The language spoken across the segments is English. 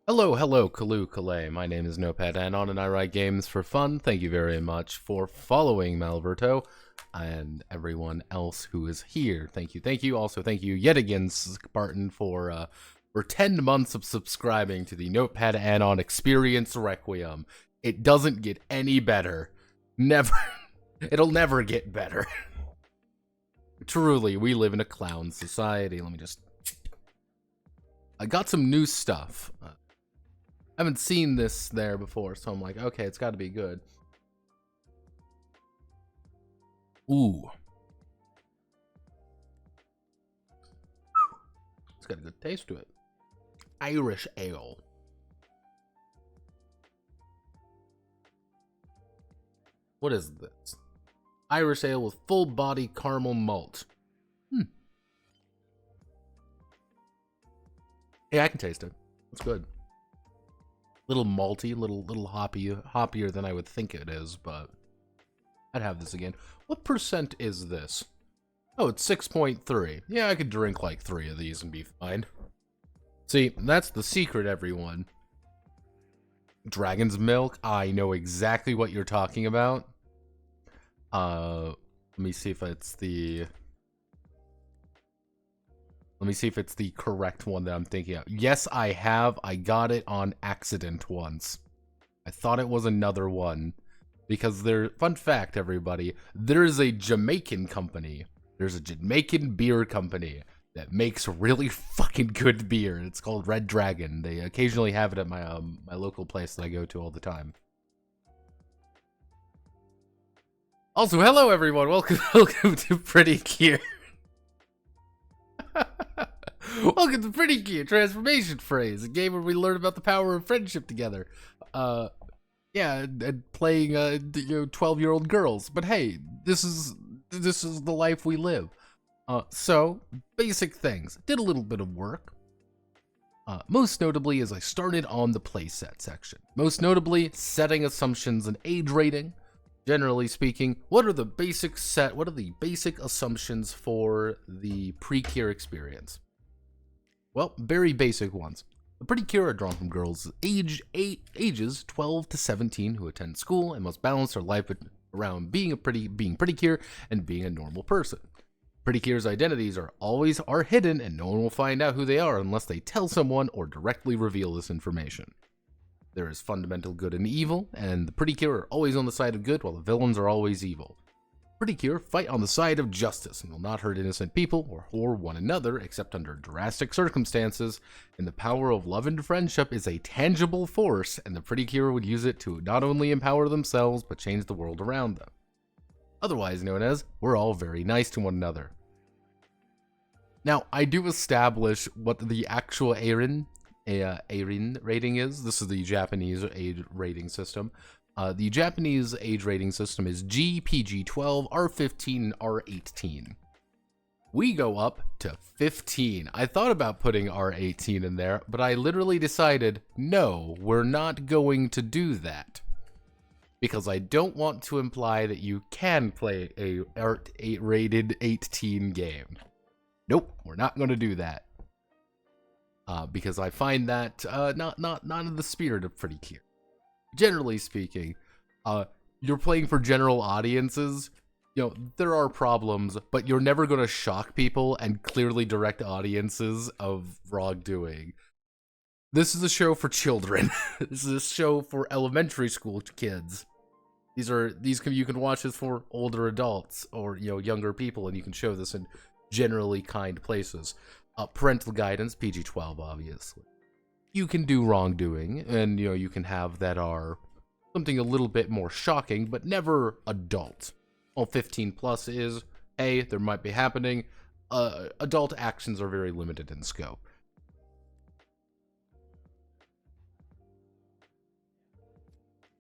Hello, hello, Kalu Kalay. My name is Notepad Anon and I write games for fun. Thank you very much for following Malverto and everyone else who is here. Thank you, thank you. Also, thank you yet again, Spartan, for 10 months of subscribing to the Notepad Anon Experience Requiem. It doesn't get any better. Never. It'll never get better. Truly, we live in a clown society. Let me just... I got some new stuff. I haven't seen this there before, so I'm like, okay, it's got to be good. Ooh. It's got a good taste to it. Irish ale. What is this? Irish ale with full body caramel malt. Yeah, I can taste it. It's good. Little malty, little hoppier than I would think it is, but I'd have this again. What percent is this? Oh, it's 6.3. Yeah, I could drink like 3 of these and be fine. See, that's the secret, everyone. Dragon's milk? I know exactly what you're talking about. Let me see if it's the... Let me see if it's the correct one that I'm thinking of. Yes, I have. I got it on accident once. I thought it was another one. Because there... Fun fact, everybody. There's a Jamaican company. There's a Jamaican beer company that makes really fucking good beer. It's called Red Dragon. They occasionally have it at my my local place that I go to all the time. Also, hello everyone. Welcome to Pretty Cure. Welcome to Pretty Cure Transformation Phrase, a game where we learn about the power of friendship together. Yeah, and playing 12-year-old girls. But hey, this is This is the life we live. So, basic things. Did a little bit of work. Most notably is I started on the playset section. Most notably, setting assumptions and age rating. Generally speaking, what are the basic assumptions for the pre-cure experience? Well, very basic ones. The pre-cure are drawn from girls ages 12 to 17 who attend school and must balance their life around being pretty cure and being a normal person. Pretty cure's identities are hidden, and no one will find out who they are unless they tell someone or directly reveal this information. There is fundamental good and evil, and the Pretty Cure are always on the side of good, while the villains are always evil. Pretty Cure fight on the side of justice and will not hurt innocent people or one another except under drastic circumstances, and the power of love and friendship is a tangible force, and the Pretty Cure would use it to not only empower themselves, but change the world around them. Otherwise known as, we're all very nice to one another. Now, I do establish what the actual Eirin rating is. This is the Japanese age rating system. The Japanese age rating system is G, PG-12, R15, and R18. We go up to 15. I thought about putting R18 in there, but I literally decided, no, we're not going to do that. Because I don't want to imply that you can play a rated 18 game. Nope, we're not going to do that. Because I find that not in the spirit of Pretty Cure. Generally speaking, you're playing for general audiences. You know, there are problems, but you're never going to shock people and clearly direct audiences of wrongdoing. This is a show for children. This is a show for elementary school kids. You can watch this for older adults or, you know, younger people, and you can show this in generally kind places. Parental guidance, PG-12, obviously. You can do wrongdoing, and, you know, you can have that are something a little bit more shocking, but never adult. All 15 plus is, hey, there might be happening. Adult actions are very limited in scope.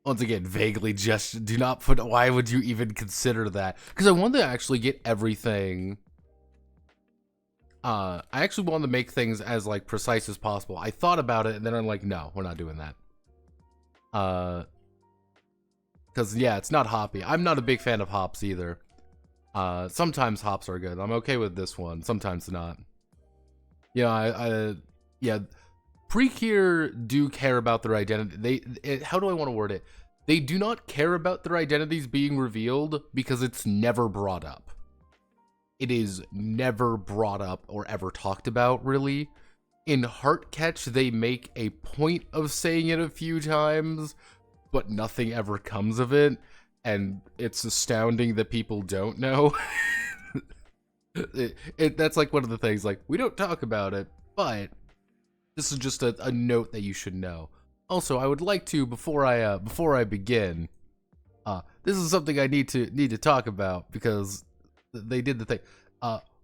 Once again, vaguely just do not put, why would you even consider that? Because I wanted to actually get everything. I actually wanted to make things as, like, precise as possible. I thought about it, and then I'm like, no, we're not doing that. Because, yeah, it's not hoppy. I'm not a big fan of hops either. Sometimes hops are good. I'm okay with this one. Sometimes not. Yeah, yeah. Pre-Cure do care about their identity. How do I want to word it? They do not care about their identities being revealed because it's never brought up. It is never brought up or ever talked about, really. In Heartcatch, they make a point of saying it a few times, but nothing ever comes of it, and it's astounding that people don't know. That's like one of the things, like, we don't talk about it, but this is just a note that you should know. Also, I would like to, before I begin, this is something I need to talk about, because they did the thing.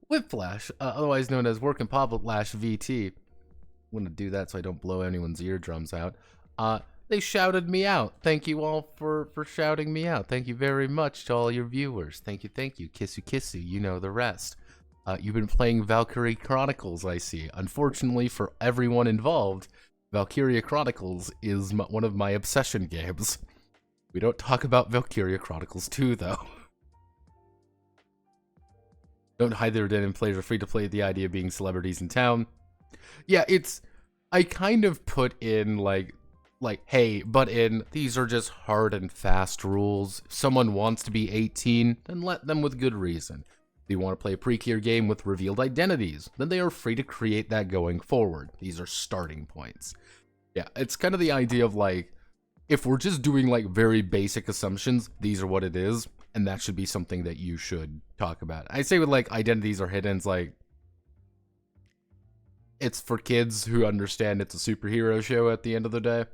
Whiplash, otherwise known as Work and Poplash VT. I'm gonna do that so I don't blow anyone's eardrums out. They shouted me out. Thank you all for shouting me out. Thank you very much to all your viewers. Thank you. Kissu kissu, you know the rest. You've been playing Valkyria Chronicles, I see. Unfortunately for everyone involved, Valkyria Chronicles is one of my obsession games. We don't talk about Valkyria Chronicles 2, though. Don't hide their identity, and players are free to play the idea of being celebrities in town. Yeah, I kind of put in, like, hey, but these are just hard and fast rules. If someone wants to be 18, then let them with good reason. If they want to play a pre-cure game with revealed identities, then they are free to create that going forward. These are starting points. Yeah, it's kind of the idea of, like, if we're just doing, like, very basic assumptions, these are what it is, and that should be something that you should talk about. I say with, like, identities are hidden, it's like, it's for kids who understand it's a superhero show at the end of the day.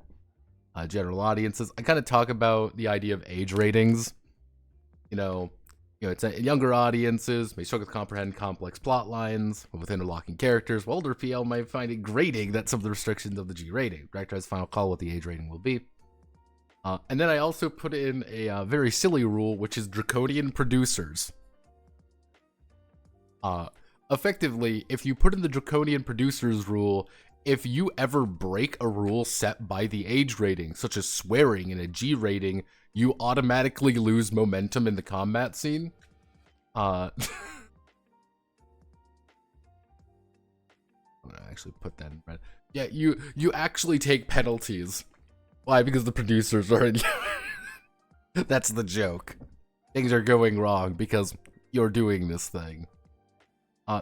General audiences. I kind of talk about the idea of age ratings. You know, it's younger audiences may struggle to comprehend complex plot lines with interlocking characters, while older PL might find it grating that some of the restrictions of the G rating. Director has final call what the age rating will be. And then I also put in a very silly rule, which is draconian producers. Uh, Effectively, if you put in the draconian producers rule, if you ever break a rule set by the age rating, such as swearing in a G rating, you automatically lose momentum in the combat scene. I'm gonna actually put that in red. Yeah, you actually take penalties. Why? Because the producers are in. That's the joke. Things are going wrong because you're doing this thing.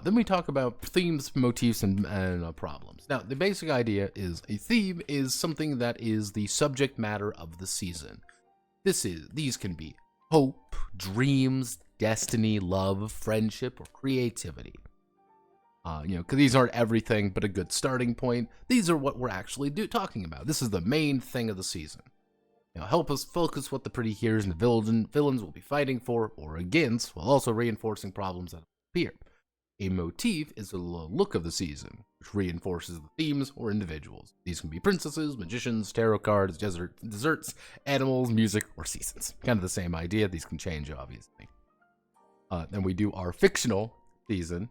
Then we talk about themes, motifs, and problems. Now, the basic idea is a theme is something that is the subject matter of the season. These can be hope, dreams, destiny, love, friendship, or creativity. Because these aren't everything, but a good starting point. These are what we're actually talking about. This is the main thing of the season. Help us focus what the pretty heroes and the villains will be fighting for or against, while also reinforcing problems that appear. A motif is the look of the season, which reinforces the themes or individuals. These can be princesses, magicians, tarot cards, desserts, animals, music, or seasons. Kind of the same idea. These can change, obviously. Then we do our fictional season.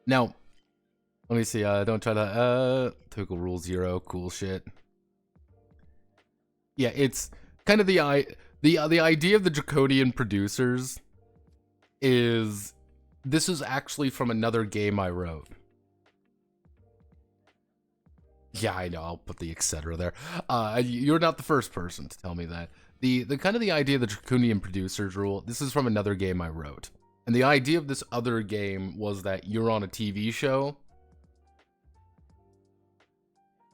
Now, let me see. Don't try to. Typical rule 0. Cool shit. Yeah, it's kind of the idea of the draconian producers is this is actually from another game I wrote. Yeah, I know. I'll put the etc. there. You're not the first person to tell me that. The kind of the idea of the draconian producers rule. This is from another game I wrote, and the idea of this other game was that you're on a TV show.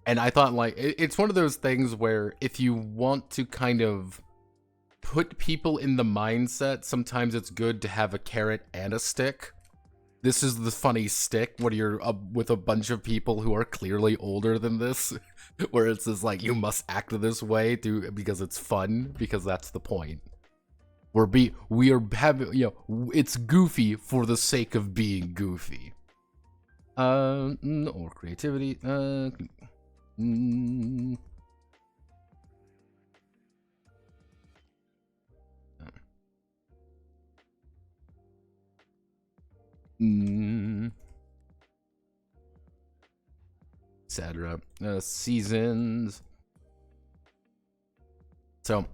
And I thought, like, it's one of those things where if you want to kind of put people in the mindset, sometimes it's good to have a carrot and a stick. This is the funny stick when you're with a bunch of people who are clearly older than this, where it's just like, you must act this way because it's fun, because that's the point. We are having, it's goofy for the sake of being goofy. Or creativity, etc. Seasons. So,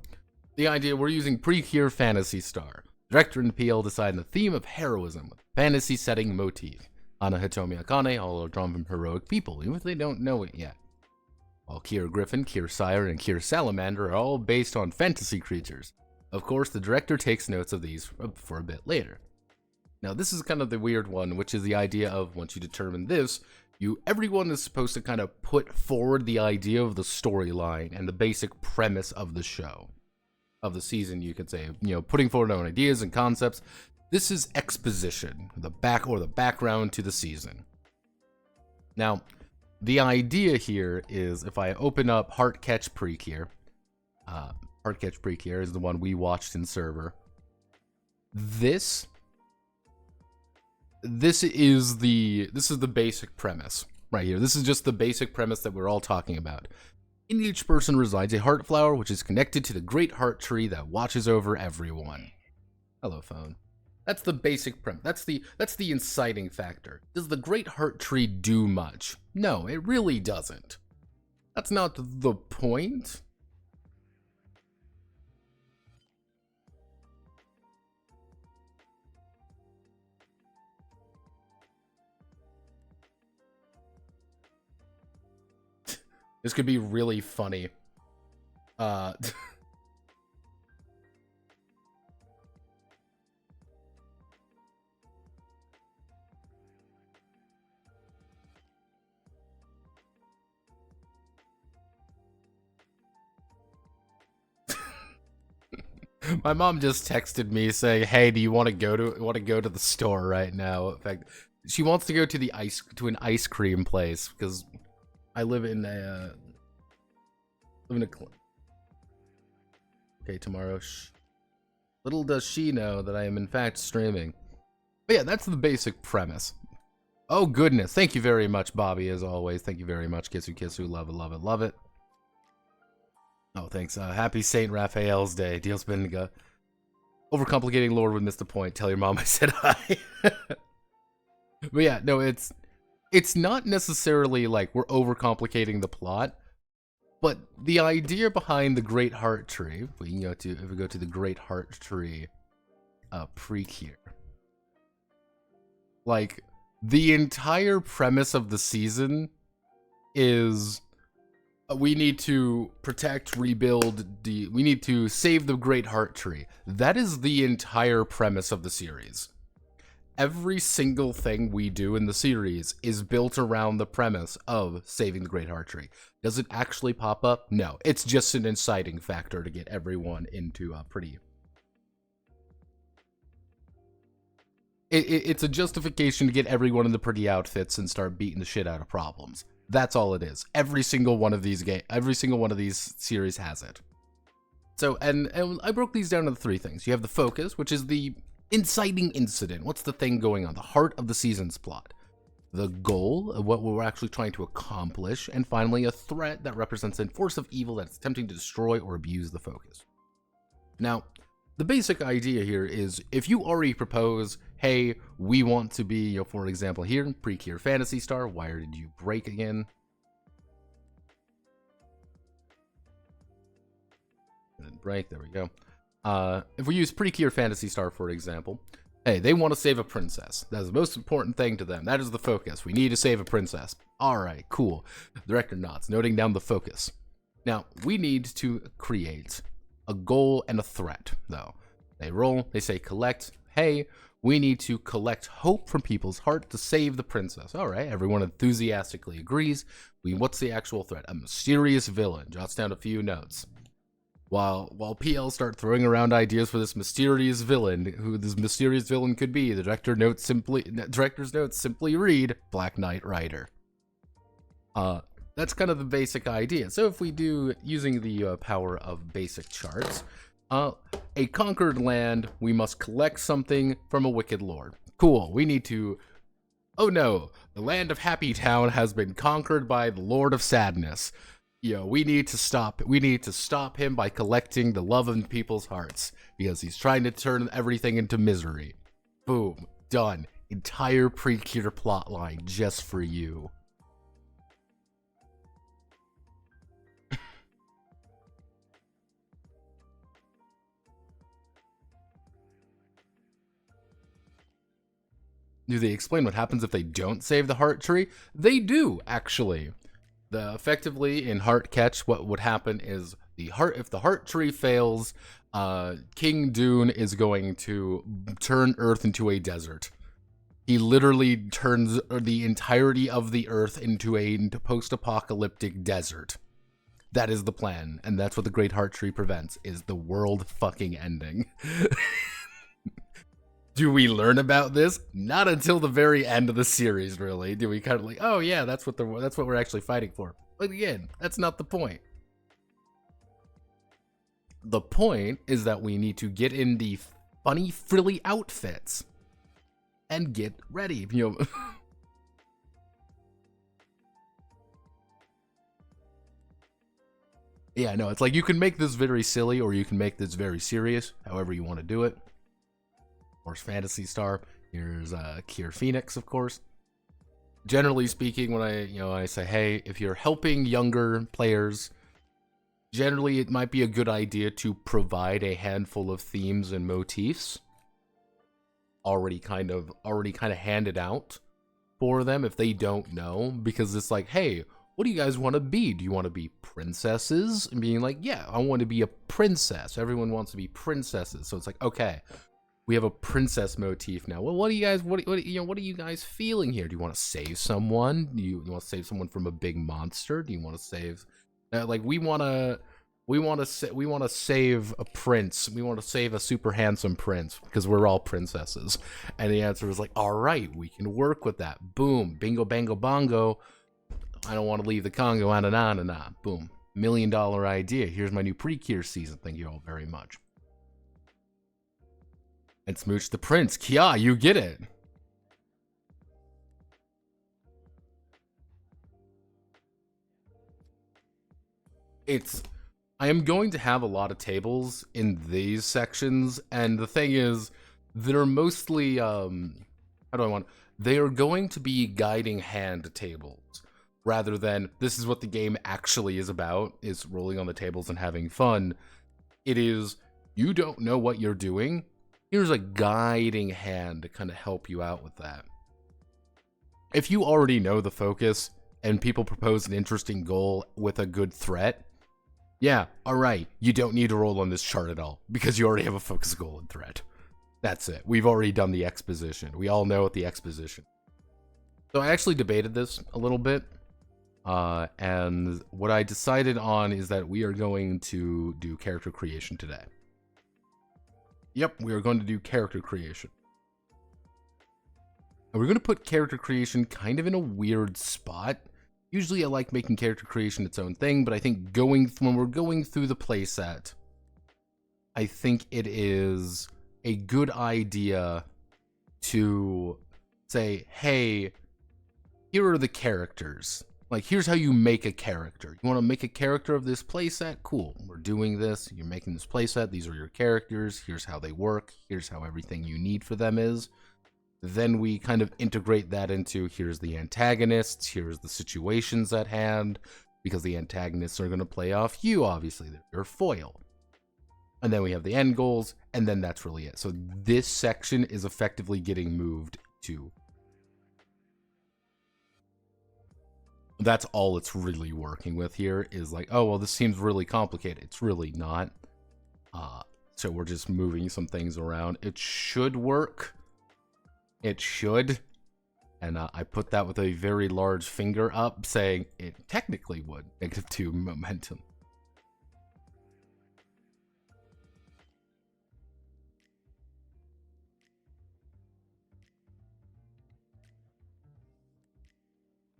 the idea, we're using Precure Phantasy Star. Director and PL decide on the theme of heroism with fantasy setting motif. Ana Hitomi Akane, all are drawn from heroic people, even if they don't know it yet. While Kier Griffin, Kier Sire, and Kier Salamander are all based on fantasy creatures. Of course, the director takes notes of these for a bit later. Now, this is kind of the weird one, which is the idea of, once you determine this, everyone is supposed to kind of put forward the idea of the storyline and the basic premise of the show. Of the season, you could say, putting forward their own ideas and concepts. This is exposition, the background to the season. Now, the idea here is, if I open up Heartcatch Precure, Heartcatch Precure is the one we watched in server. This is the basic premise right here. This is just the basic premise that we're all talking about. In each person resides a heart flower, which is connected to the great heart tree that watches over everyone. Hello, phone. That's the basic premise. That's the inciting factor. Does the great heart tree do much? No, it really doesn't. That's not the point. This could be really funny. My mom just texted me saying, "Hey, do you want to go to the store right now?" In fact, she wants to go to an ice cream place because I live in a okay, tomorrow. Little does she know that I am in fact streaming. But yeah, that's the basic premise. Oh goodness, thank you very much, Bobby, as always. Thank you very much, Kissu Kissu. Love it, love it, love it. Oh, thanks. Happy Saint Raphael's Day. Dios bendiga. Overcomplicating Lord would miss the point. Tell your mom I said hi. But yeah, no, it's not necessarily like we're overcomplicating the plot, but the idea behind the Great Heart Tree. If we go to the Great Heart Tree, pre-cure, like the entire premise of the season is we need to protect, rebuild, we need to save the Great Heart Tree. That is the entire premise of the series. Every single thing we do in the series is built around the premise of saving the Great Heart Tree. Does it actually pop up? No. It's just an inciting factor to get everyone into pretty... It's a justification to get everyone in the pretty outfits and start beating the shit out of problems. That's all it is. Every single one of these series has it. So, and I broke these down into 3 things. You have the focus, which is the inciting incident. What's the thing going on? The heart of the season's plot. The goal of what we're actually trying to accomplish. And finally, a threat that represents a force of evil that's attempting to destroy or abuse the focus. Now, the basic idea here is if you already propose, hey, we want to be, for example, here, pre-cure Phantasy Star. Why did you break again? Didn't break. There we go. If we use pre-cure Phantasy Star, for example, hey, they want to save a princess. That's the most important thing to them. That is the focus. We need to save a princess. All right, cool. The director nods, noting down the focus. Now, we need to create a goal and a threat, though. They roll, they say collect. Hey, we need to collect hope from people's heart to save the princess. All right, everyone enthusiastically agrees. What's the actual threat? A mysterious villain. Jots down a few notes. While PL start throwing around ideas for this mysterious villain, who this mysterious villain could be, the director's notes simply read Black Knight Rider. That's kind of the basic idea. So if we do, using the power of basic charts, a conquered land, we must collect something from a wicked lord. Cool, we need to... Oh no, the land of Happy Town has been conquered by the Lord of Sadness. We need to stop him by collecting the love in people's hearts, because he's trying to turn everything into misery. Boom, done. Entire pre-cure plotline just for you. Do they explain what happens if they don't save the heart tree? They do, actually. Effectively, in Heartcatch, what would happen is if the heart tree fails, King Dune is going to turn Earth into a desert. He literally turns the entirety of the Earth into a post-apocalyptic desert. That is the plan, and that's what the Great Heart Tree prevents, is the world fucking ending. Do we learn about this? Not until the very end of the series, really. Do we kind of like, oh yeah, that's what we're actually fighting for. But again, that's not the point. The point is that we need to get in the funny, frilly outfits and get ready. Yeah, no, it's like you can make this very silly or you can make this very serious, however you want to do it. Of course, Phantasy Star. Here's Cure Phoenix, of course. Generally speaking, when I say, hey, if you're helping younger players, generally it might be a good idea to provide a handful of themes and motifs already kind of handed out for them if they don't know, because it's like, hey, what do you guys want to be? Do you want to be princesses? And being like, yeah, I want to be a princess. Everyone wants to be princesses. So it's like, okay, we have a princess motif now. Well, what are you guys feeling here? Do you want to save someone? Do you want to save someone from a big monster? Do you want to save, we want to save a prince. We want to save a super handsome prince because we're all princesses. And the answer is like, all right, we can work with that. Boom, bingo, bango, bongo. I don't want to leave the Congo. Na. Boom, $1 million idea. Here's my new pre-cure season. Thank you all very much. And smooch the prince. Kia, you get it. I am going to have a lot of tables in these sections, and the thing is, they're mostly, how do I want, they are going to be guiding hand tables, rather than, this is what the game actually is about, is rolling on the tables and having fun. It is, you don't know what you're doing, here's a guiding hand to kind of help you out with that. If you already know the focus, and people propose an interesting goal with a good threat, yeah, alright, you don't need to roll on this chart at all, because you already have a focus goal and threat. That's it. We've already done the exposition. We all know what the exposition. So I actually debated this a little bit, and what I decided on is that we are going to do character creation today. Yep, we are going to do character creation. And we're going to put character creation kind of in a weird spot. Usually I like making character creation its own thing, but I think when we're going through the playset, I think it is a good idea to say, hey, here are the characters. Like, here's how you make a character. You want to make a character of this playset? Cool. We're doing this. You're making this playset. These are your characters. Here's how they work. Here's how everything you need for them is. Then we kind of integrate that into, here's the antagonists, here's the situations at hand, because the antagonists are going to play off you, obviously. They're your foil. And then we have the end goals, and then that's really it. So this section is effectively getting moved to. That's all it's really working with here, is like, oh, well, this seems really complicated. It's really not. So we're just moving some things around. It should work. It should. And I put that with a very large finger up, saying it technically would. -2 momentum.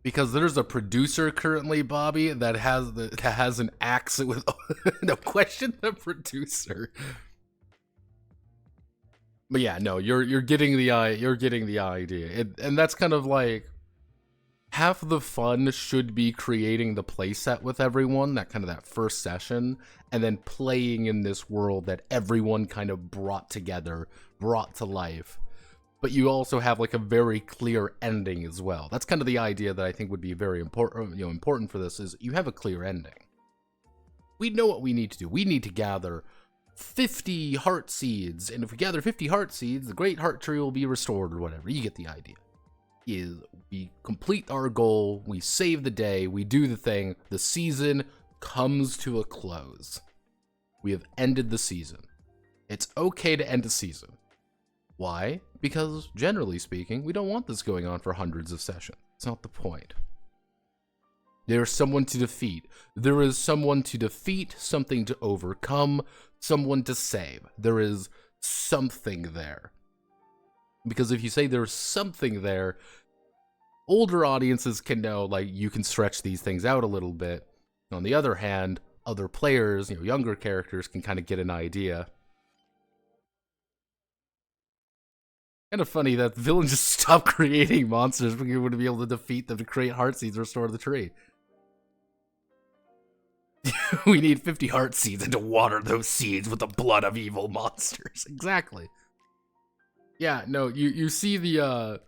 Because there's a producer currently, Bobby, that has an axe with no question, the producer. But yeah, no, you're getting the idea. And that's kind of like half the fun should be creating the playset with everyone, that first session, and then playing in this world that everyone kind of brought together, brought to life. But you also have like a very clear ending as well. That's kind of the idea that I think would be very important, important for this, is you have a clear ending. We know what we need to do. We need to gather 50 heart seeds, and if we gather 50 heart seeds, the great heart tree will be restored, or whatever. You get the idea. Is we complete our goal, we save the day, we do the thing, the season comes to a close. We have ended the season. It's okay to end a season. Why? Because, generally speaking, we don't want this going on for hundreds of sessions. It's not the point. There's someone to defeat. There is someone to defeat, something to overcome, someone to save. There is something there. Because if you say there's something there, older audiences can know, like, you can stretch these things out a little bit. On the other hand, other players, younger characters can kind of get an idea. Kind of funny that the villain just stopped creating monsters because you wouldn't be able to defeat them to create heart seeds, restore the tree. We need 50 heart seeds and to water those seeds with the blood of evil monsters. Exactly. Yeah, no, you see the,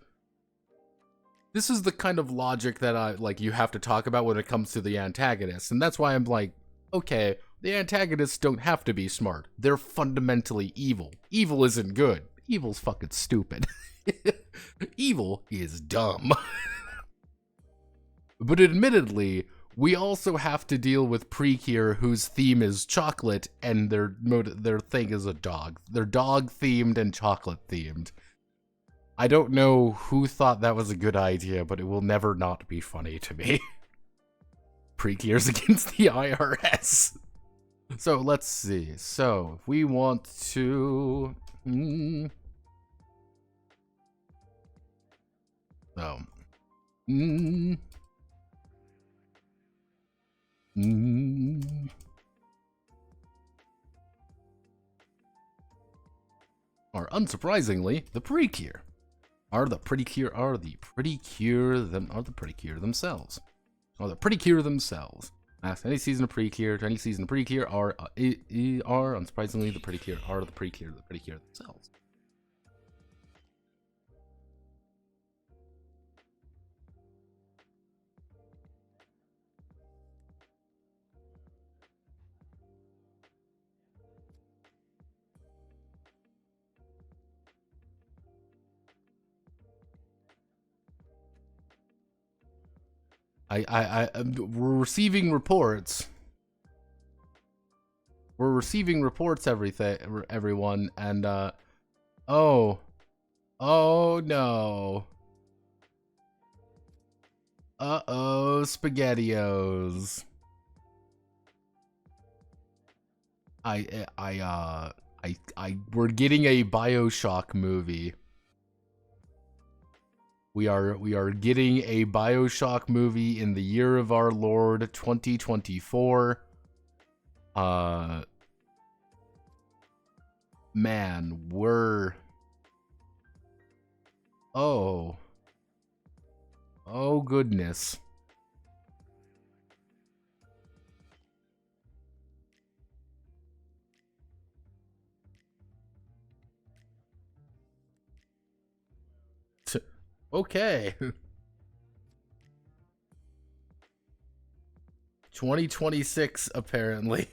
this is the kind of logic that you have to talk about when it comes to the antagonists. And that's why I'm like, okay, the antagonists don't have to be smart. They're fundamentally evil. Evil isn't good. Evil's fucking stupid. Evil is dumb. But admittedly, we also have to deal with Precure, whose theme is chocolate, and their thing is a dog. They're dog-themed and chocolate-themed. I don't know who thought that was a good idea, but it will never not be funny to me. Precure's against the IRS. So, let's see. So, if we want to... Or unsurprisingly, the Precure. Are the Precure themselves. Ask any season of pre-clear to any season of pre-clear are unsurprisingly the pretty clear are the pre-clear themselves. We're receiving reports. We're receiving reports, everyone, and oh no. Uh-oh, SpaghettiOs. We're getting a BioShock movie. We are getting a BioShock movie in the year of our Lord 2024. Man, we're oh goodness. Okay. 2026 apparently.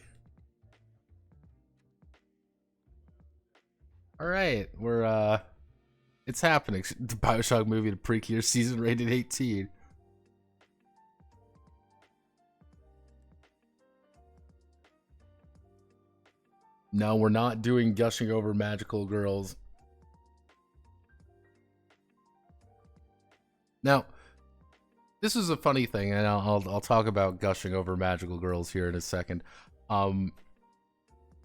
All right, we're it's happening. The BioShock movie, the pre-clear season, rated 18. No, we're not doing gushing over magical girls. Now, this is a funny thing, and I'll talk about gushing over magical girls here in a second. I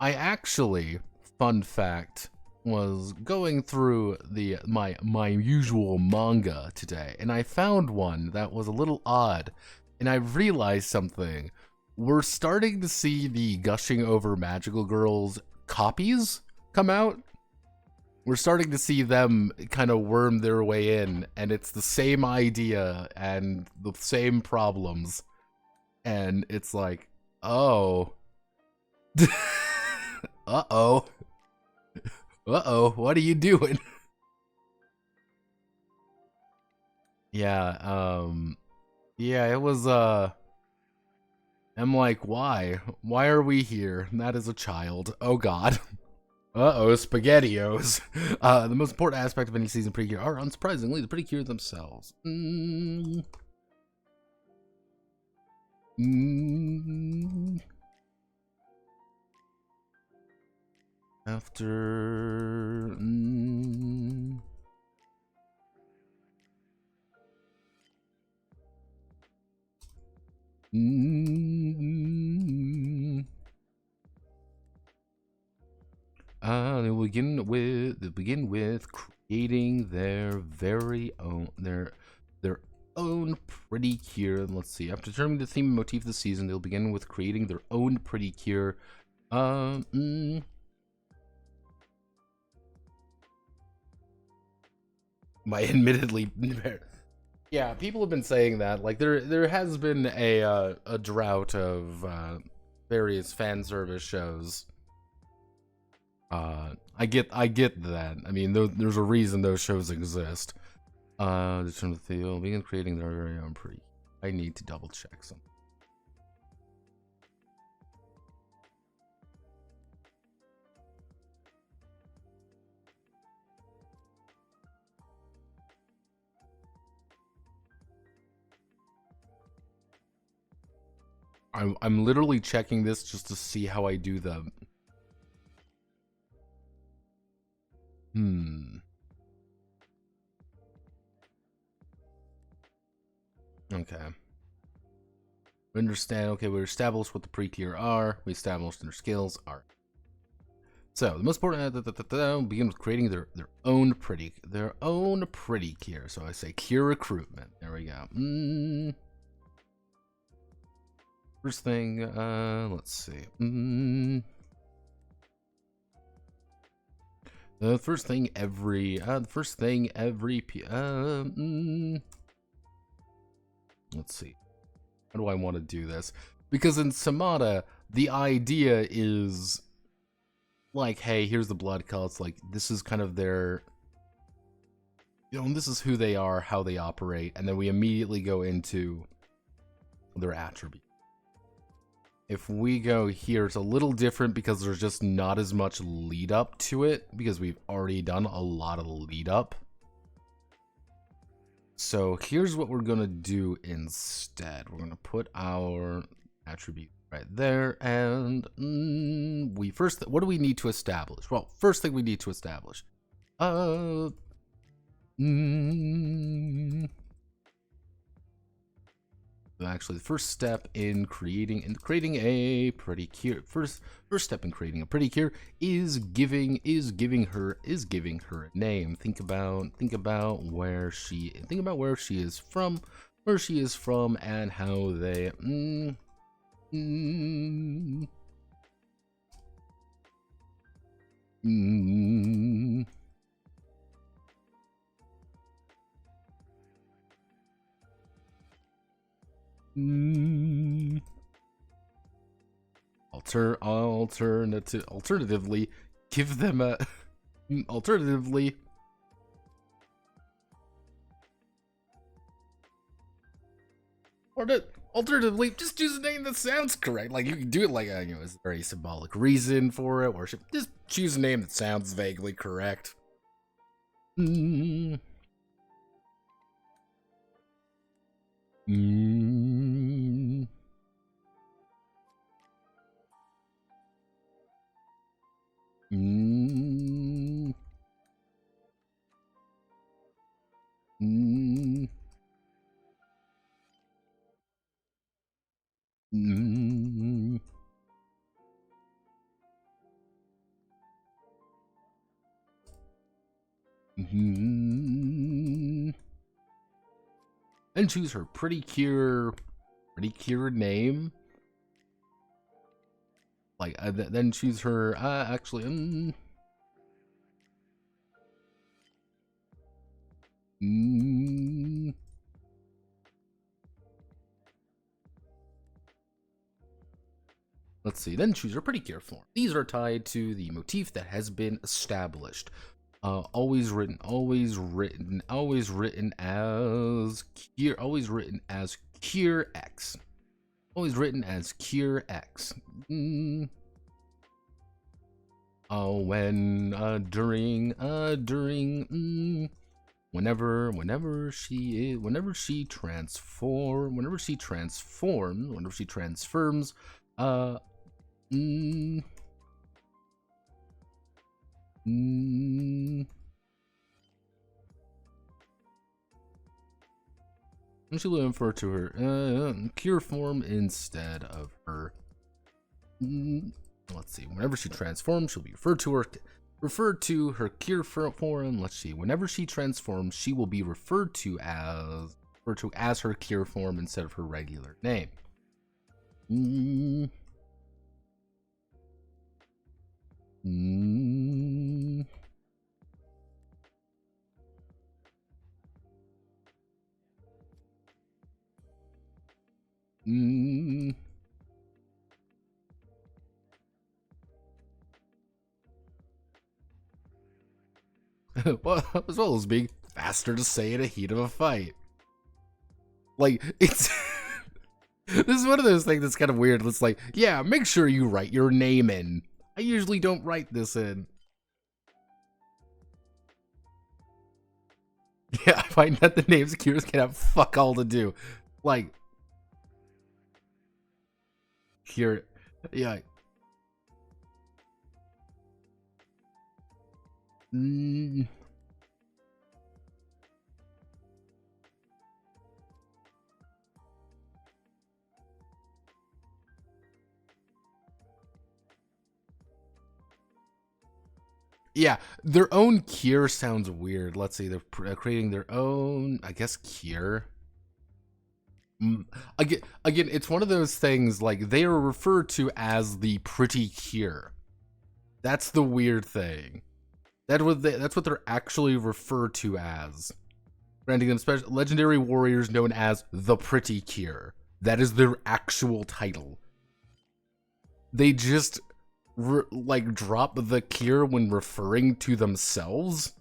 actually, fun fact, was going through my usual manga today, and I found one that was a little odd, and I realized something. We're starting to see the gushing over magical girls copies come out. We're starting to see them kind of worm their way in, and it's the same idea and the same problems, and it's like, oh. Uh-oh. Uh-oh, what are you doing? Yeah, yeah, it was, I'm like, why? Why are we here? That is a child. Oh god. Uh-oh, SpaghettiOs. The most important aspect of any season pre-cure are, unsurprisingly, the pre-cure themselves. After... They'll begin with creating their very own their own pretty cure. Let's see. After determining the theme and motif of the season, they'll begin with creating their own pretty cure. My admittedly, yeah, people have been saying that. Like there has been a drought of various fan service shows. I get that. I mean, there's a reason those shows exist. They'll begin creating their very own pre. I need to double check something. I'm literally checking this just to see how I do them. Okay. We understand. Okay, we established what the pre-clear are. We established their skills are. So the most important begin with creating their own pretty cure. So I say cure recruitment. There we go. First thing, let's see. The first thing every let's see. How do I want to do this? Because in Samada, the idea is like, hey, here's the blood cults. Like, this is kind of their, and this is who they are, how they operate, and then we immediately go into their attributes. If we go here, it's a little different because there's just not as much lead up to it because we've already done a lot of lead up. So here's what we're gonna do instead. We're gonna put our attribute right there, and what do we need to establish? Well, first thing we need to establish, actually, the first step in creating a pretty cure. First step in creating a pretty cure is giving her a name. Think about where she is from, and how they alternatively give them a alternatively just choose a name that sounds correct. Like, you can do it like a, it's a very symbolic reason for it, or just choose a name that sounds vaguely correct. And choose her pretty cure name. Like, then choose her, actually, let's see, then choose her pretty cure form. These are tied to the motif that has been established. Always written as Cure X. Always written as Cure X. Whenever she transforms, she'll refer to her cure form instead of her. Let's see. Whenever she transforms, she'll be referred to her cure form. Let's see. Whenever she transforms, she will be referred to as her cure form instead of her regular name. Well, as well as being faster to say in a heat of a fight. Like, it's this is one of those things that's kind of weird. It's like, yeah, make sure you write your name in. I usually don't write this in. Yeah, I find that the names of cures can have fuck all to do. Like, cure, yeah. Yeah, their own cure sounds weird. Let's see, they're creating their own, I guess, cure. Again, it's one of those things, like, they are referred to as the pretty cure. That's the weird thing. That's what they're actually referred to as. Granting them special legendary warriors known as the Pretty Cure. That is their actual title. they just like drop the Cure when referring to themselves.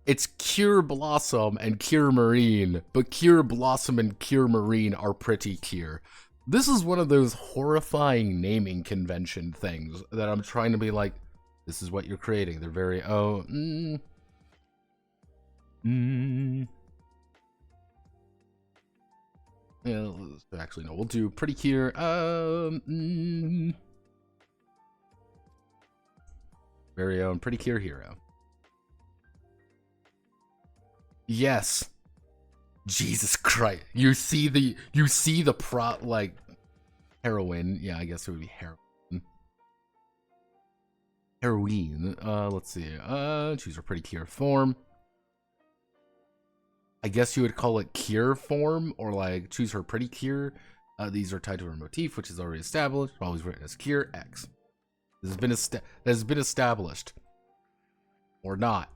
It's Cure Blossom and Cure Marine, but Cure Blossom and Cure Marine are pretty Cure. This is one of those horrifying naming convention things that I'm trying to be like, this is what you're creating. They're very, yeah, actually, no, we'll do pretty Cure. Very own pretty Cure hero. Yes. Jesus Christ. You see the like heroine. Yeah, I guess it would be heroine. Heroine. Let's see. Choose a pretty Cure form. I guess you would call it Cure form, or like choose her pretty Cure. These are tied to her motif, which is already established. Always written as Cure X. This has been established. Or not.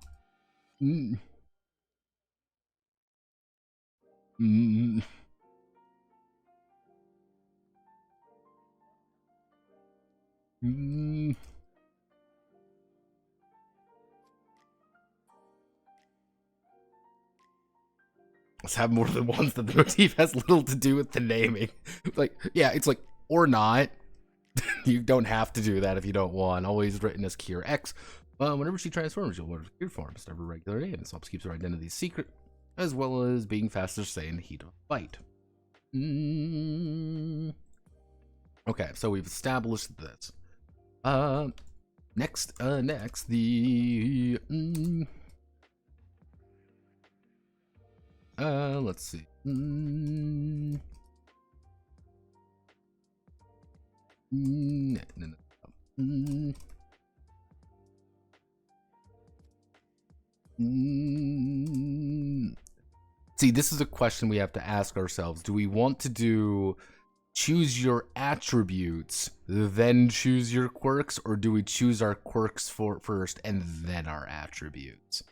Let's have more than once that the motif has little to do with the naming. Like, yeah, it's like, or not. You don't have to do that if you don't want. Always written as Cure X. Whenever she transforms, you'll learn Cure form instead of her regular name. This helps keep her identity secret, as well as being faster to stay in the heat of a fight. Okay, so we've established this. Next, the let's see. See, this is a question we have to ask ourselves. Do we want to do choose your attributes, then choose your quirks, or do we choose our quirks first and then our attributes?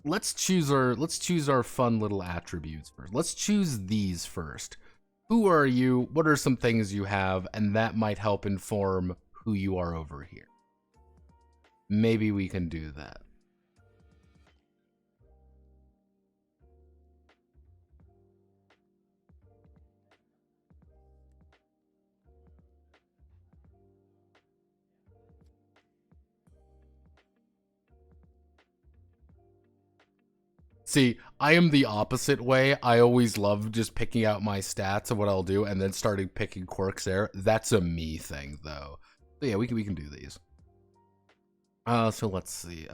Let's choose our fun little attributes first. Let's choose these first. Who are you? What are some things you have? And that might help inform who you are over here. Maybe we can do that. See, I am the opposite way. I always love just picking out my stats of what I'll do and then starting picking quirks there. That's a me thing, though. So yeah, we can do these. So let's see.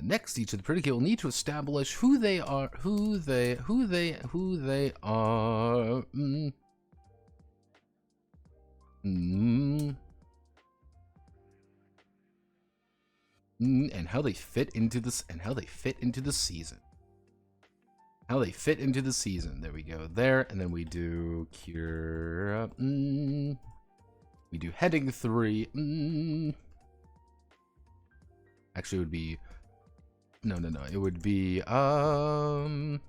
Next, each of the predicate will need to establish who they are. Who they are. And how they fit into this, and how they fit into the season. How they fit into the season. There we go. There, and then we do Cure. We do heading 3. Actually, it would be. No. It would be. I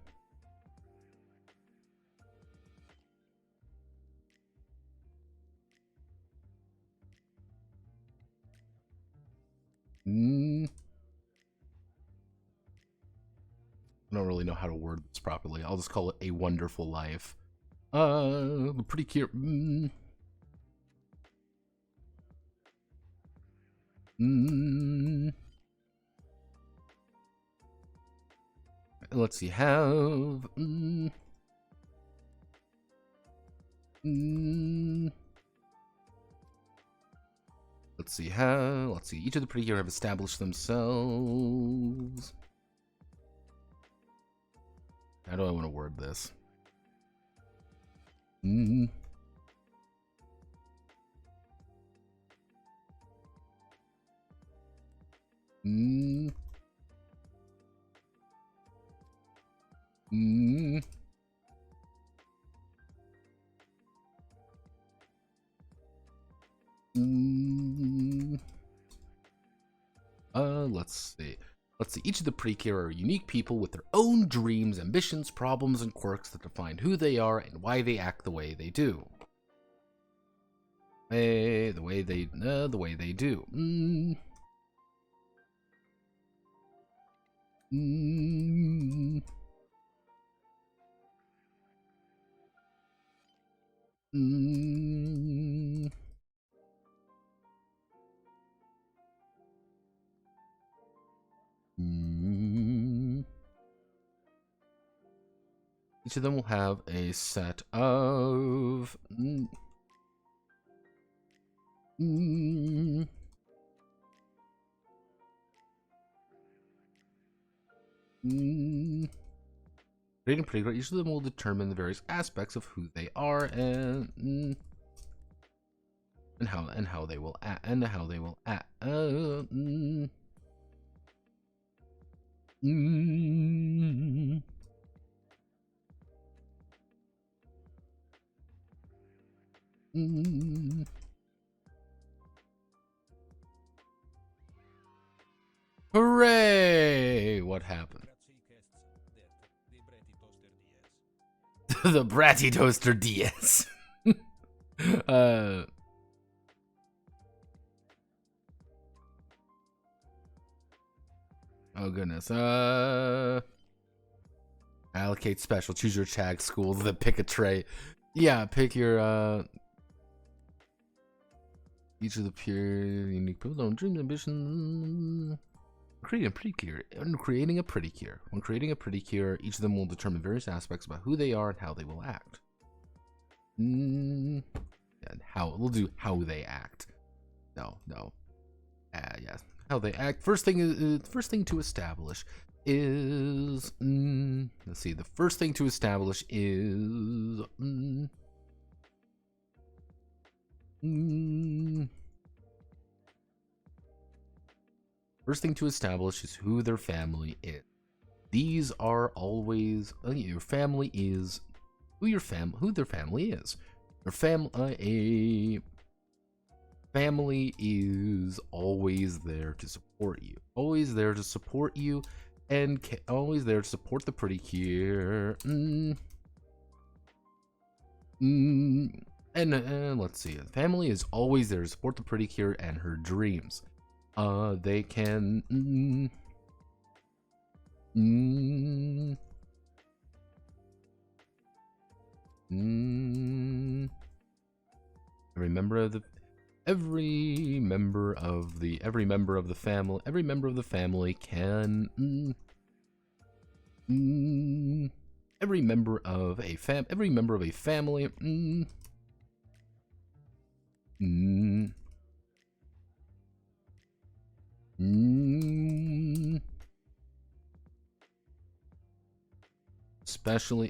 don't really know how to word this properly. I'll just call it A Wonderful Life. Pretty cute. Let's see. Have. Let's see how. Let's see. Each of the pretty hero have established themselves. How do I want to word this? Let's see. Let's see, each of the Precure are unique people with their own dreams, ambitions, problems, and quirks that define who they are and why they act the way they do. The way they do. Each of them will have a set of rating pretty great. Each of them will determine the various aspects of who they are and how they will act Hooray! What happened? The Bratty Toaster DS. Oh goodness. Allocate special. Choose your tag schools. Then pick a trait. Yeah, pick your each of the pure unique people don't dream ambition. Creating a pretty cure. When creating a pretty cure, each of them will determine various aspects about who they are and how they will act. And how we'll do how they act. No. Yes, how they act. First thing to establish is let's see. The first thing to establish is first thing to establish is who their family is. These are always your family is who their family is. Their family is always there to support you. Always there to support you, and always there to support the pretty cure. And let's see. The family is always there to support the pretty cure and her dreams. They can every member of the family can every member of a family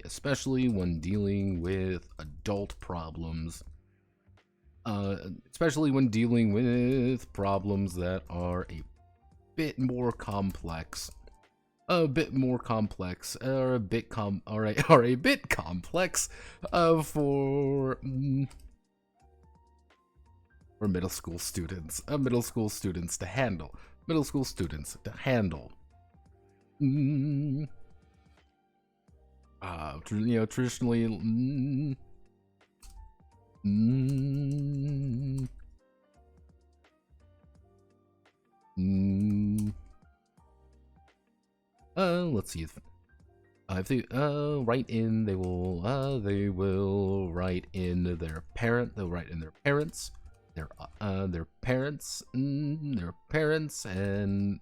especially when dealing with adult problems, especially when dealing with problems that are a bit more complex, for middle school students, to handle. Traditionally, let's see if they write in, they will write in their parents, their parents, and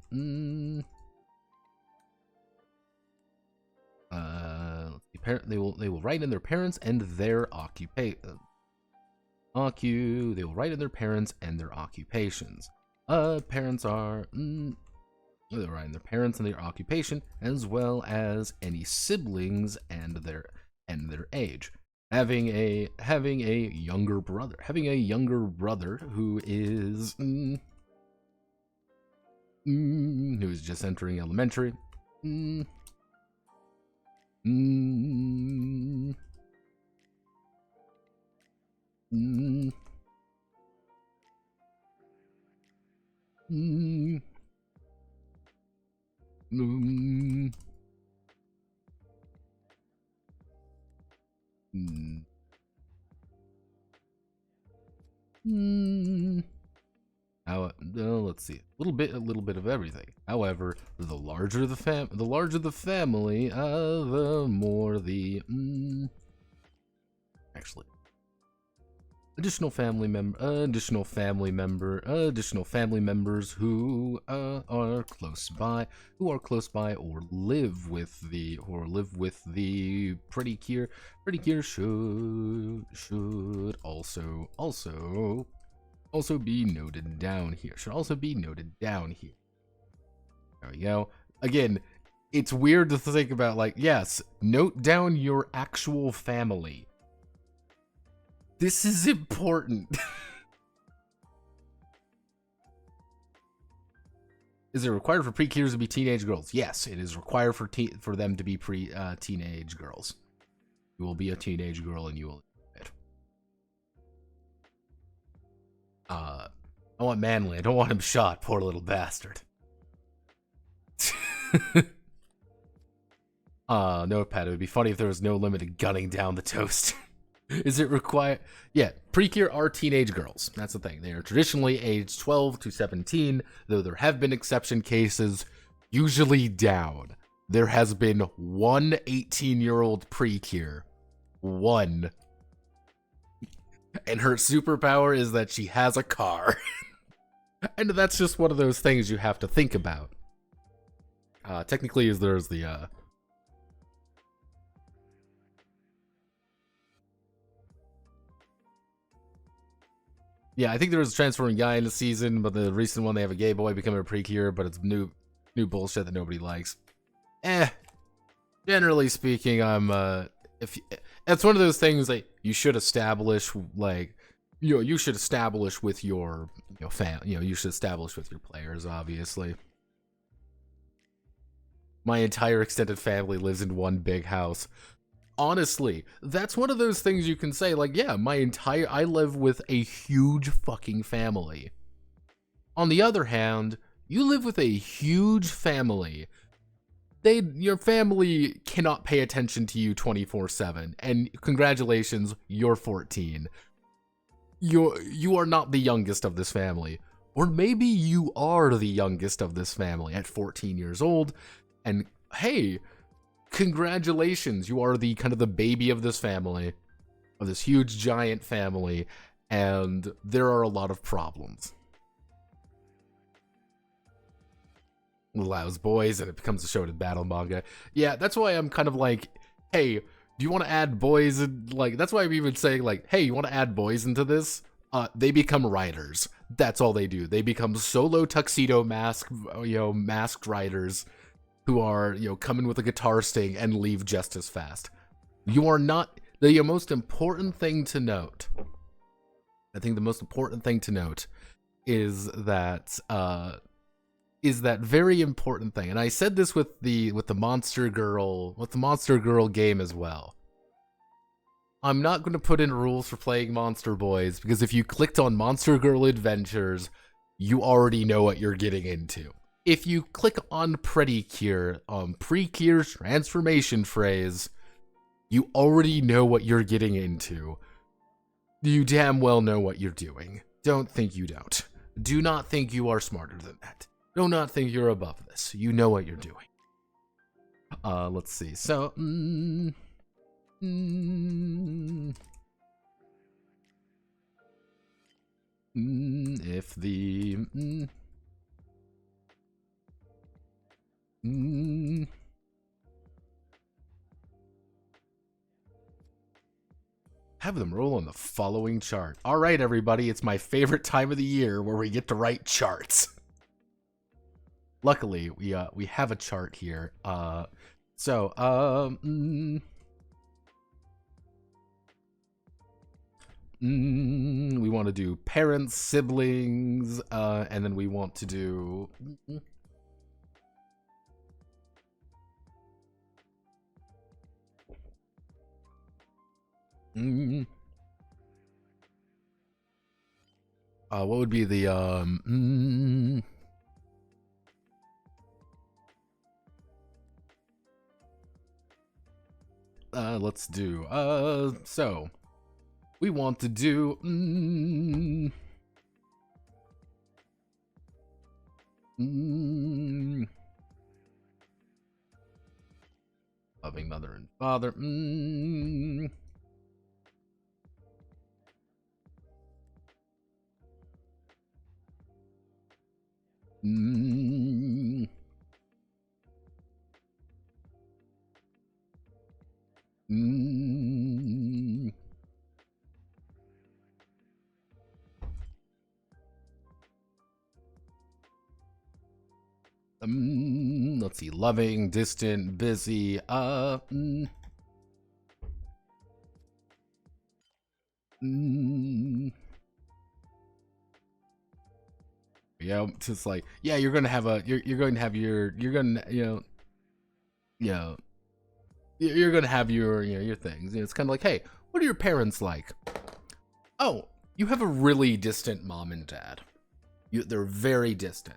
they will write in their parents and their occupation. They will write in their parents and their occupations. Parents are they'll write in their parents and their occupation, as well as any siblings and their age. Having a younger brother who is who's just entering elementary. Mm. Let's see. A little bit of everything. However, the larger the family, the more the actually additional family members who are close by, or live with the pretty cure should also be noted down here. There we go. Again, it's weird to think about, like, yes, note down your actual family. This is important. Is it required for pre-cures to be teenage girls? Yes, it is required for them to be teenage girls. You will be a teenage girl and you will admit. I want Manly. I don't want him shot, poor little bastard. Notepad, it would be funny if there was no limit to gunning down the toast. Is it required? Yeah, Precure are teenage girls. That's the thing. They are traditionally aged 12 to 17, though there have been exception cases, usually down. There has been one 18-year-old Precure. One. And her superpower is that she has a car. And that's just one of those things you have to think about. Technically, there's the, yeah, I think there was a transforming guy in the season, but the recent one they have a gay boy becoming a Precure, but it's new bullshit that nobody likes. Generally speaking, it's one of those things that you should establish, like, you should establish with your, you should establish with your players, obviously. My entire extended family lives in one big house. Honestly, that's one of those things you can say, like, yeah, I live with a huge fucking family. On the other hand, you live with a huge family. Your family cannot pay attention to you 24/7, and congratulations, you're 14. You are not the youngest of this family. Or maybe you are the youngest of this family at 14 years old, and hey, congratulations, you are the kind of the baby of this family, of this huge giant family, and there are a lot of problems. Allows boys, and it becomes a shonen battle manga. Yeah, that's why I'm kind of like, hey, do you want to add boys? And like, that's why I'm even saying, like, hey, you want to add boys into this? They become writers. That's all they do. They become solo tuxedo masked writers who are, come in with a guitar sting and leave just as fast. You are not the most important thing to note. I think the most important thing to note is that very important thing, and I said this with the Monster Girl game as well. I'm not going to put in rules for playing Monster Boys, because if you clicked on Monster Girl Adventures, you already know what you're getting into. If you click on Precure, Precure's transformation phrase, you already know what you're getting into. You damn well know what you're doing. Don't think you don't. Do not think you are smarter than that. Do not think you're above this. You know what you're doing. Let's see. So, if the have them roll on the following chart. All right, everybody, it's my favorite time of the year where we get to write charts. Luckily, we have a chart here. We want to do parents, siblings, and then we want to do what would be the let's do, so, we want to do, loving mother and father, let's see, loving, distant, busy, yeah, just like, yeah, you're gonna have a, you're going to have your, you're gonna, you're gonna have your, your things. It's kind of like, hey, what are your parents like? Oh, you have a really distant mom and dad. They're very distant.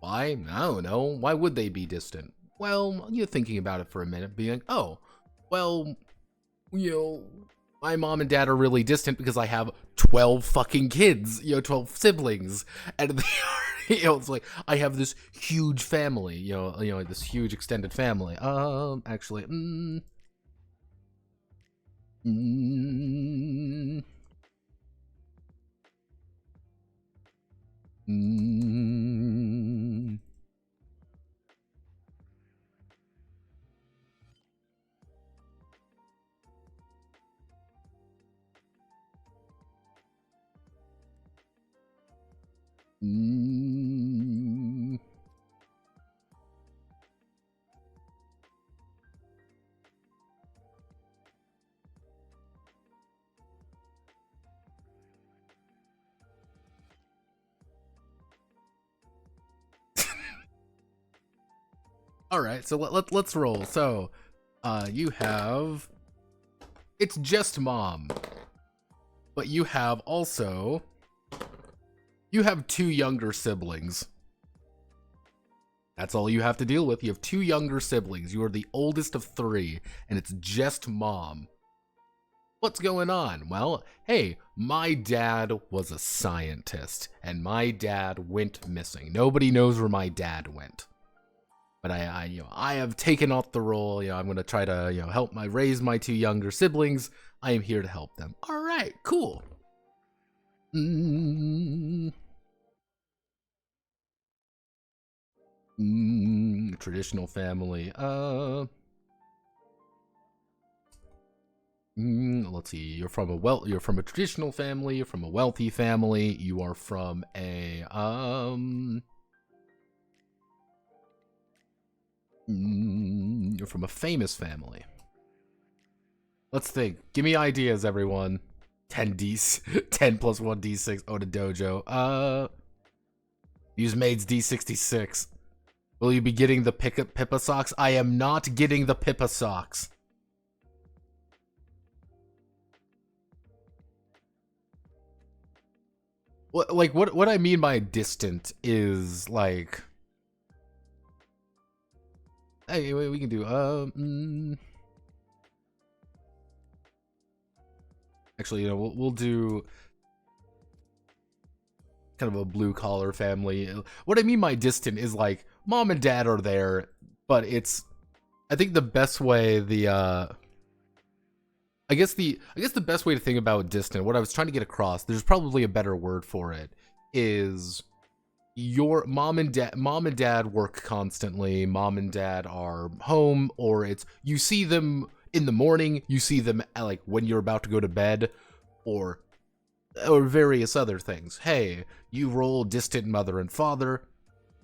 Why? I don't know. Why would they be distant? Well, you're thinking about it for a minute, being like, oh, well, my mom and dad are really distant because I have 12 fucking kids, 12 siblings, and they are, it's like, I have this huge family, this huge extended family. Actually, all right, so let's roll. So, you have, it's just mom, but you have also, you have 2 younger siblings. That's all you have to deal with. You have 2 younger siblings. You are the oldest of 3, and it's just mom. What's going on? Well, hey, my dad was a scientist, and my dad went missing. Nobody knows where my dad went. But I have taken up the role. I'm going to try to, help raise my 2 younger siblings. I am here to help them. All right, cool. Traditional family. Let's see. You're from a traditional family. You're from a wealthy family. You are from a you're from a famous family. Let's think. Give me ideas, everyone. 10 plus 1 D6. Oh, the dojo. Use Maid's D66. Will you be getting the Pippa socks? I am not getting the Pippa socks. What I mean by distant is like, hey, wait, we can do actually, we'll do kind of a blue collar family. What I mean by distant is like mom and dad are there, but it's, I think the best way, I guess the best way to think about distant, what I was trying to get across, there's probably a better word for it, is your mom and dad work constantly. Mom and dad are home, or it's, you see them in the morning, you see them like when you're about to go to bed, or various other things. Hey, you roll distant mother and father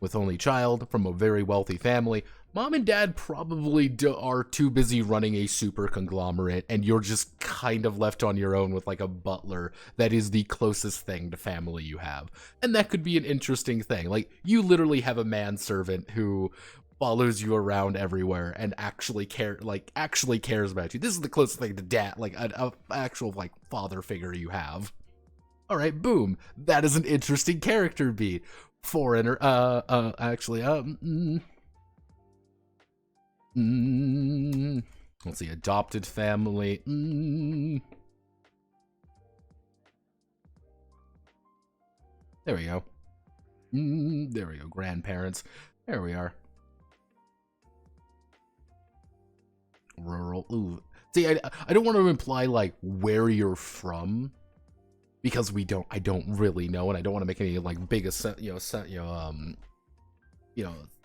with only child from a very wealthy family. Mom and dad probably are too busy running a super conglomerate, and you're just kind of left on your own with like a butler that is the closest thing to family you have. And that could be an interesting thing. Like, you literally have a manservant who follows you around everywhere and actually cares about you. This is the closest thing to dad, like an actual like father figure you have. All right, boom. That is an interesting character beat. Foreigner, actually, Let's see, adopted family. There we go. There we go. Grandparents. There we are. Rural. Ooh. See, I don't want to imply like where you're from, because I don't really know, and I don't want to make any like big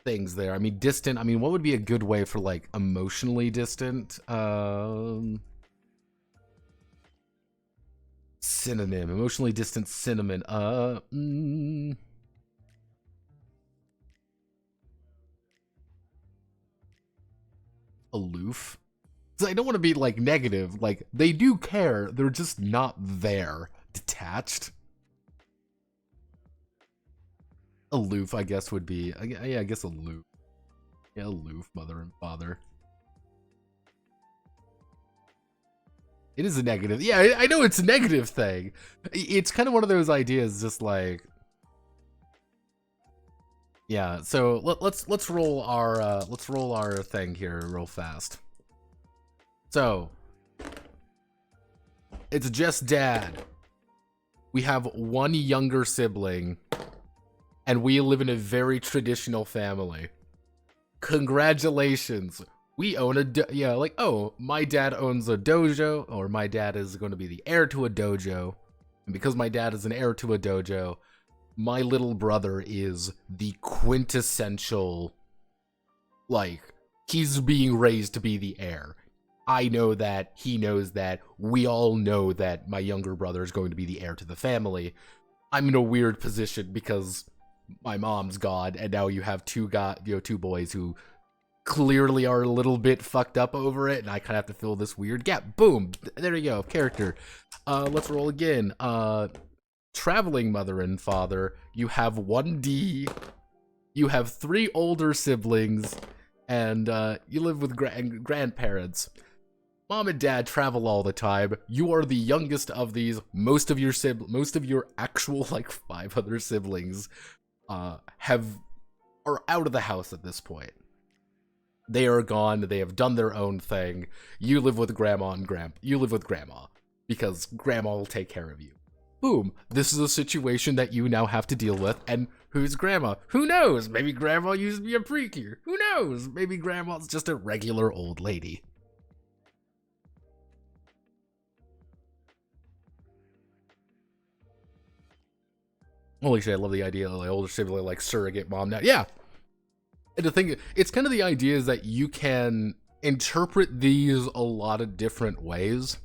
things there. I mean, distant. I mean, what would be a good way for like emotionally distant? Synonym. Emotionally distant synonym. Aloof. I don't want to be like negative. Like, they do care, they're just not there. Detached. Aloof, I guess, would be. Yeah, I guess aloof. Yeah, aloof, mother and father. It is a negative. Yeah, I know it's a negative thing. It's kind of one of those ideas, just like. Yeah. So let's roll our thing here real fast. So it's just dad. We have one younger sibling, and we live in a very traditional family. Congratulations. We own oh, my dad owns a dojo, or my dad is going to be the heir to a dojo. And because my dad is an heir to a dojo, my little brother is the quintessential, like, he's being raised to be the heir. I know that, he knows that, we all know that my younger brother is going to be the heir to the family. I'm in a weird position because my mom's gone, and now you have two boys who clearly are a little bit fucked up over it, and I kind of have to fill this weird gap. Boom! There you go, character. Let's roll again. Traveling mother and father. You have 1D. You have 3 older siblings, and you live with grandparents. Mom and dad travel all the time. You are the youngest of these. Most of your actual like 5 other siblings are out of the house at this point. They are gone. They have done their own thing. You live with grandma and you live with grandma because grandma will take care of you. Boom. This is a situation that you now have to deal with. And who's grandma? Who knows? Maybe grandma used to be a preacher. Who knows? Maybe grandma's just a regular old lady. Holy shit, I love the idea of the older sibling, like, surrogate mom now. Yeah! And the thing, it's kind of the idea is that you can interpret these a lot of different ways.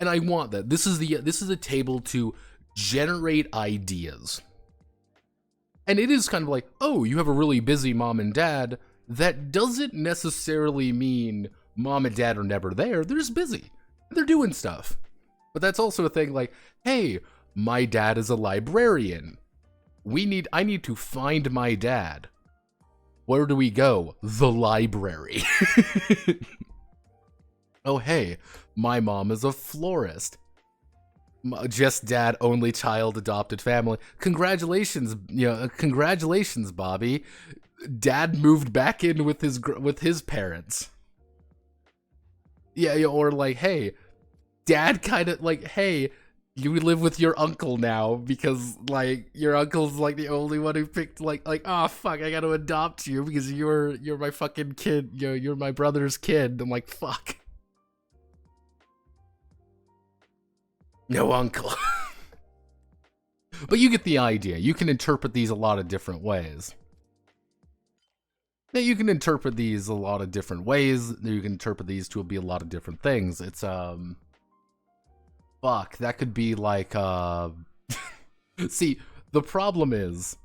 And I want that. This is a table to generate ideas. And it is kind of like, oh, you have a really busy mom and dad. That doesn't necessarily mean mom and dad are never there. They're just busy. They're doing stuff. But that's also a thing like, hey, my dad is a librarian. I need to find my dad. Where do we go? The library. Oh, hey, my mom is a florist. Just dad, only child, adopted family. Congratulations, congratulations, Bobby. Dad moved back in with his parents. Yeah, or like, hey, dad kind of like, hey, you live with your uncle now because like your uncle's like the only one who picked like oh fuck, I gotta adopt you because you're my fucking kid. You're my brother's kid. I'm like, fuck. No uncle. But you get the idea. You can interpret these a lot of different ways. Yeah, you can interpret these a lot of different ways. You can interpret these to be a lot of different things. It's fuck, that could be like see, the problem is,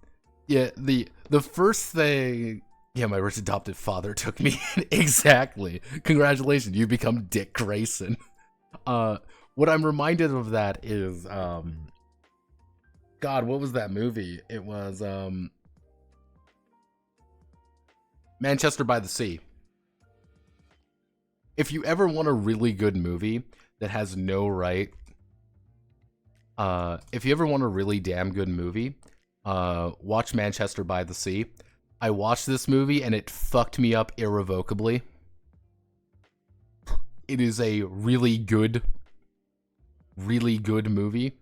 yeah, the first thing, yeah, my rich adopted father took me. Exactly. Congratulations, you become Dick Grayson. What I'm reminded of that is God, what was that movie? It was Manchester by the Sea. If you ever want a really good movie that has no right, if you ever want a really damn good movie, watch Manchester by the Sea. I watched this movie and it fucked me up irrevocably. it is a really good movie.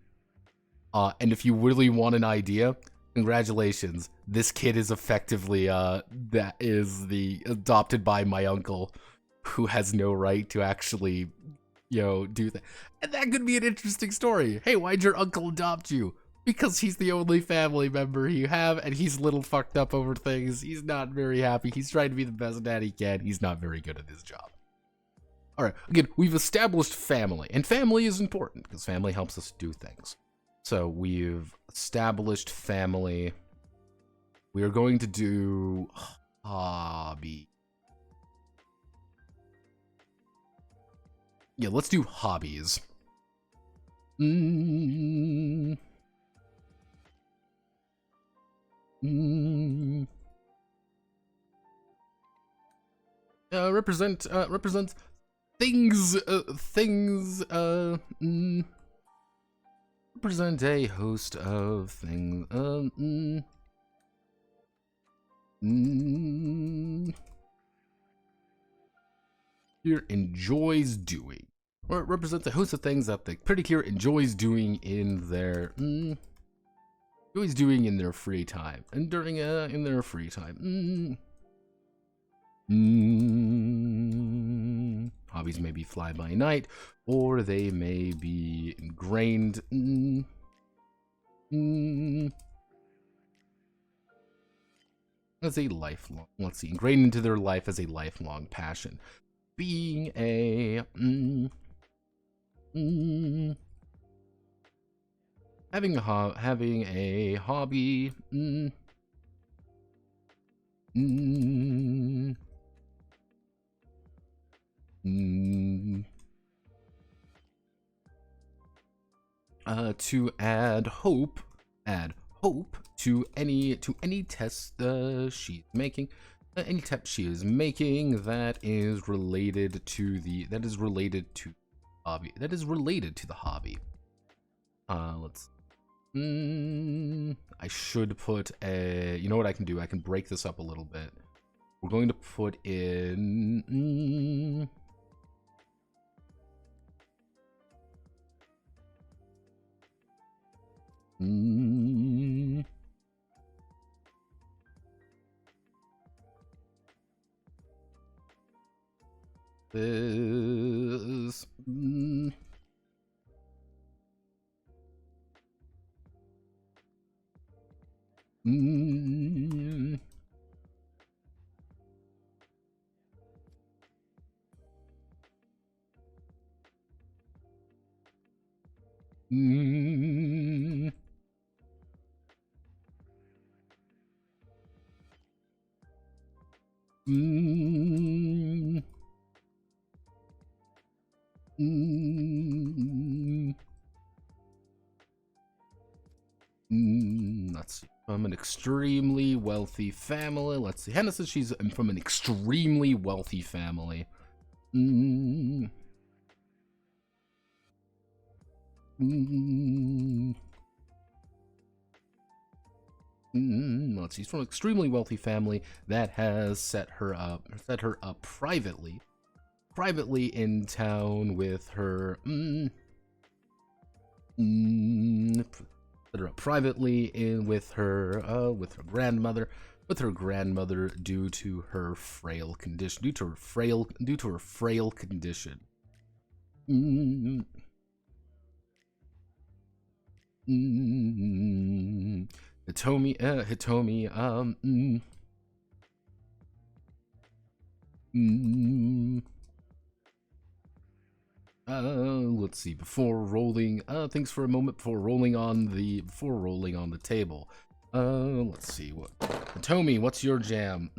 And if you really want an idea, congratulations. This kid is effectively, that is the adopted by my uncle, who has no right to actually, do that. And that could be an interesting story. Hey, why'd your uncle adopt you? Because he's the only family member you have, and he's a little fucked up over things. He's not very happy. He's trying to be the best dad he can. He's not very good at his job. Alright, again, we've established family, and family is important, because family helps us do things. So we've established family. We are going to do hobby. Yeah, let's do hobbies. Represent things, represent a host of things, here enjoys doing, or represents a host of things that the critic enjoys doing in their, free time, and during, in their free time, Hobbies may be fly by night, or they may be ingrained, as a lifelong, let's see, ingrained into their life as a lifelong passion. Being a, having a hobby, to add hope to any test she's making, any test she is making that is related to the hobby, let's, I should put a, you know what I can do, I can break this up a little bit. We're going to put in, this, let's see, from an extremely wealthy family. Let's see, Hannah says she's from an extremely wealthy family. Let's see, she's from an extremely wealthy family that has set her up privately in town with her, set her up privately in with her grandmother, due to her frail condition, Hitomi, let's see, before rolling, thanks for a moment, before rolling on the table. Let's see, what, Hitomi, what's your jam?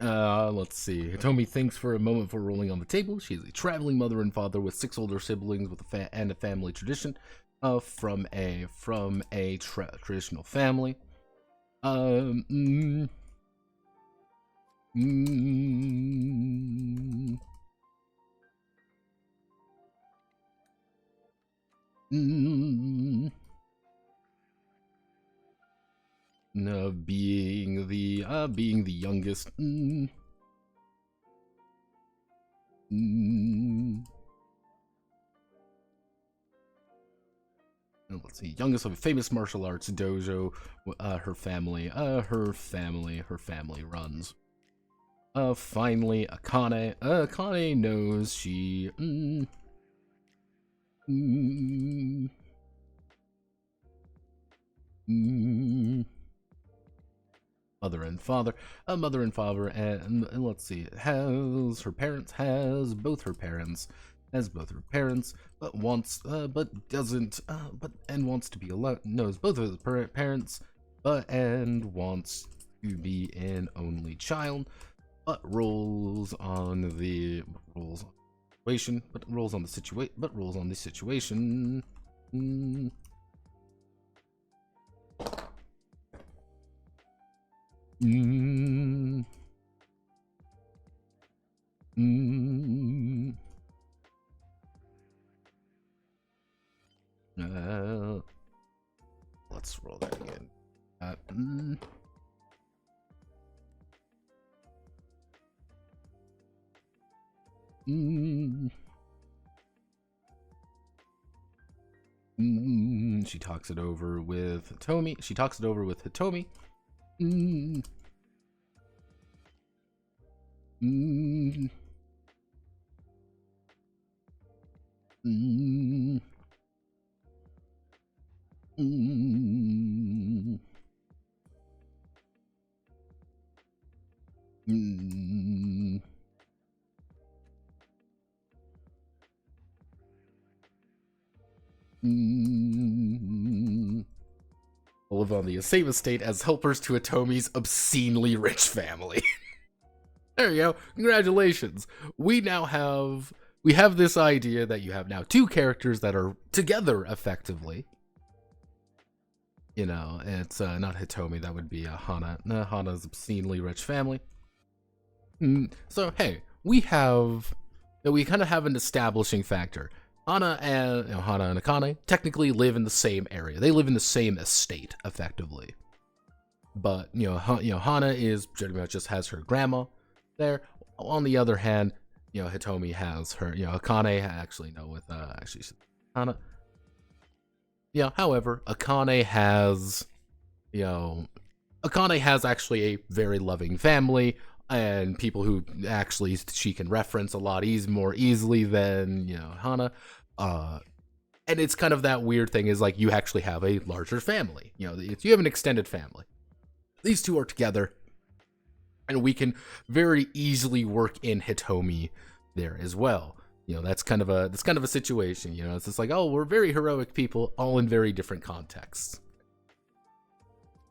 Let's see. Hitomi thinks for a moment before rolling on the table. She is a traveling mother and father with 6 older siblings with a family tradition. From a traditional family. Being the youngest. Let's see, youngest of a famous martial arts dojo. Her family runs. Finally, Akane. Akane knows she. Mother and father, and let's see, has both her parents, but wants to be alone. Knows both of his parents, and wants to be an only child, but rolls on the situation. Let's roll that again. She talks it over with Hitomi. Live on the same estate as helpers to Hitomi's obscenely rich family. There you go. Congratulations. We have this idea that you have now 2 characters that are together effectively. You know, it's not Hitomi, that would be Hana. Hana's obscenely rich family. So hey, we kind of have an establishing factor. Hana and Akane technically live in the same area. They live in the same estate, effectively. But Hana is pretty much just has her grandma there. On the other hand, Hitomi has her. Akane actually Hana. However, Akane has actually a very loving family and people who actually she can reference a lot more easily than Hana. And it's kind of that weird thing is like you actually have a larger family. You have an extended family. These 2 are together, and we can very easily work in Hitomi there as well. That's kind of a situation. It's just like, oh, we're very heroic people, all in very different contexts.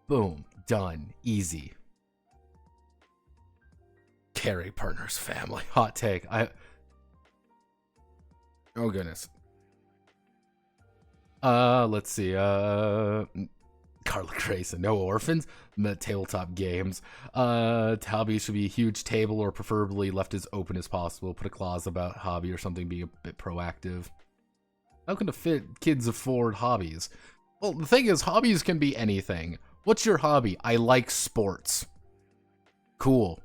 Boom, done, easy. Carry partner's family. Hot take. Oh goodness. Let's see. Carla Grayson. No orphans. Tabletop games. Hobby should be a huge table, or preferably left as open as possible. Put a clause about hobby or something being a bit proactive. How can kids afford hobbies? Well, the thing is, hobbies can be anything. What's your hobby? I like sports. Cool.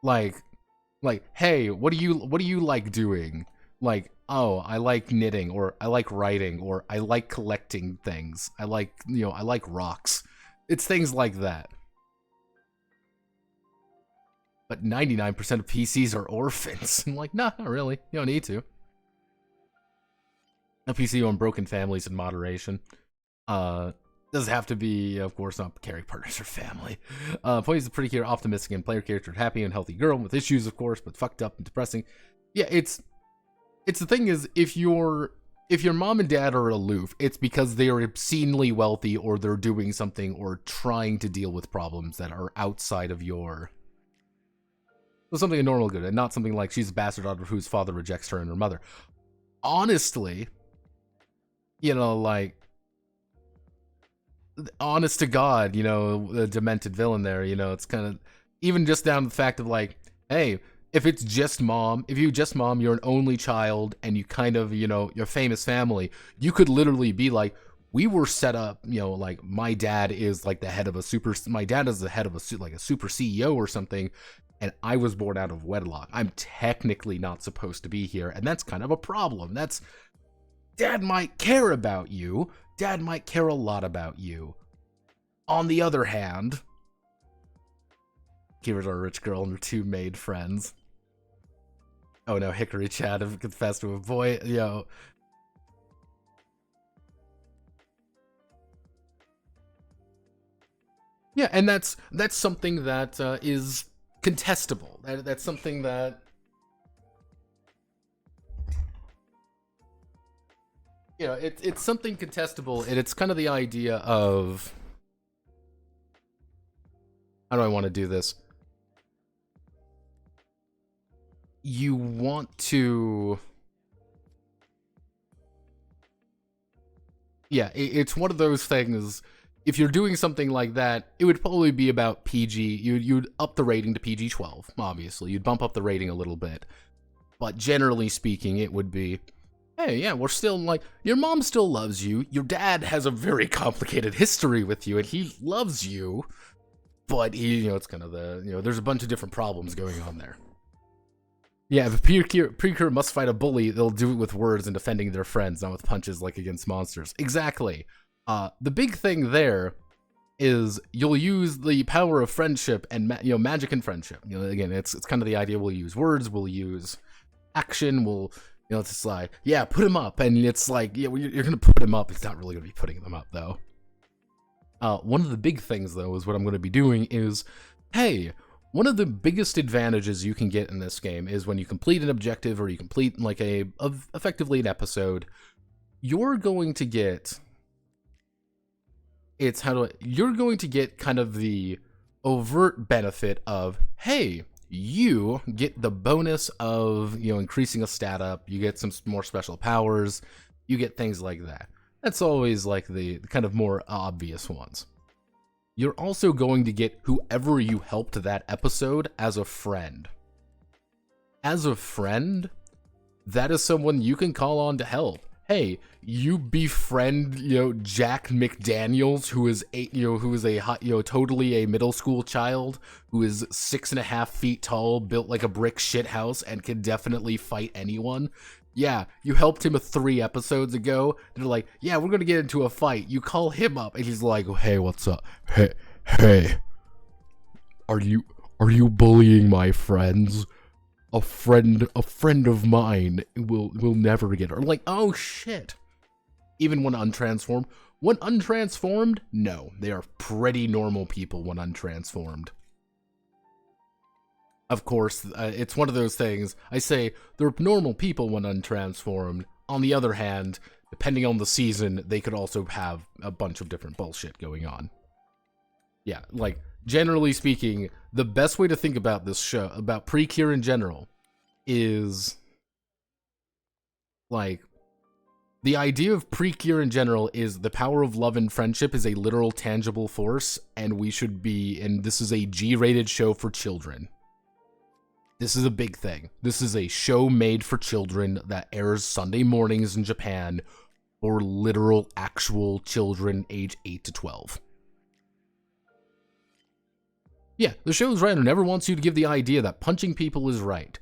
Like, hey, what do you like doing? Like, oh, I like knitting, or I like writing, or I like collecting things. I like rocks. It's things like that. But 99% of PCs are orphans. I'm like, nah, not really. You don't need to. A PC on broken families in moderation. Does have to be, of course, not carry partners or family. Plays a pretty clear, optimistic, and player character, happy and healthy girl with issues, of course, but fucked up and depressing. Yeah, it's the thing is, if you're if your mom and dad are aloof, it's because they are obscenely wealthy, or they're doing something or trying to deal with problems that are outside of your... So something a normal good, and not something like she's a bastard daughter whose father rejects her and her mother. Honestly, you know, like, honest to God, you know, the demented villain there, you know, it's kind of, even just down to the fact of like, hey, if it's just mom, if you just mom, you're an only child, and you kind of, you know, your famous family, you could literally be like, we were set up, you know, like, my dad is like the head of a super, my dad is the head of a, like a super CEO or something, and I was born out of wedlock. I'm technically not supposed to be here, and that's kind of a problem. That's, dad might care about you, dad might care a lot about you. On the other hand, Kira's our rich girl and her two maid friends. Oh no, Hickory Chad have confessed to a boy, yo. Yeah, and that's something that is contestable. That's something that... You know, it's something contestable, and it's kind of the idea of... How do I want to do this? You want to... Yeah, it's one of those things... If you're doing something like that, it would probably be about PG. You'd up the rating to PG-12, obviously. You'd bump up the rating a little bit. But generally speaking, it would be, hey, yeah, we're still, like, your mom still loves you. Your dad has a very complicated history with you, and he loves you. But he, you know, it's kind of the, you know, there's a bunch of different problems going on there. Yeah, if a Precure must fight a bully, they'll do it with words and defending their friends, not with punches like against monsters. Exactly. The big thing there is you'll use the power of friendship and you know, magic and friendship. You know, again, it's kind of the idea. We'll use words, we'll use action, we'll, you know, it's just like, yeah, put him up, and it's like, yeah, you're gonna put him up. It's not really gonna be putting them up though. One of the big things though is what I'm gonna be doing is, hey, one of the biggest advantages you can get in this game is when you complete an objective or you complete like effectively an episode, you're going to get. You're going to get kind of the overt benefit of, hey, you get the bonus of, you know, increasing a stat up, you get some more special powers, you get things like that. That's always like the kind of more obvious ones. You're also going to get whoever you helped that episode as a friend. As a friend, that is someone you can call on to help. Hey, you befriend, you know, Jack McDaniels, who is totally a middle school child, who is 6.5 feet tall, built like a brick shithouse, and can definitely fight anyone. Yeah, you helped him 3 episodes ago. They're like, yeah, we're gonna get into a fight. You call him up, and he's like, hey, what's up? Hey, are you bullying my friends? A friend of mine will never get her. Like, oh shit. Even when untransformed. When untransformed, no. They are pretty normal people when untransformed. Of course, it's one of those things. I say, they're normal people when untransformed. On the other hand, depending on the season, they could also have a bunch of different bullshit going on. Yeah, like, generally speaking, the best way to think about this show, about Precure in general, is, like, the idea of Precure in general is the power of love and friendship is a literal tangible force, and we should be, and this is a G-rated show for children. This is a big thing. This is a show made for children that airs Sunday mornings in Japan for literal, actual children age 8 to 12. Yeah, the show's right and never wants you to give the idea that punching people is right.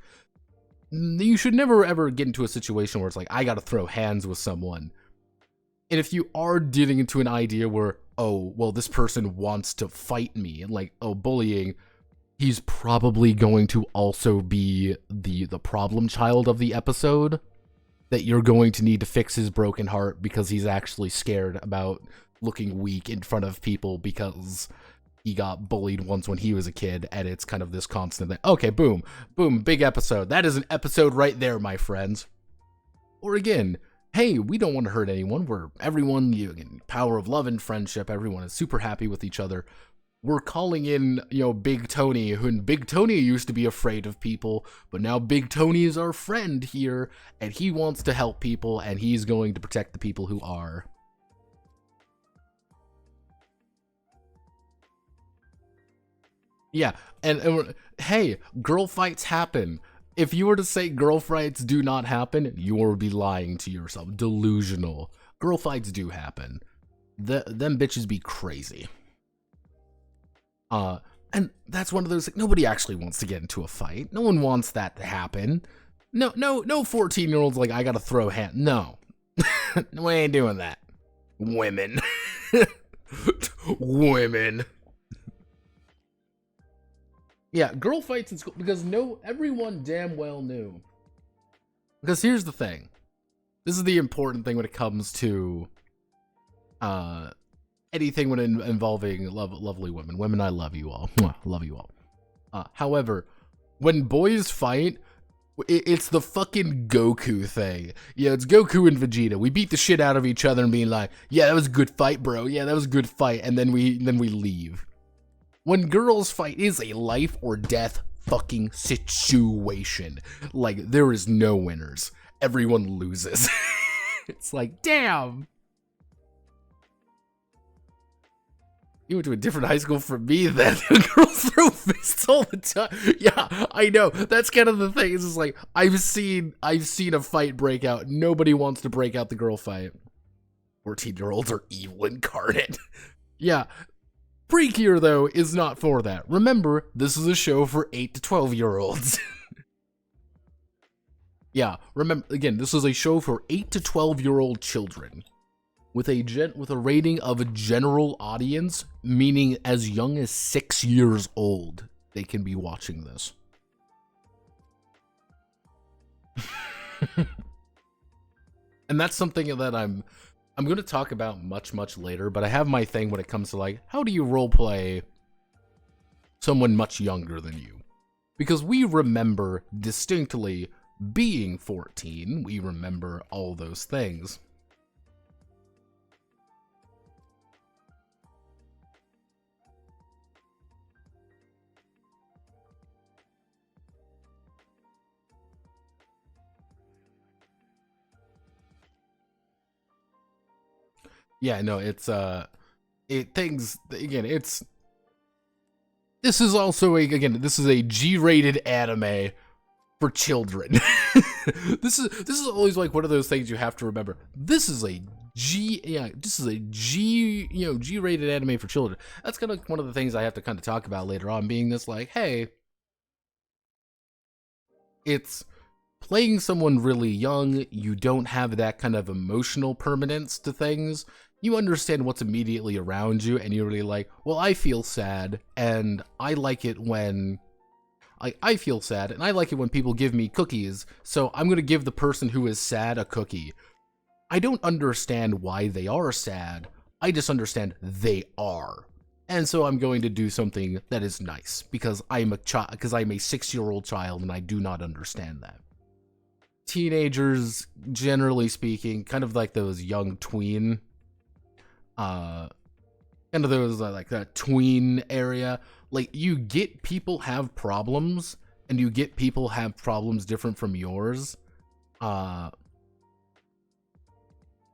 You should never ever get into a situation where it's like, I gotta throw hands with someone. And if you are getting into an idea where, oh, well, this person wants to fight me, and like, oh, bullying, he's probably going to also be the problem child of the episode, that you're going to need to fix his broken heart because he's actually scared about looking weak in front of people because he got bullied once when he was a kid, and it's kind of this constant thing. Okay, boom, boom, big episode. That is an episode right there, my friends. Or again, hey, we don't want to hurt anyone. We're everyone, power of love and friendship. Everyone is super happy with each other. We're calling in, Big Tony, who Big Tony used to be afraid of people, but now Big Tony is our friend here, and he wants to help people, and he's going to protect the people who are. Yeah, and hey, girl fights happen. If you were to say girl fights do not happen, you would be lying to yourself. Delusional. Girl fights do happen. Them bitches be crazy. And that's one of those, nobody actually wants to get into a fight. No one wants that to happen. No 14-year-old's like, I gotta throw hand. No. We ain't doing that. Women. Women. Yeah, girl fights in school, because everyone damn well knew. Because here's the thing. This is the important thing when it comes to anything when involving lovely women. Women, I love you all. Love you all. However, when boys fight, it's the fucking Goku thing. Yeah, it's Goku and Vegeta. We beat the shit out of each other and being like, yeah, that was a good fight, bro. Yeah, that was a good fight. And then we leave. When girls fight, it is a life or death fucking situation. Like, there is no winners. Everyone loses. It's like, damn. You went to a different high school from me then. Girls throw fists all the time. Yeah, I know. That's kind of the thing. It's just like, I've seen a fight break out. Nobody wants to break out the girl fight. 14-year-olds are evil incarnate. Yeah. Precure, though, is not for that. Remember, this is a show for 8 to 12-year-olds. Yeah, remember, again, this is a show for 8 to 12-year-old children. With a rating of a general audience, meaning as young as 6 years old, they can be watching this. And that's something that I'm going to talk about much later, but I have my thing when it comes to, like, how do you roleplay someone much younger than you? Because we remember distinctly being 14. We remember all those things. Yeah, no, this is also this is a G-rated anime for children. This is always like one of those things you have to remember. This is a G-rated anime for children. That's kind of one of the things I have to kind of talk about later on, being this like, hey, it's playing someone really young, you don't have that kind of emotional permanence to things. You understand what's immediately around you, and you're really like, well, I feel sad, and I like it when... I feel sad, and I like it when people give me cookies, so I'm going to give the person who is sad a cookie. I don't understand why they are sad, I just understand they are. And so I'm going to do something that is nice, because I'm a 6-year-old child, and I do not understand that. Teenagers, generally speaking, kind of like those young tween... kind of those like that tween area, like you get people have problems, and you get people have problems different from yours, and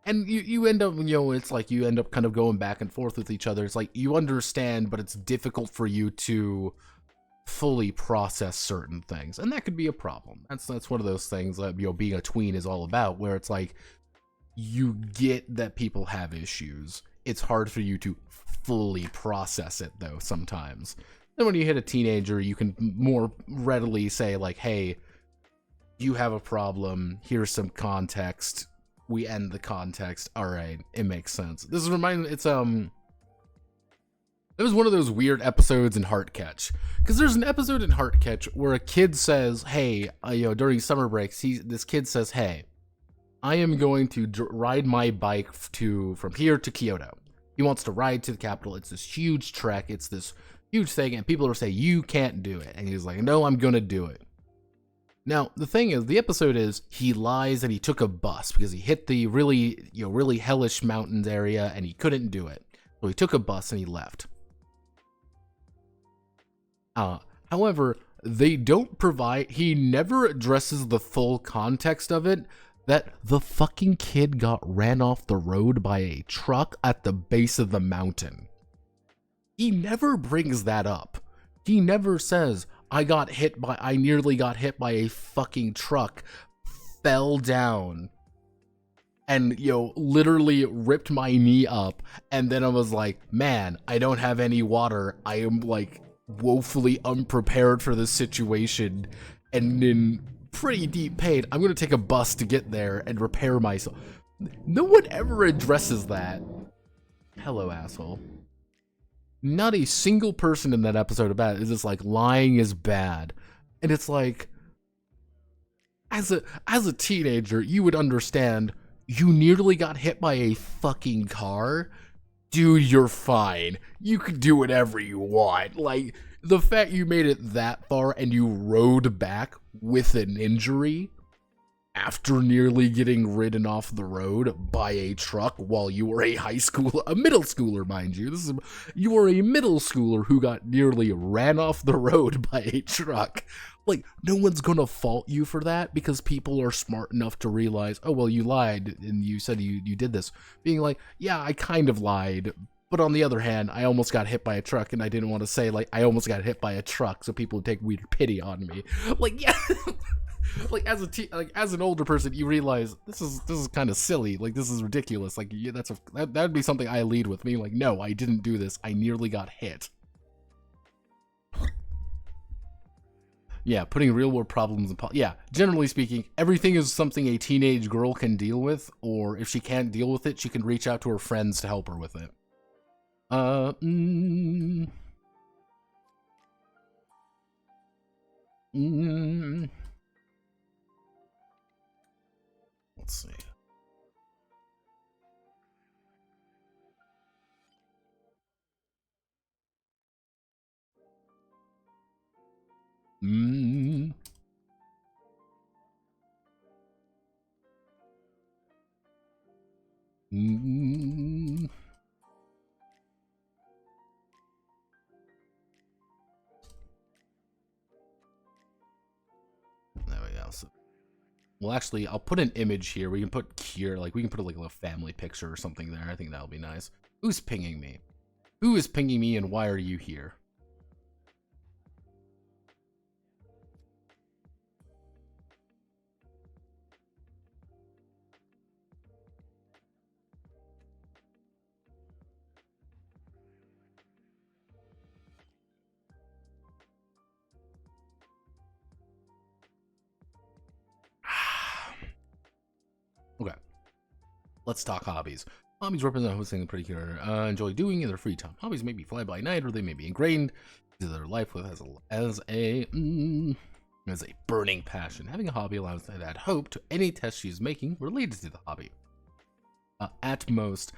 you end up, it's like you end up kind of going back and forth with each other. It's like you understand, but it's difficult for you to fully process certain things, and that could be a problem. That's one of those things that being a tween is all about, where it's like you get that people have issues. It's hard for you to fully process it, though, sometimes. Then when you hit a teenager, you can more readily say, like, hey, you have a problem, here's some context, we end the context, alright, it makes sense. This is it was one of those weird episodes in Heartcatch. Because there's an episode in Heartcatch where a kid says, hey, during summer breaks, this kid says, hey, I am going to ride my bike from here to Kyoto. He wants to ride to the capital. It's this huge trek. It's this huge thing. And people are saying, you can't do it. And he's like, no, I'm going to do it. Now, the thing is, the episode is he lies and he took a bus because he hit the really, really hellish mountains area and he couldn't do it. So he took a bus and he left. However, they don't provide, he never addresses the full context of it, that the fucking kid got ran off the road by a truck at the base of the mountain. He never brings that up. He never says, I nearly got hit by a fucking truck, fell down, and, literally ripped my knee up, and then I was like, man, I don't have any water. I am, like, woefully unprepared for this situation, and in pretty deep pain. I'm gonna take a bus to get there and repair myself. No one ever addresses that. Hello, asshole. Not a single person in that episode about it is just like, lying is bad. And it's like, as a teenager, you would understand, you nearly got hit by a fucking car. Dude, you're fine. You can do whatever you want. Like, the fact you made it that far and you rode back with an injury after nearly getting ridden off the road by a truck while you were a middle schooler, mind you. You were a middle schooler who got nearly ran off the road by a truck. Like, no one's gonna fault you for that because people are smart enough to realize, oh, well, you lied and you said you did this. Being like, yeah, I kind of lied, but on the other hand, I almost got hit by a truck and I didn't want to say, like, I almost got hit by a truck so people would take weird pity on me. Like, yeah. Like, as an older person, you realize this is kind of silly. Like, this is ridiculous. Like, yeah, that'd be something I lead with. Me like, no, I didn't do this. I nearly got hit. Yeah, putting real world problems in yeah, generally speaking, everything is something a teenage girl can deal with, or if she can't deal with it, she can reach out to her friends to help her with it. Let's see. There we go. So, well, actually, I'll put an image here. We can put Cure, like, we can put like a little family picture or something there. I think that'll be nice. Who's pinging me? Who is pinging me and why are you here? Okay. Let's talk hobbies. Hobbies represent hosting a particular enjoy doing in their free time. Hobbies may be fly by night, or they may be ingrained into their life with as a burning passion. Having a hobby allows her to add hope to any test she's making related to the hobby. At most,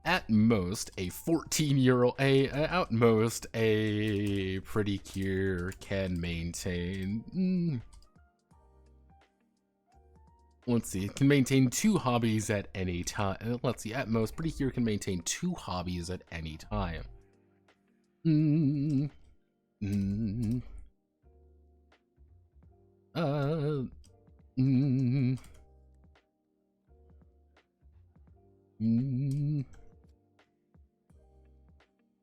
a 14-year-old, at most, a pretty Cure can maintain. Let's see, it can maintain 2 hobbies at any time. Let's see, at most, Pretty Cure can maintain 2 hobbies at any time.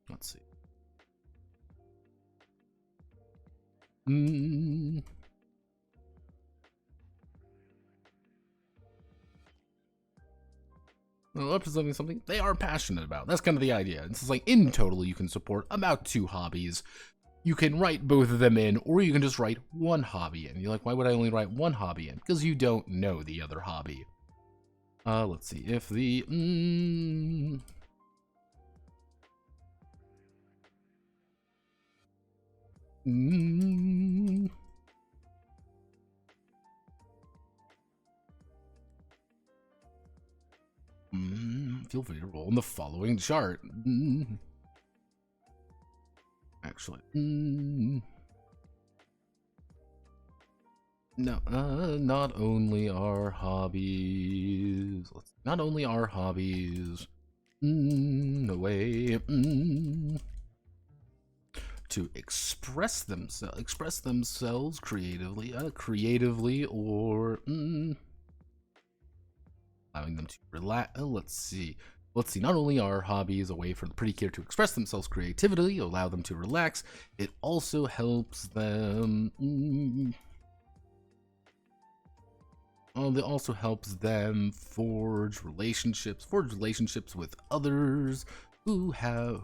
Let's see. Representing something they are passionate about. That's kind of the idea. It's just like, in total, you can support about 2 hobbies. You can write both of them in, or you can just write 1 hobby in. You're like, why would I only write 1 hobby in? Because you don't know the other hobby. Let's see, if the... Feel free to roll in the following chart. Actually, No, not only our hobbies. Not only our hobbies. Away. To express themselves creatively, or allowing them to relax. Let's see. Not only are hobbies a way for the Pretty Cure to express themselves creatively, allow them to relax, it also helps them. It also helps them forge relationships with others who have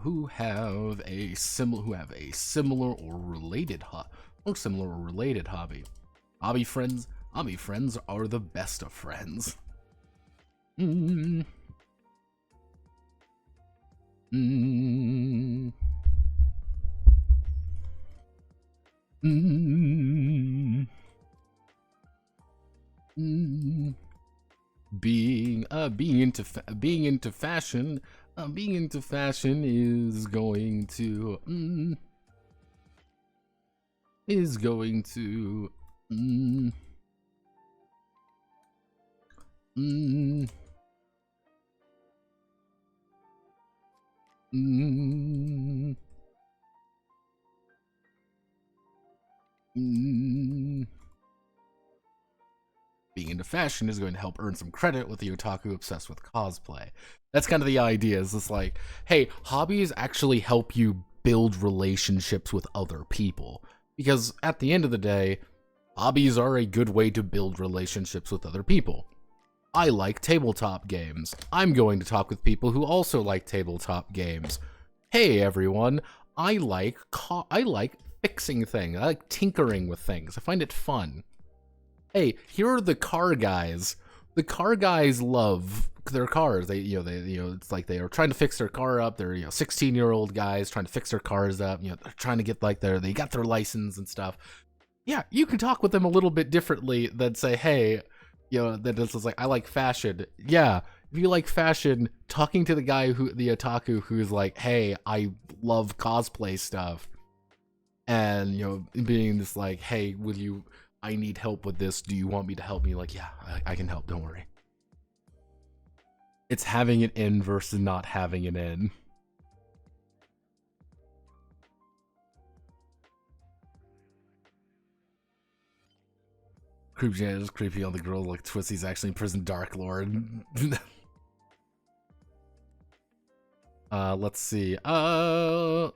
a similar or related hobby. Hobby friends are the best of friends. Being into fashion is going to being into fashion is going to help earn some credit with the otaku obsessed with cosplay. That's kind of the idea. Is this like, hey, hobbies actually help you build relationships with other people. Because at the end of the day, hobbies are a good way to build relationships with other people. I like tabletop games. I'm going to talk with people who also like tabletop games. Hey everyone, I like fixing things. I like tinkering with things. I find it fun. Hey, here are the car guys. The car guys love their cars. It's like they are trying to fix their car up. They're 16-year-old guys trying to fix their cars up. They're trying to get they got their license and stuff. Yeah, you can talk with them a little bit differently than say, hey, that it's like, I like fashion. Yeah, if you like fashion, talking to the guy the otaku who's like, hey, I love cosplay stuff, and being just like, hey, I need help with this. Do you want me to help me? Like, yeah, I can help. Don't worry. It's having it in versus not having it in. Creep Janet is creepy on the girl like Twisty's actually in prison Dark Lord. Let's see. No,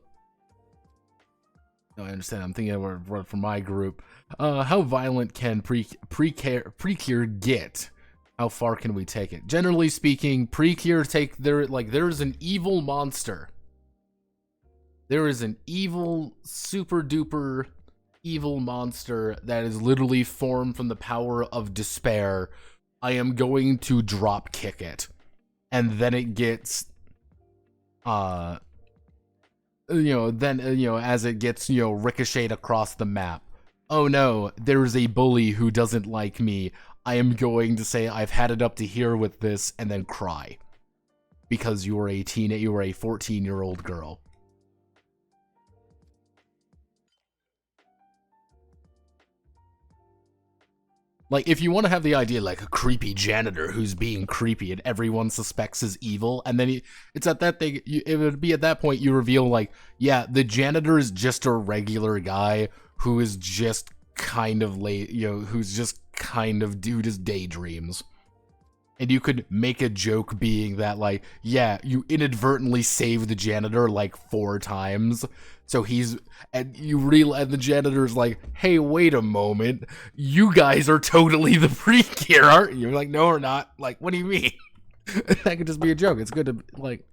I understand. I'm thinking of for my group. How violent can Precure get? How far can we take it? Generally speaking, Precure there's an evil monster. There is an evil, super duper evil monster that is literally formed from the power of despair. I am going to drop kick it. And then it gets as it gets, ricocheted across the map. Oh no, there's a bully who doesn't like me. I am going to say I've had it up to here with this and then cry. Because you were a 14-year-old girl. Like, if you want to have the idea, like, a creepy janitor who's being creepy and everyone suspects is evil, and then it would be at that point you reveal, like, yeah, the janitor is just a regular guy who is just kind of who's just kind of just daydreams. And you could make a joke being that, like, yeah, you inadvertently saved the janitor, like, 4 times. So and the janitor's like, hey, wait a moment. You guys are totally the Precure, aren't you? You're like, no, we're not. Like, what do you mean? That could just be a joke. It's good to, like...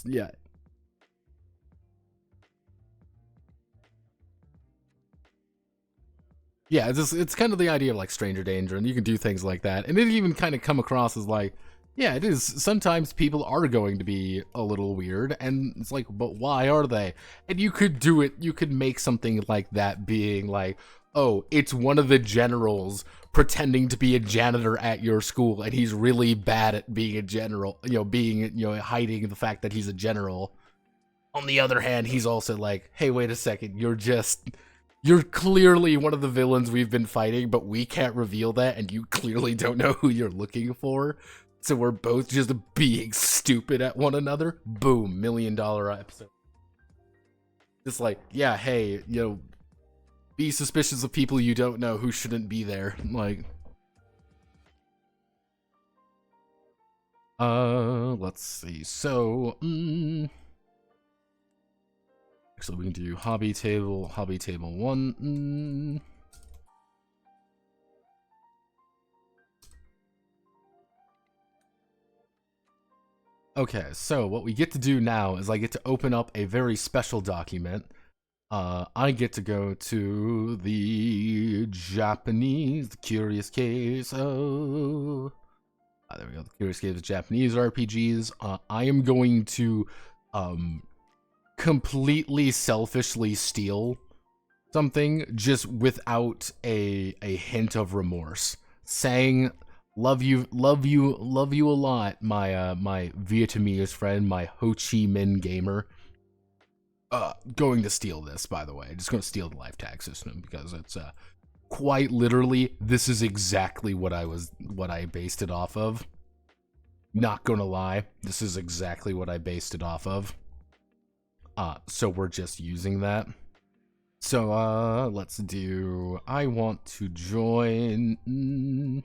Yeah. Yeah, it's kind of the idea of, like, stranger danger, and you can do things like that. And it even kind of come across as, like, yeah, it is. Sometimes people are going to be a little weird, and it's like, but why are they? And you could do it, you could make something like that being like, oh, it's one of the generals pretending to be a janitor at your school, and he's really bad at being a general, hiding the fact that he's a general. On the other hand, he's also like, hey, wait a second, you're clearly one of the villains we've been fighting, but we can't reveal that, and you clearly don't know who you're looking for. So we're both just being stupid at one another. Boom, $1 million episode. Just like, yeah, hey, be suspicious of people you don't know who shouldn't be there. Like, let's see. So, actually, we can do hobby table 1. Okay, so what we get to do now is I get to open up a very special document. I get to go to the Japanese, the Curious Caves. Oh, there we go. The Curious Caves of Japanese RPGs. I am going to completely selfishly steal something just without a hint of remorse, saying love you a lot, my my Vietnamese friend, my Ho Chi Minh gamer. Going to steal this, by the way. Just going to steal the life tag system because it's quite literally, this is exactly what I based it off of. Not gonna lie, this is exactly what I based it off of. So we're just using that. So let's do, I want to join.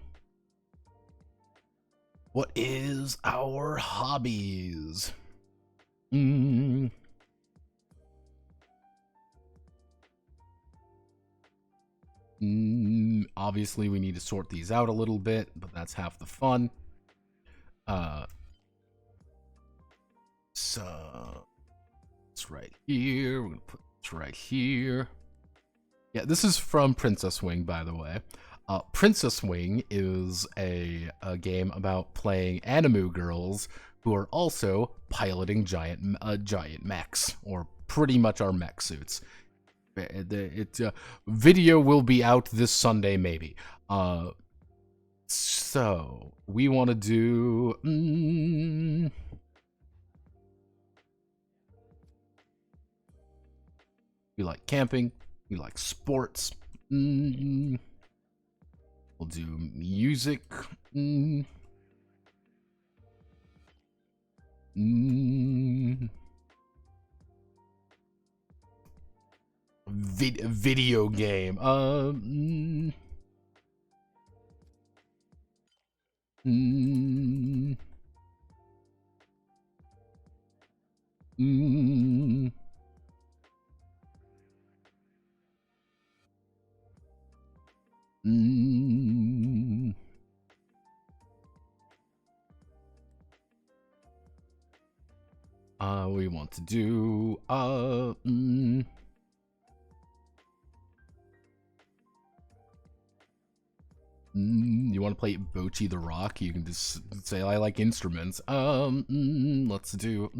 What is our hobbies? Obviously, we need to sort these out a little bit, but that's half the fun. So it's right here. We're gonna put this right here. Yeah, this is from Princess Wing, by the way. Princess Wing is a game about playing anime girls who are also piloting giant mechs, or pretty much our mech suits. Video will be out this Sunday, maybe. So we want to do. We like camping. We like sports. We'll do music. Video game. We want to do you want to play Bochi the Rock? You can just say I like instruments. Let's do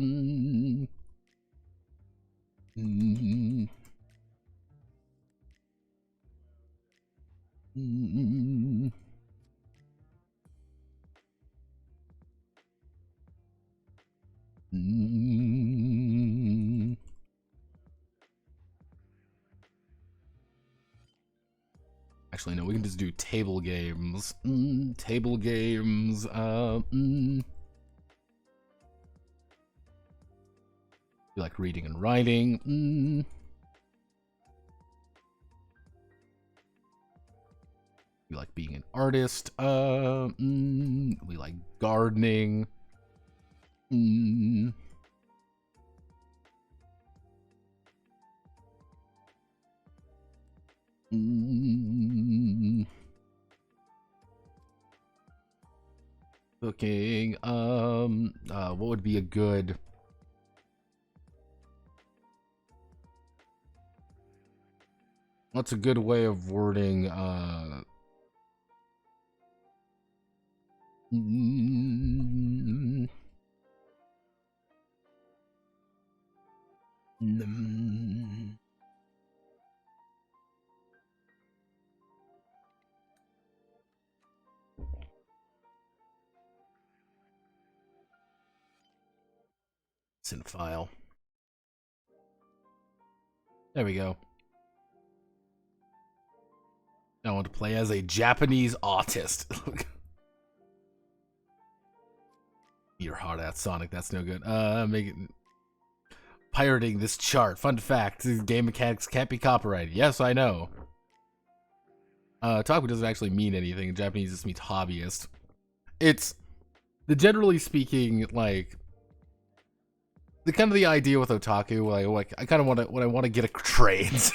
Actually, no, we can just do table games. Table games. You like reading and writing. We like being an artist. We like gardening. Cooking. What would be a good? What's a good way of wording? Cinephile. There we go. I want to play as a Japanese autist. You're hard at Sonic, that's no good. Pirating this chart. Fun fact, game mechanics can't be copyrighted. Yes, I know. Otaku doesn't actually mean anything. In Japanese, this means hobbyist. It's the generally speaking, like the kind of the idea with otaku, like I kind of want to when I want to get a trades.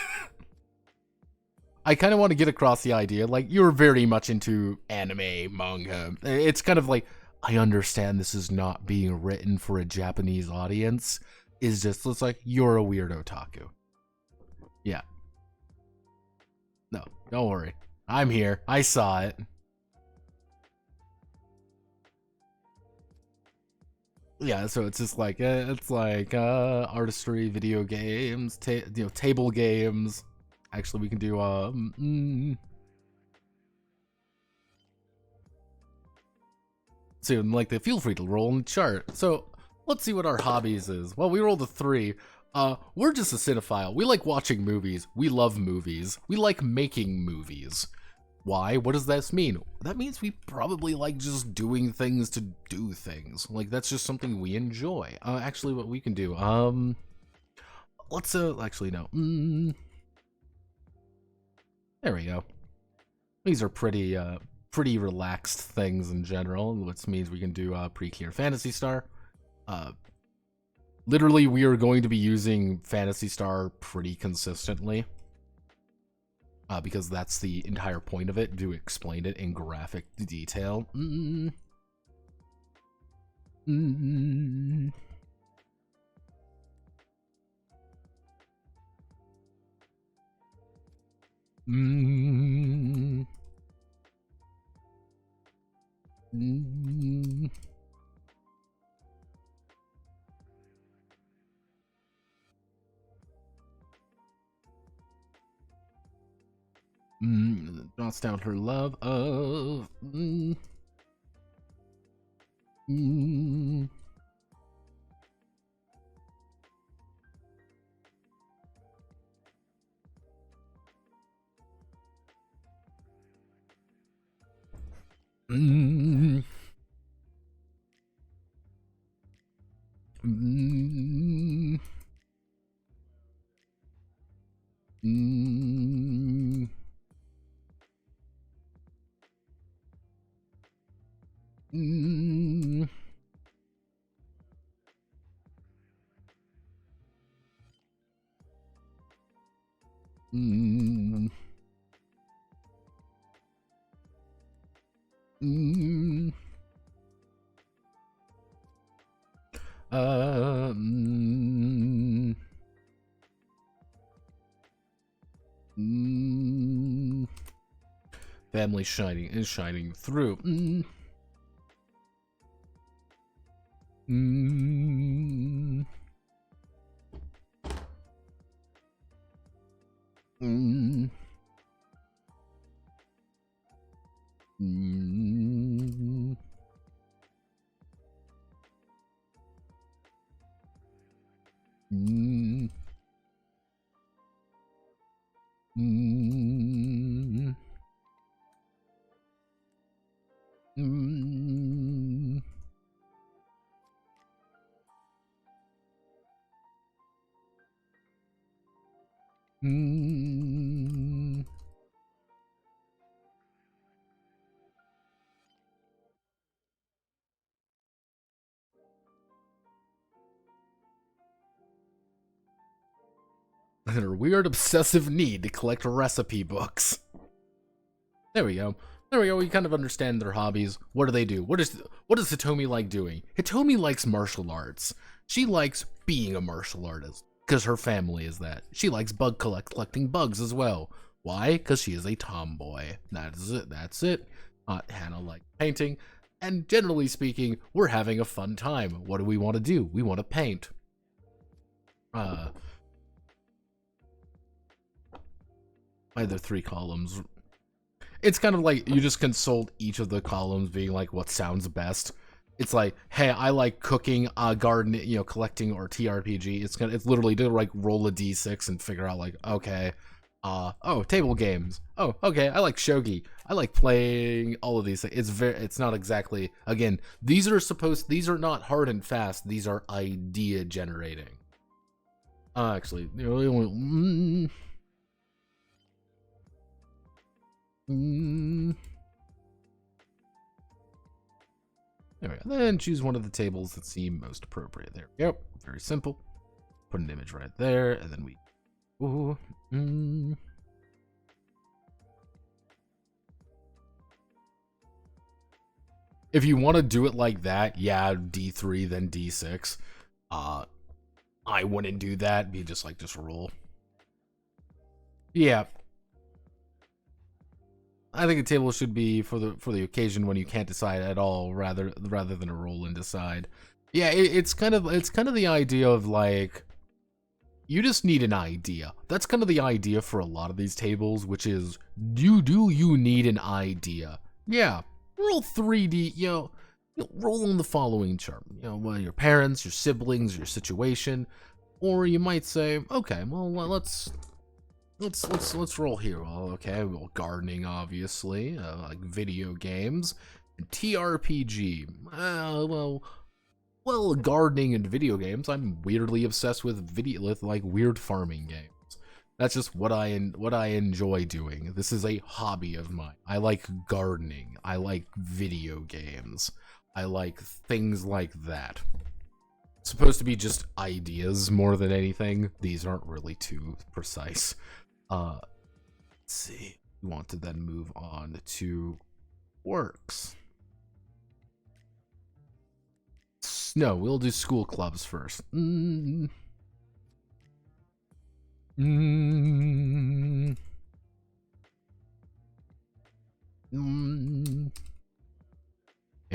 I kind of want to get across the idea, like you're very much into anime, manga. It's kind of like I understand this is not being written for a Japanese audience. It's like you're a weird otaku. Yeah. No, don't worry. I'm here. I saw it. Yeah, so it's just like artistry, video games, table games. Actually, we can do so like feel free to roll in the chart. So let's see what our hobbies is. Well, we rolled a 3. We're just a cinephile. We like watching movies. We love movies. We like making movies. Why? What does this mean? That means we probably like just doing things to do things. Like, that's just something we enjoy. Actually, what we can do, let's, actually, no. There we go. These are pretty relaxed things in general, which means we can do, pre-clear Phantasy Star. Literally, we are going to be using Phantasy Star pretty consistently. Because that's the entire point of it, to explain it in graphic detail. Jots down her love of family shining through. Her weird obsessive need to collect recipe books. There we go. There we go. We kind of understand their hobbies. What do they do? What does Hitomi like doing? Hitomi likes martial arts. She likes being a martial artist because her family is that. She likes collecting bugs as well. Why? Because she is a tomboy. That's it. That's it. Hannah likes painting. And generally speaking, we're having a fun time. What do we want to do? We want to paint. Either 3 columns. It's kind of like you just consult each of the columns being like what sounds best. It's like, hey, I like cooking, gardening, collecting, or TRPG. It's literally to like roll a d6 and figure out like, okay, oh, table games. Oh, okay, I like shogi. I like playing all of these things. It's not exactly, again, these are not hard and fast. These are idea generating. Actually, there we go. Then choose one of the tables that seem most appropriate. There we go. Very simple. Put an image right there, and then we. Ooh, If you want to do it like that, yeah, D3 then D6. I wouldn't do that. Be just roll. Yeah. I think a table should be for the occasion when you can't decide at all, rather than a roll and decide. Yeah, it's kind of the idea of like, you just need an idea. That's kind of the idea for a lot of these tables, which is, do you need an idea? Yeah, roll 3D. Roll on the following chart. Well, your parents, your siblings, your situation, or you might say, okay, well, let's roll here. Well, okay, well, gardening, obviously, like video games, and TRPG. Well, gardening and video games. I'm weirdly obsessed with like weird farming games. That's just what I enjoy doing. This is a hobby of mine. I like gardening. I like video games. I like things like that. It's supposed to be just ideas more than anything. These aren't really too precise. Let's see. We want to then move on to works. No, we'll do school clubs first.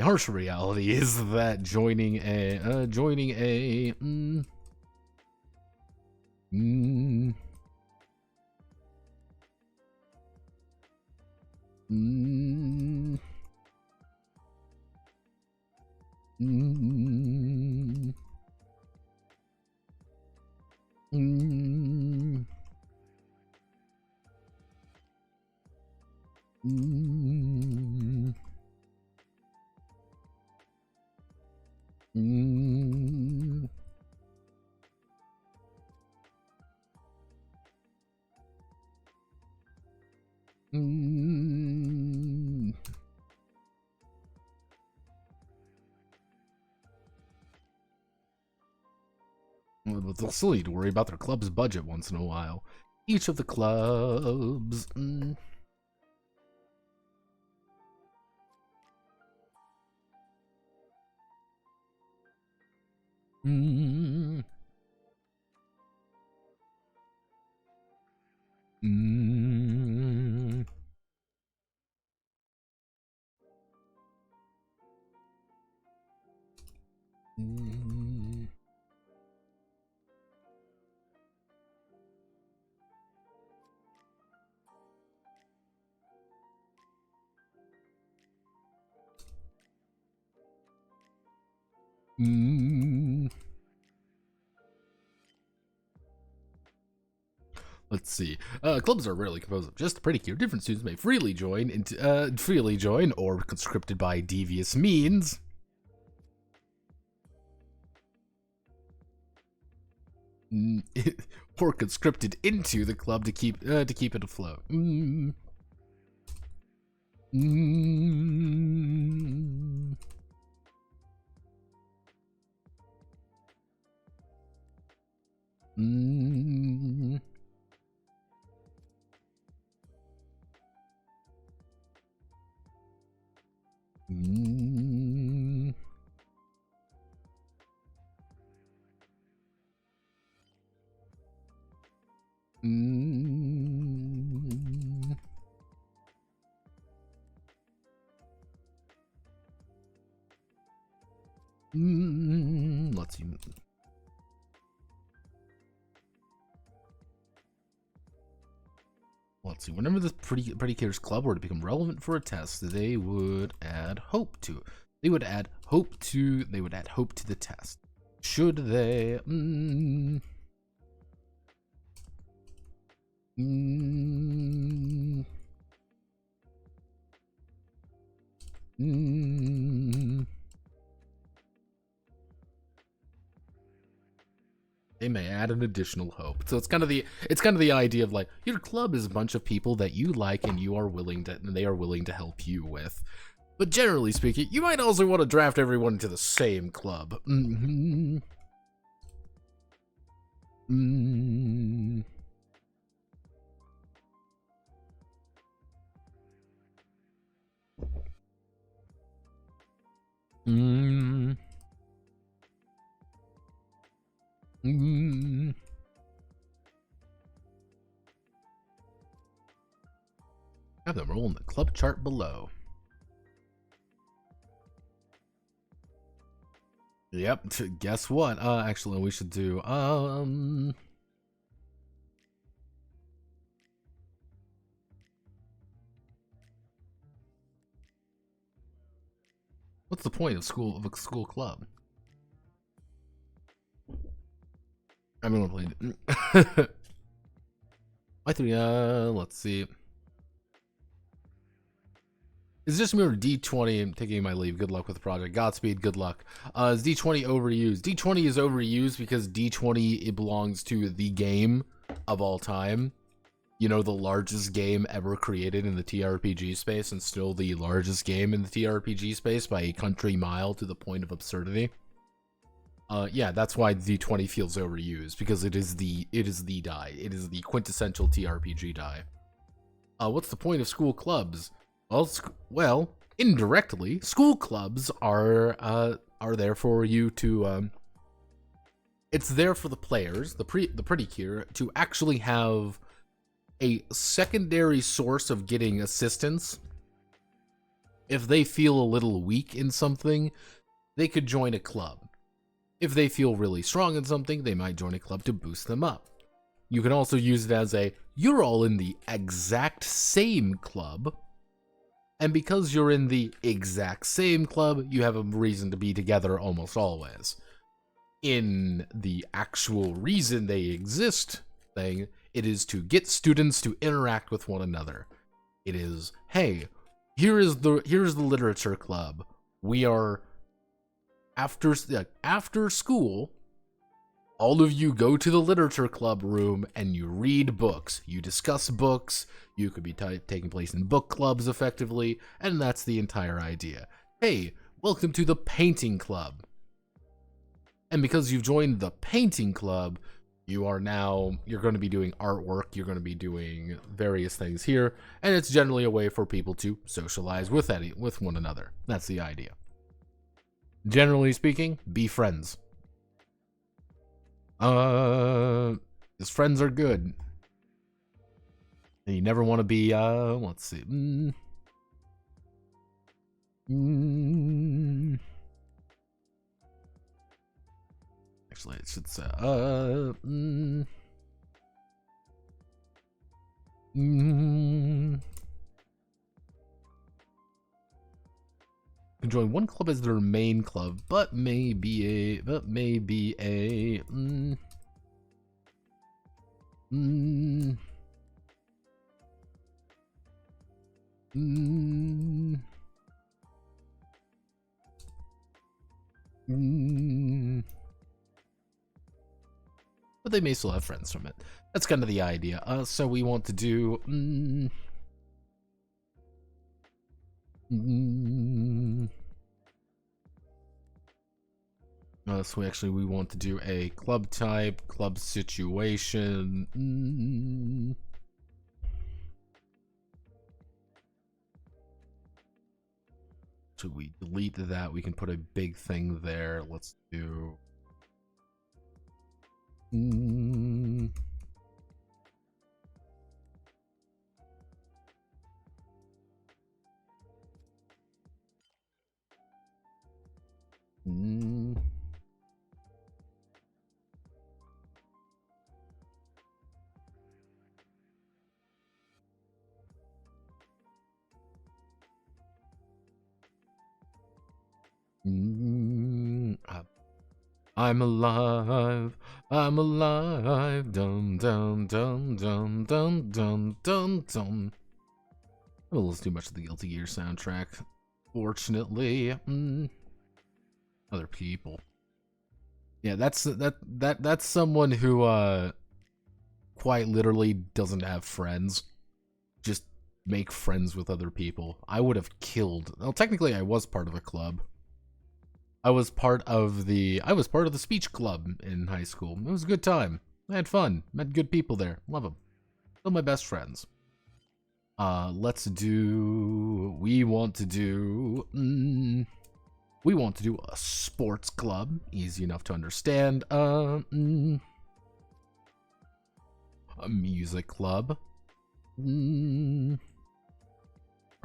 A harsh reality is that joining a But they'll still need to worry about their club's budget once in a while. Each of the clubs. Let's see. Clubs are rarely composed of just pretty cute. Different students may freely join or conscripted by devious means. Or conscripted into the club to keep it afloat. Let's see. Let's see. Whenever this Pretty Cares Club were to become relevant for a test, they would add hope to it. They would add they would add hope to the test. Should they? They may add an additional hope. So it's kind of the idea of like your club is a bunch of people that you like and they are willing to help you with. But generally speaking, you might also want to draft everyone into the same club. Have them roll in the club chart below. Yep, guess what? Actually, we should do, what's the point of a school club? I'm gonna play it. I think, let's see. Is this mirror D20? I'm taking my leave. Good luck with the project. Godspeed. Good luck. Is D20 overused? D20 is overused because D20, it belongs to the game of all time. You know, the largest game ever created in the TRPG space, and still the largest game in the TRPG space by a country mile, to the point of absurdity. Yeah, that's why D20 feels overused, because it is the die. It is the quintessential TRPG die. What's the point of school clubs? Well, indirectly, school clubs are there for you to it's there for the players, the pretty cure, to actually have a secondary source of getting assistance. If they feel a little weak in something, they could join a club. If they feel really strong in something, they might join a club to boost them up. You can also use it as you're all in the exact same club, and because you're in the exact same club, you have a reason to be together almost always. In the actual reason they exist thing, it is to get students to interact with one another. It is, hey, here's the literature club. We are after school, all of you go to the literature club room and you read books. You discuss books. You could be taking place in book clubs effectively, and that's the entire idea. Hey, welcome to the painting club. And because you've joined the painting club, you're going to be doing artwork, you're going to be doing various things here, and it's generally a way for people to socialize with one another. That's the idea. Generally speaking, be friends. Because friends are good. And you never want to be, let's see. Actually, it should say, can join one club as their main club, but maybe a but they may still have friends from it. That's kind of the idea. So we want to do so we want to do a club type, club situation. Should we delete that? We can put a big thing there. Let's do I'm alive, I'm alive, dum dum dum dum dum dum dum dum. I don't listen too much of the Guilty Gear soundtrack, fortunately. Other people. Yeah, that's someone who quite literally doesn't have friends. Just make friends with other people. I would have killed. Well, technically, I was part of a club. I was part of the speech club in high school. It was a good time. I had fun. Met good people there. Love them. Still my best friends. Let's do. We want to do a sports club. Easy enough to understand. A music club. A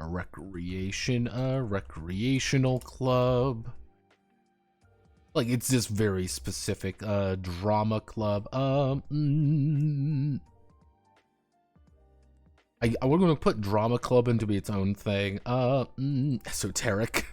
recreational club. Like, it's just very specific. Drama club. We're gonna put drama club into its own thing. Esoteric.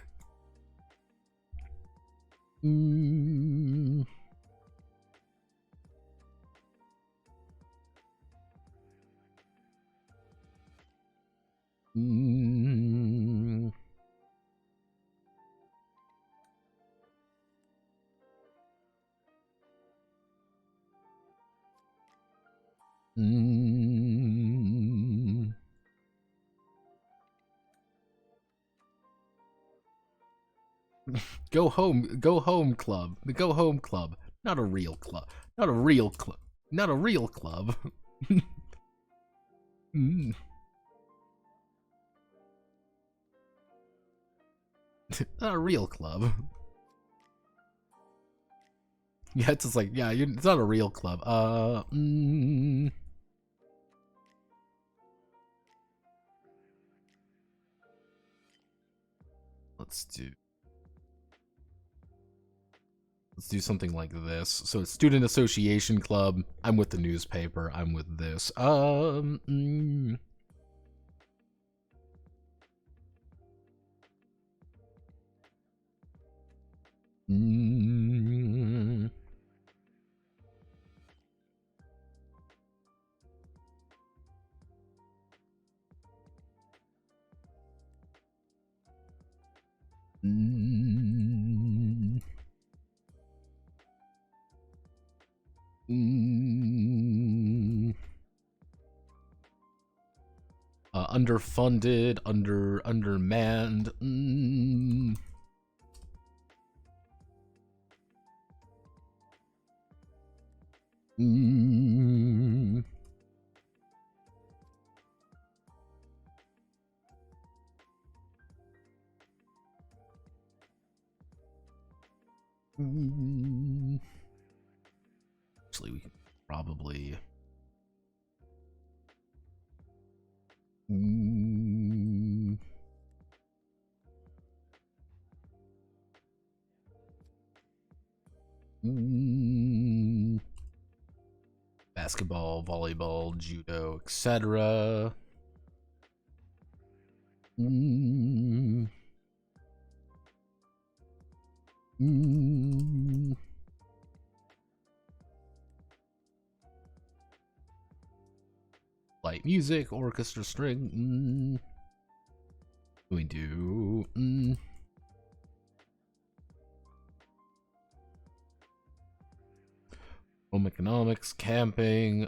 Go home club. The go home club. Not a real club. Not a real club. Not a real club. Not a real club. Yeah, it's just like, yeah, it's not a real club. Let's do something like this. So it's student association club. I'm with the newspaper. I'm with this. Underfunded, undermanned. Actually, we can probably. Basketball, volleyball, judo, etc. Light music, orchestra string. We do. Home economics, camping.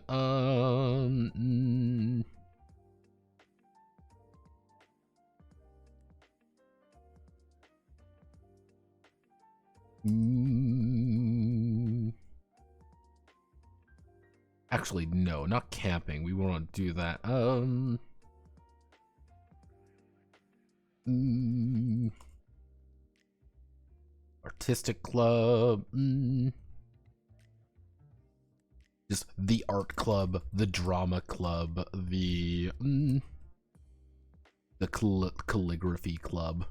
Actually, no, not camping. We won't do that. Artistic club. Just the art club, the drama club, the calligraphy club.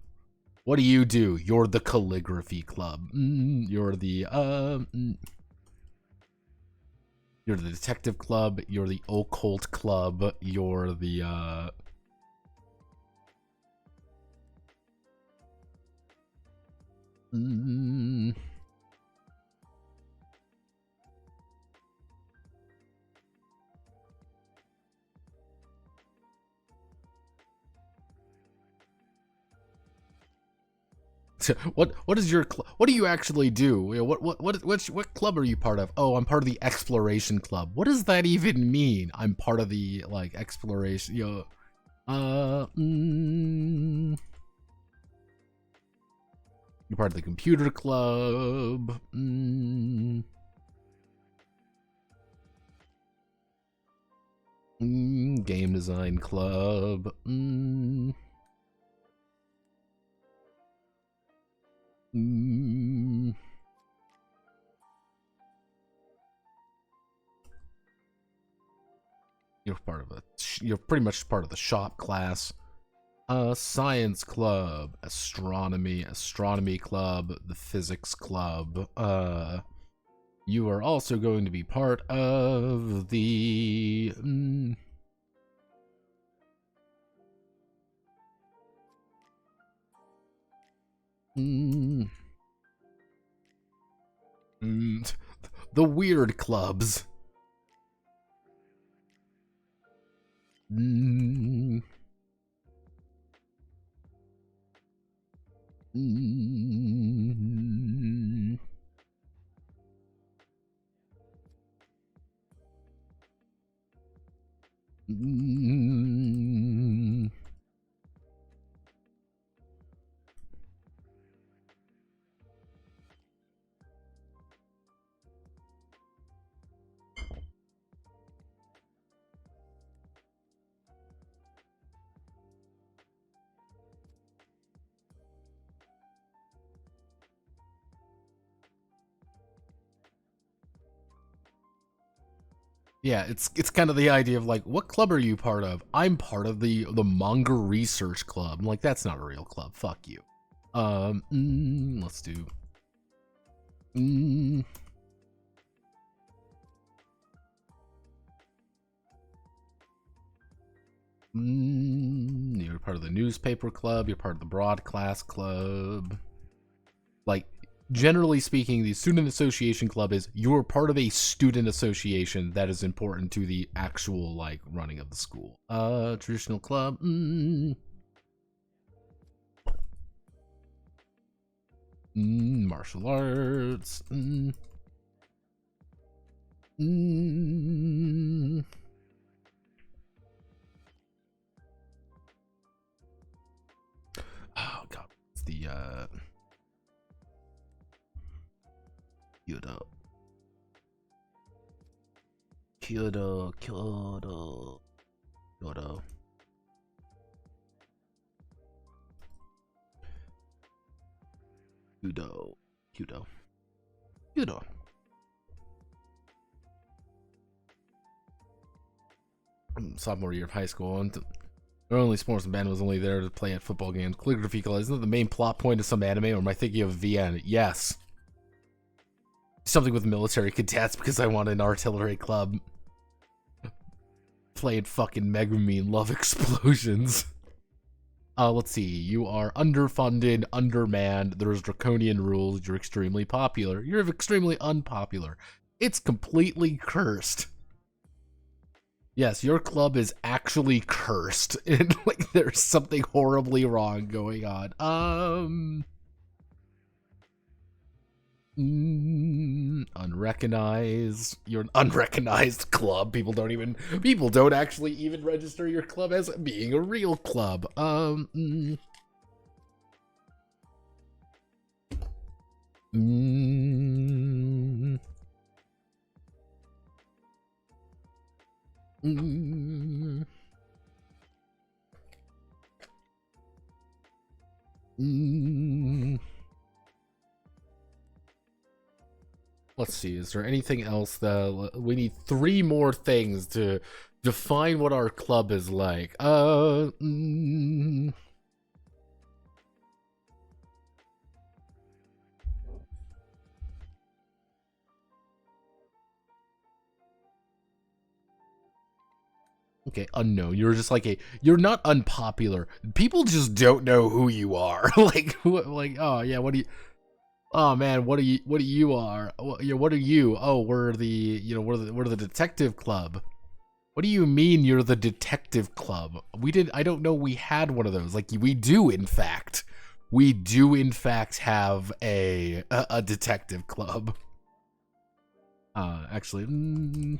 What do? You're the calligraphy club. You're the you're the detective club. You're the occult club. You're the Mm. What is your what do you actually do? What club are you part of? Oh, I'm part of the exploration club. What does that even mean? I'm part of the like exploration. You're part of the computer club. Game design club. You're pretty much part of the shop class. Science club, astronomy club, the physics club. You are also going to be part of the the weird clubs. Yeah, it's kind of the idea of like, what club are you part of? I'm part of the manga research club. I'm like, that's not a real club. Fuck you. Let's do. You're part of the newspaper club. You're part of the broadcast club. Like, generally speaking, the student association club is you're part of a student association that is important to the actual like running of the school. Traditional club. Martial arts. Oh god, it's the Kyoto. Sophomore year of high school, and our only sports band was only there to play at football games. Calligraphy club, isn't that the main plot point of some anime, or am I thinking of VN? Yes. Something with military cadets because I want an artillery club. Playing fucking Megumin Love Explosions. Let's see. You are underfunded, undermanned. There's draconian rules. You're extremely popular. You're extremely unpopular. It's completely cursed. Yes, your club is actually cursed. And like there's something horribly wrong going on. Unrecognized. You're an unrecognized club. People don't actually even register your club as being a real club. Let's see, is there anything else that we need? 3 more things to define what our club is like. Okay, unknown. You're just like you're not unpopular. People just don't know who you are. Like, oh yeah, what do you? Oh man, what are you? What are you? What are you? Oh, we're the detective club. What do you mean you're the detective club? I don't know we had one of those. Like, we do, in fact. We do, in fact, have a detective club. Actually...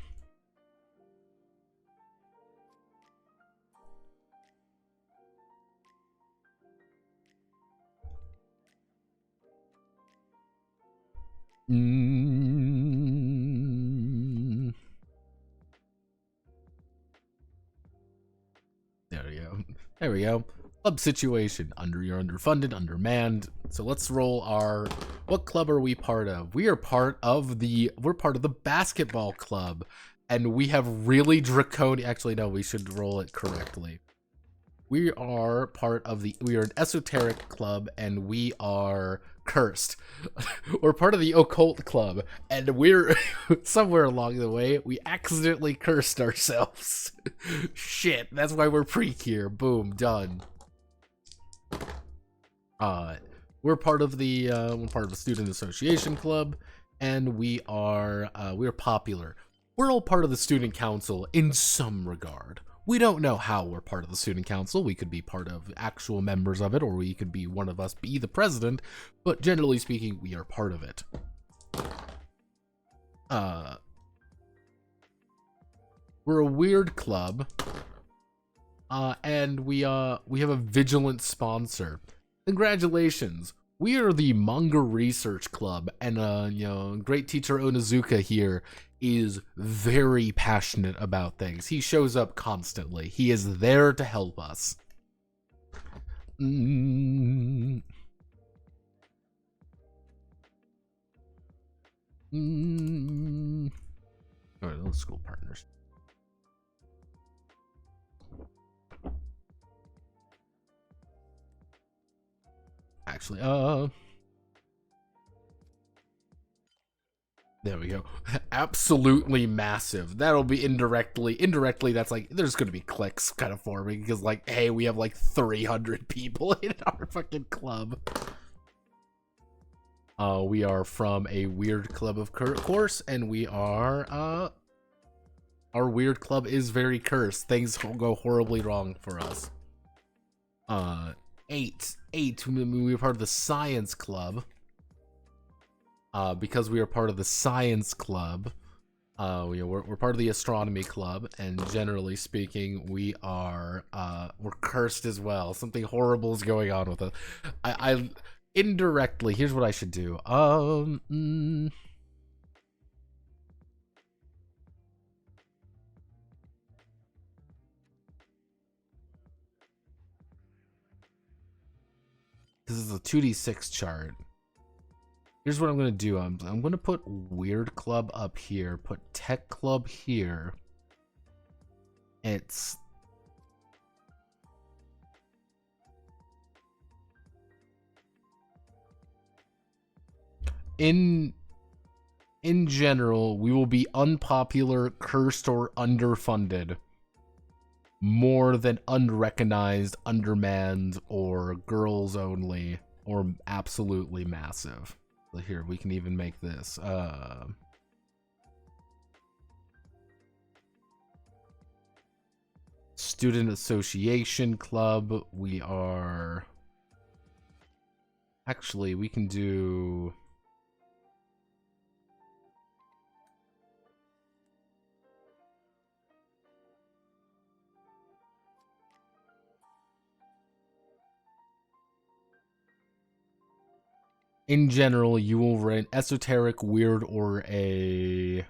There we go. There we go. Club situation. You're underfunded, undermanned. So let's roll our... What club are we part of? We're part of the basketball club. And we have really draconian... Actually, no, we should roll it correctly. We are an esoteric club, and we are cursed. We're part of the occult club, and we're somewhere along the way, we accidentally cursed ourselves. Shit, that's why we're pre-cure. Boom, done. We're part of the student association club, and we're popular. We're all part of the student council in some regard. We don't know how we're part of the student council. We could be part of actual members of it, or we could be one of us be the president, but generally speaking, we are part of it. We're a weird club, and we have a vigilant sponsor. Congratulations. We are the Manga Research Club, and great teacher Onizuka here is very passionate about things. He shows up constantly. He is there to help us. Alright, those school partners. Actually, there we go. Absolutely massive. That'll be indirectly, that's like, there's gonna be clicks kind of forming, because like, hey, we have like 300 people in our fucking club. We are from a weird club, of course, and we are, our weird club is very cursed. Things go horribly wrong for us. 8. We're part of the science club. Because we are part of the science club, we're part of the astronomy club, and generally speaking, we're cursed as well. Something horrible is going on with us. I indirectly, here's what I should do. This is a 2d6 chart. Here's what I'm going to do. I'm going to put Weird Club up here, put Tech Club here. It's... In general, we will be unpopular, cursed, or underfunded. More than unrecognized, undermanned, or girls only, or absolutely massive. Here, we can even make this. Student Association Club. We are... Actually, we can do... In general, you will rent esoteric, weird, or a...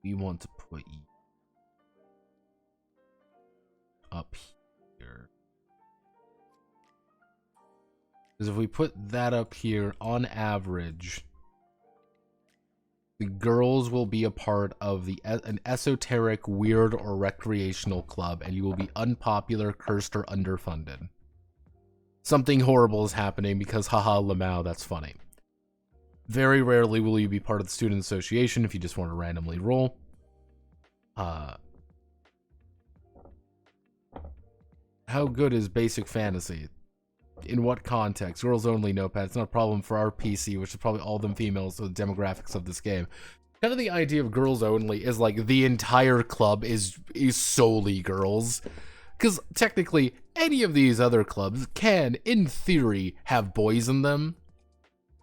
We want to put you up here. Because if we put that up here, on average... The girls will be a part of an esoteric, weird, or recreational club, and you will be unpopular, cursed, or underfunded. Something horrible is happening because, haha, Lamau, that's funny. Very rarely will you be part of the student association if you just want to randomly roll. how good is basic fantasy? In what context? Girls only, Notepad. It's not a problem for our PC, which is probably all them females, so the demographics of this game. Kind of the idea of girls only is like the entire club is solely girls. Because technically, any of these other clubs can, in theory, have boys in them.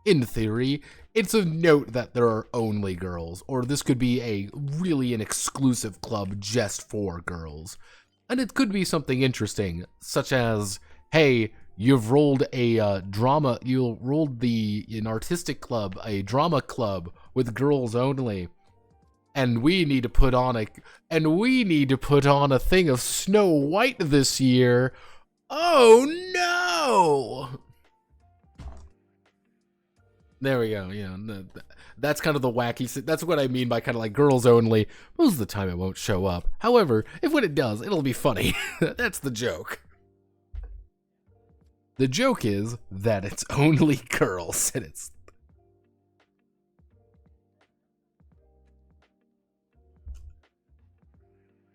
In theory, it's a note that there are only girls, or this could be an exclusive club just for girls. And it could be something interesting, such as, hey, you've rolled an artistic club, a drama club with girls only, and we need to put on a thing of Snow White this year. Oh no! There we go. That's kind of the wacky. That's what I mean by kind of like girls only. Most of the time it won't show up. However, when it does, it'll be funny. That's the joke. The joke is that it's only girls, and it's...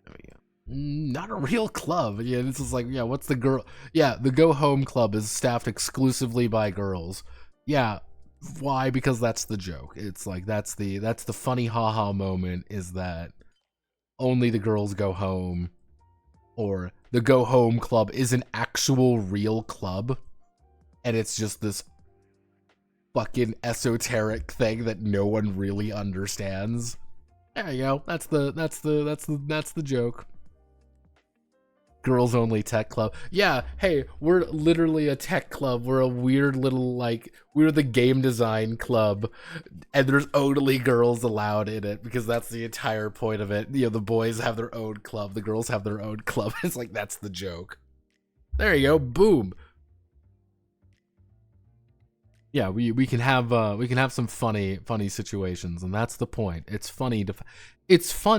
There we go. Not a real club. Yeah, this is like, what's the girl... Yeah, the Go Home Club is staffed exclusively by girls. Yeah, why? Because that's the joke. It's like, that's the funny haha moment, is that only the girls go home, or the Go Home Club is an actual real club, and it's just this fucking esoteric thing that no one really understands. There you go. That's the joke. Girls only tech club. Yeah, hey, we're literally a tech club. We're a weird little, like, we're the game design club, and there's only girls allowed in it, because that's the entire point of it. The boys have their own club, the girls have their own club. It's like, that's the joke. There you go, boom. Yeah, we can have some funny situations, and that's the point. It's fun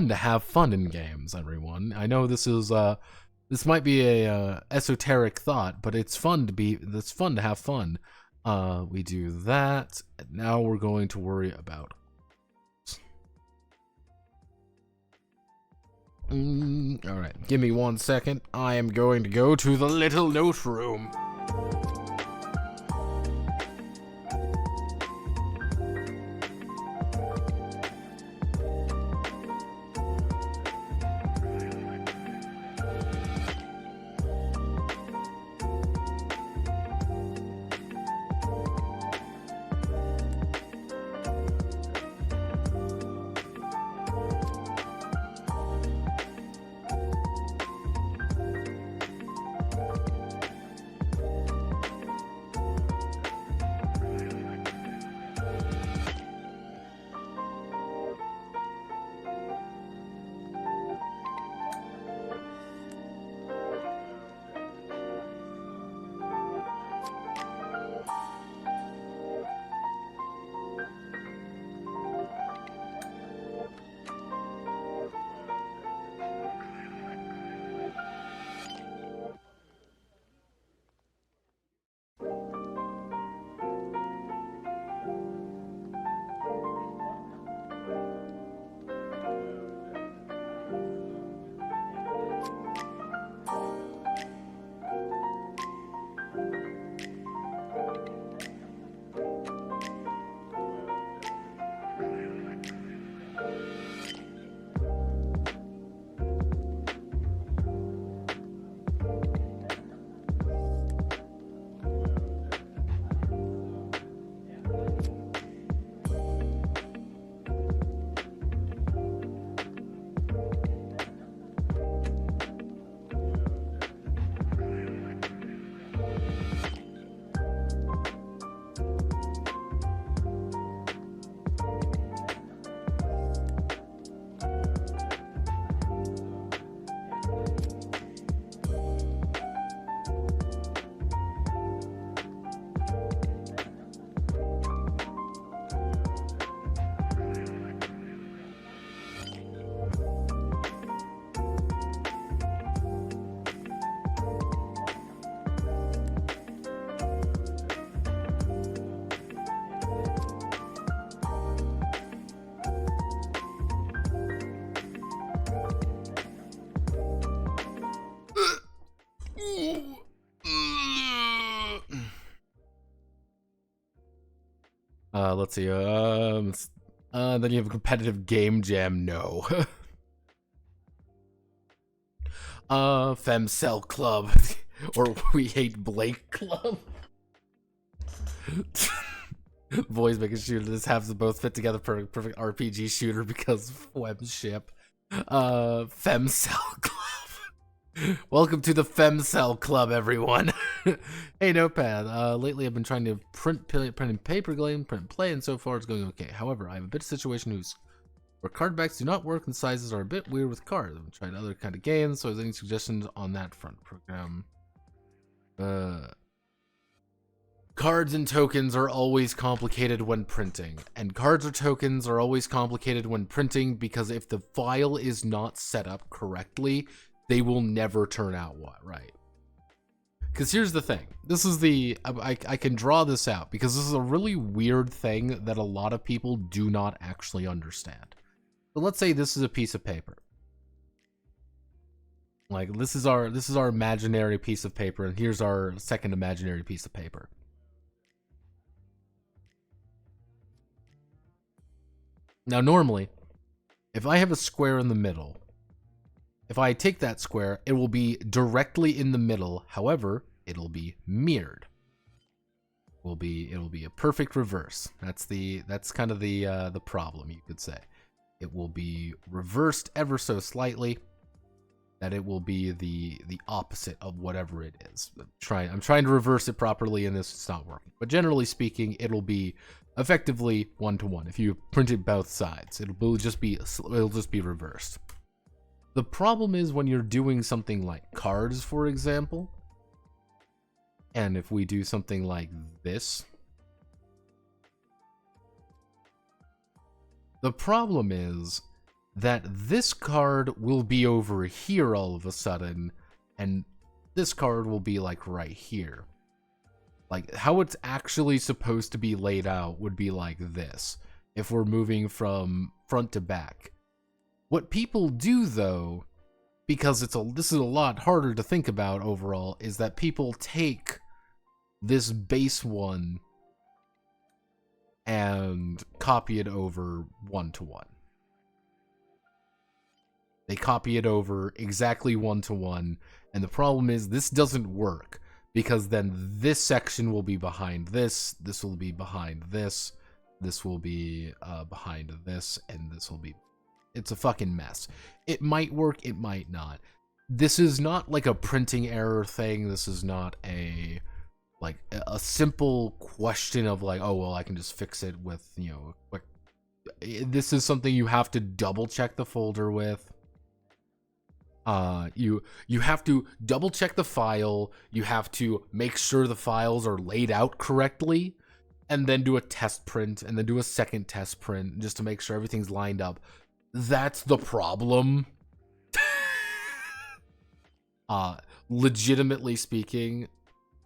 to have fun in games, everyone. I know this might be a esoteric thought, but it's fun to have fun. We do that, and now we're going to worry about... Alright, give me 1 second. I am going to go to the little note room. Let's see. Then you have a competitive game jam. No. Femcel Club. Or We Hate Blake Club. Boys make a shooter. This happens to both fit together for a perfect RPG shooter because femship. Femcel Club. Welcome to the Femcel Club, everyone. Hey, Notepad. Lately I've been trying to print in paper game, print play, and so far it's going okay. However, I have a bit of situation where card backs do not work and sizes are a bit weird with cards. I've tried other kind of games, so is there any suggestions on that front? Program. Cards and tokens are always complicated when printing, and cards or tokens are always complicated when printing because if the file is not set up correctly, they will never turn out right. Because here's the thing. This is I can draw this out because this is a really weird thing that a lot of people do not actually understand. So let's say this is a piece of paper. Like this is our imaginary piece of paper, and here's our second imaginary piece of paper. Now normally, if I have a square in the middle, if I take that square, it will be directly in the middle. However, it'll be mirrored. It'll be a perfect reverse. That's kind of the problem, you could say. It will be reversed ever so slightly. That it will be the opposite of whatever it is. I'm trying to reverse it properly, and it's not working. But generally speaking, it'll be effectively 1-to-1. If you print it both sides, it'll just be reversed. The problem is when you're doing something like cards, for example, and if we do something like this, the problem is that this card will be over here all of a sudden, and this card will be like right here. Like how it's actually supposed to be laid out would be like this, if we're moving from front to back. What people do though, because this is a lot harder to think about overall, is that people take this base one and copy it over 1-to-1. They copy it over exactly 1-to-1, and the problem is this doesn't work because then this section will be behind this will be behind this will be behind this, and this will be... It's a fucking mess. It might work, it might not. This is not like a printing error thing. This is not a simple question of like, oh well, I can just fix it with, you know, quick. This is something you have to double check the folder with. You have to double check the file, you have to make sure the files are laid out correctly, and then do a test print, and then do a second test print, just to make sure everything's lined up. That's the problem. Legitimately speaking,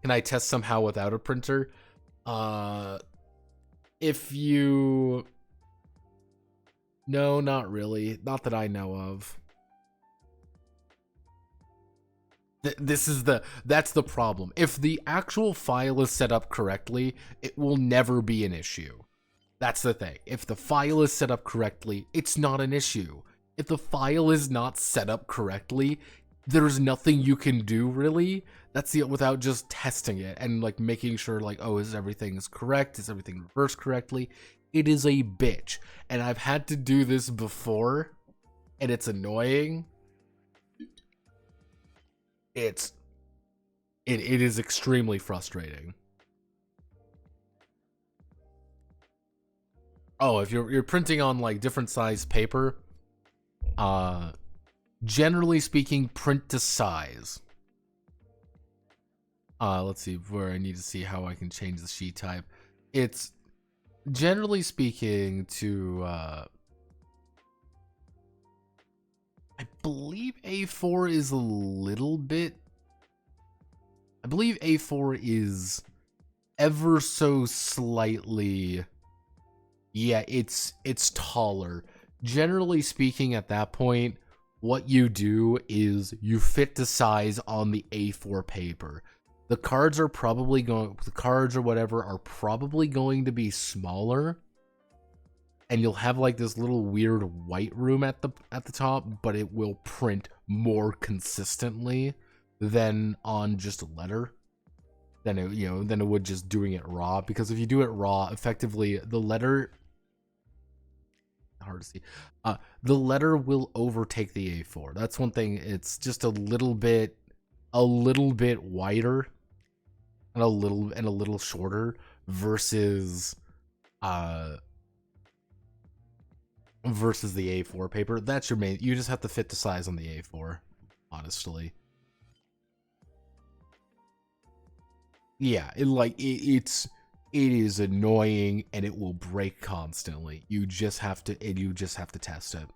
can I test somehow without a printer? If you... No, not really. Not that I know of. That's the problem. If the actual file is set up correctly, it will never be an issue. That's the thing. If the file is set up correctly, it's not an issue. If the file is not set up correctly, there's nothing you can do really. That's without just testing it and like making sure like, oh, is everything correct? Is everything reversed correctly? It is a bitch. And I've had to do this before, and it's annoying. It is extremely frustrating. Oh, if you're printing on like different size paper, generally speaking, print to size. Let's see where I need to see how I can change the sheet type. It's generally speaking to I believe A4 is a little bit... I believe A4 is ever so slightly... Yeah, it's taller. Generally speaking, at that point, what you do is you fit the size on the A4 paper. The cards are probably going, the cards or whatever are probably going to be smaller, and you'll have like this little weird white room at the top, but it will print more consistently than on just a letter. Than it would just doing it raw, because if you do it raw, effectively the letter, hard to see, the letter will overtake the A4. That's one thing. It's just a little bit wider and a little shorter versus the A4 paper. That's your main. You just have to fit the size on the A4, honestly. Yeah, it is annoying, and it will break constantly. You just have to test it.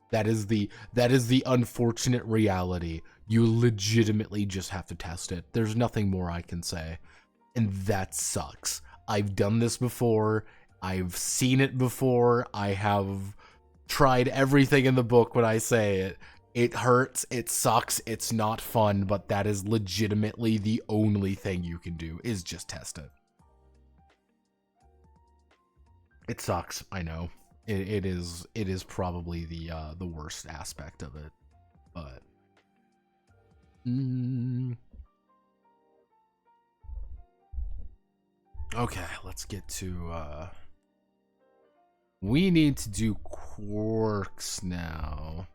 That is the unfortunate reality. You legitimately just have to test it. There's nothing more I can say. And that sucks. I've done this before. I've seen it before. I have tried everything in the book when I say it. It hurts, it sucks, it's not fun, but that is legitimately the only thing you can do, is just test it. It sucks, I know. It is probably the worst aspect of it, but okay, let's get to we need to do quirks now.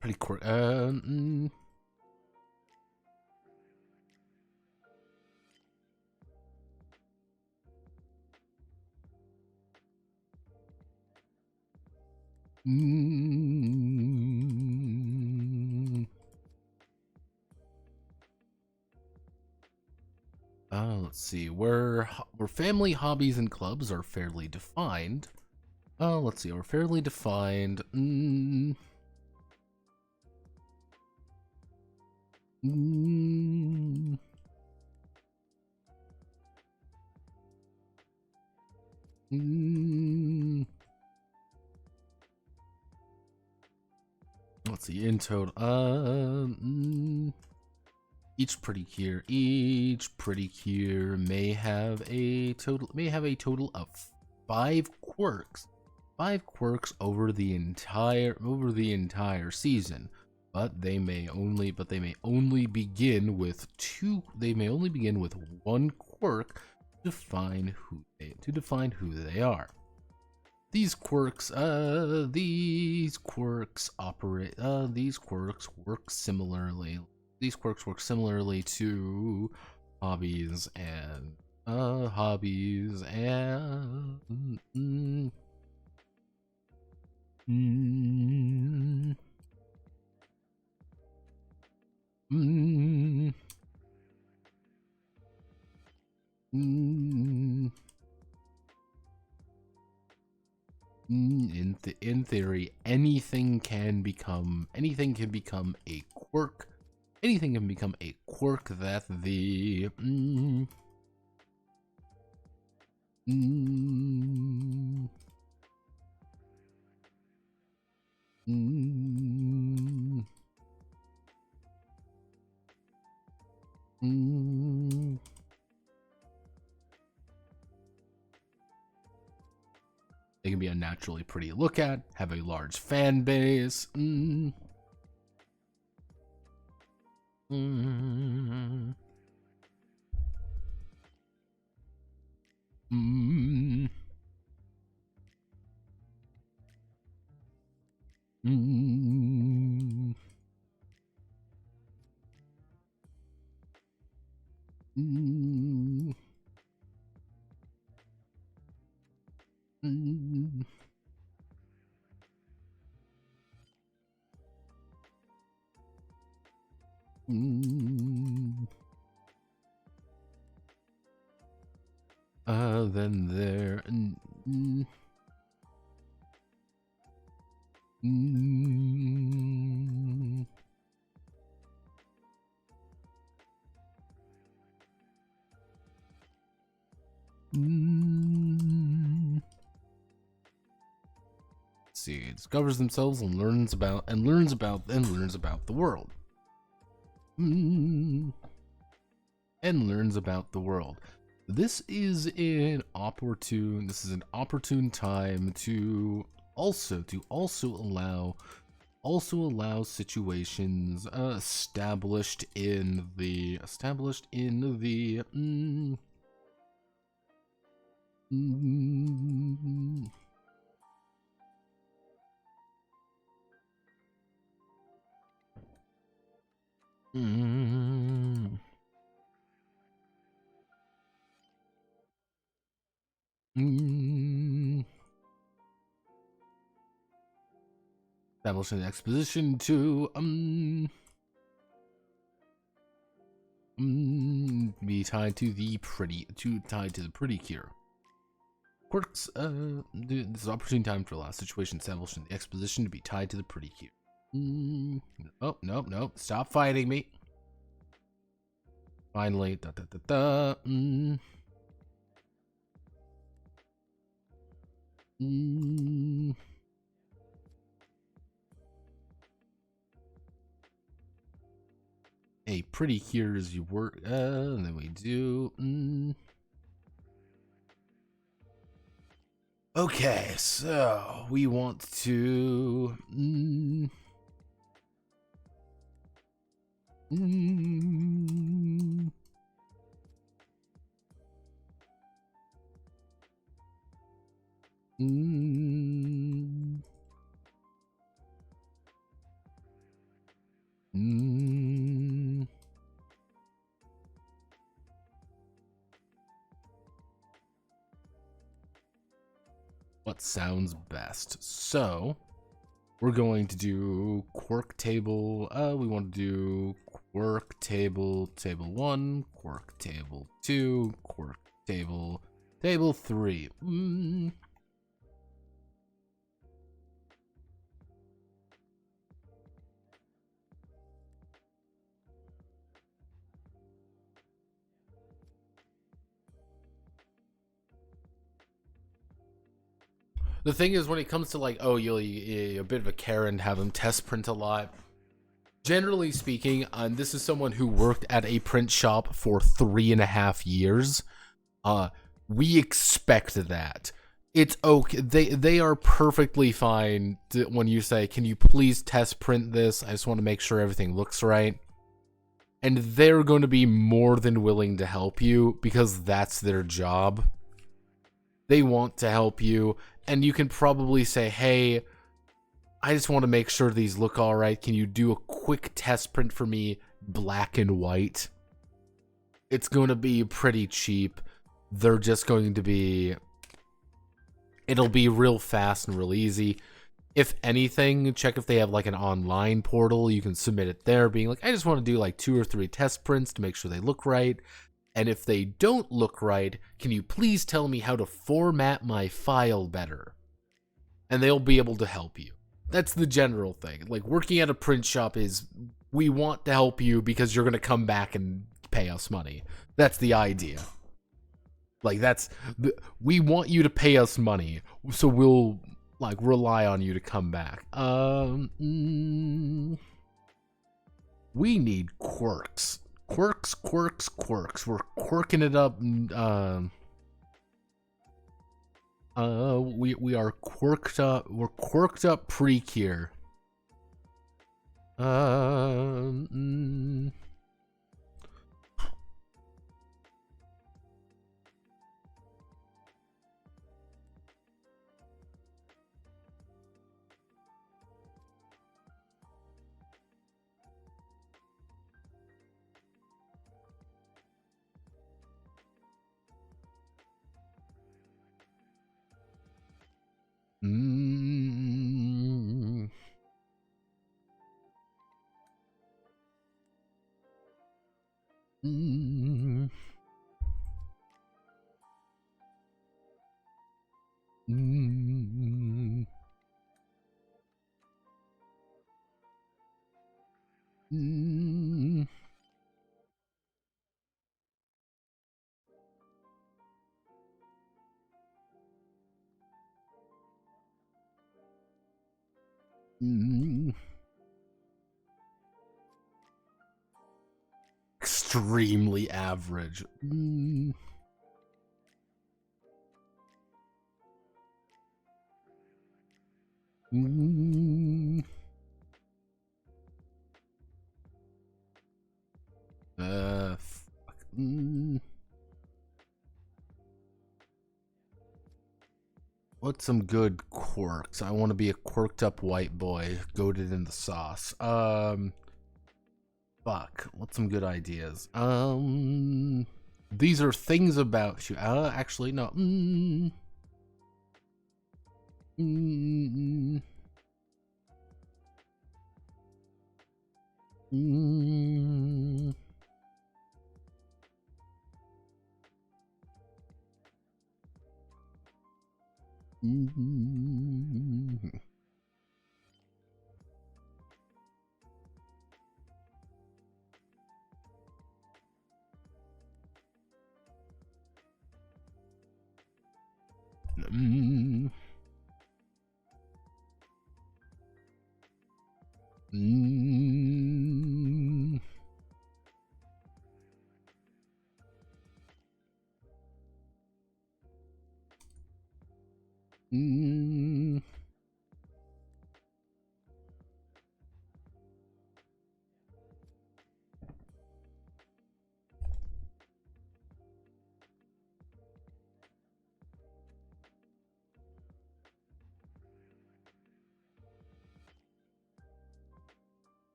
Pretty quirk. Let's see, where family hobbies and clubs are fairly defined. Let's see, we're fairly defined. Let's see, in total, each pretty cure may have a total of 5 quirks. 5 quirks over the entire season, but they may only begin with 1 quirk to define who they are. These quirks work similarly. These quirks work similarly to hobbies and in theory, anything can become a quirk. Anything can become a quirk that the they can be unnaturally pretty to look at, have a large fan base. then there. See, it discovers themselves and learns about the world. And learns about the world. This is an opportune time to also allow situations established in the establishing the exposition to be tied to the pretty cure. Quirks, this is opportune time to allow situation establishing the exposition to be tied to the pretty cure. Oh, nope, stop fighting me. Finally, a pretty cure as you work, and then we do, Okay, so we want to, what sounds best? So we're going to do quirk table. We want to do quirk table 1, quirk table 2, quirk table 3. The thing is, when it comes to like, oh, you're a bit of a Karen, have them test print a lot. Generally speaking, this is someone who worked at a print shop for 3.5 years. We expect that. It's okay. They are perfectly fine when you say, "Can you please test print this? I just want to make sure everything looks right." And they're going to be more than willing to help you because that's their job. They want to help you, and you can probably say, hey, I just want to make sure these look all right. Can you do a quick test print for me, black and white? It's going to be pretty cheap. They're just going to be... It'll be real fast and real easy. If anything, check if they have like an online portal. You can submit it there, being like, I just want to do like 2 or 3 test prints to make sure they look right. And if they don't look right, can you please tell me how to format my file better? And they'll be able to help you. That's the general thing. Like, working at a print shop is, we want to help you because you're going to come back and pay us money. That's the idea. Like, we want you to pay us money, so we'll, like, rely on you to come back. We need quirks. Quirks. We're quirking it up. We are quirked up. We're quirked up pre-cure. Extremely average. Fuck. What's some good quirks? I want to be a quirked up white boy, goated in the sauce. Fuck. What's some good ideas? These are things about you. Actually, no.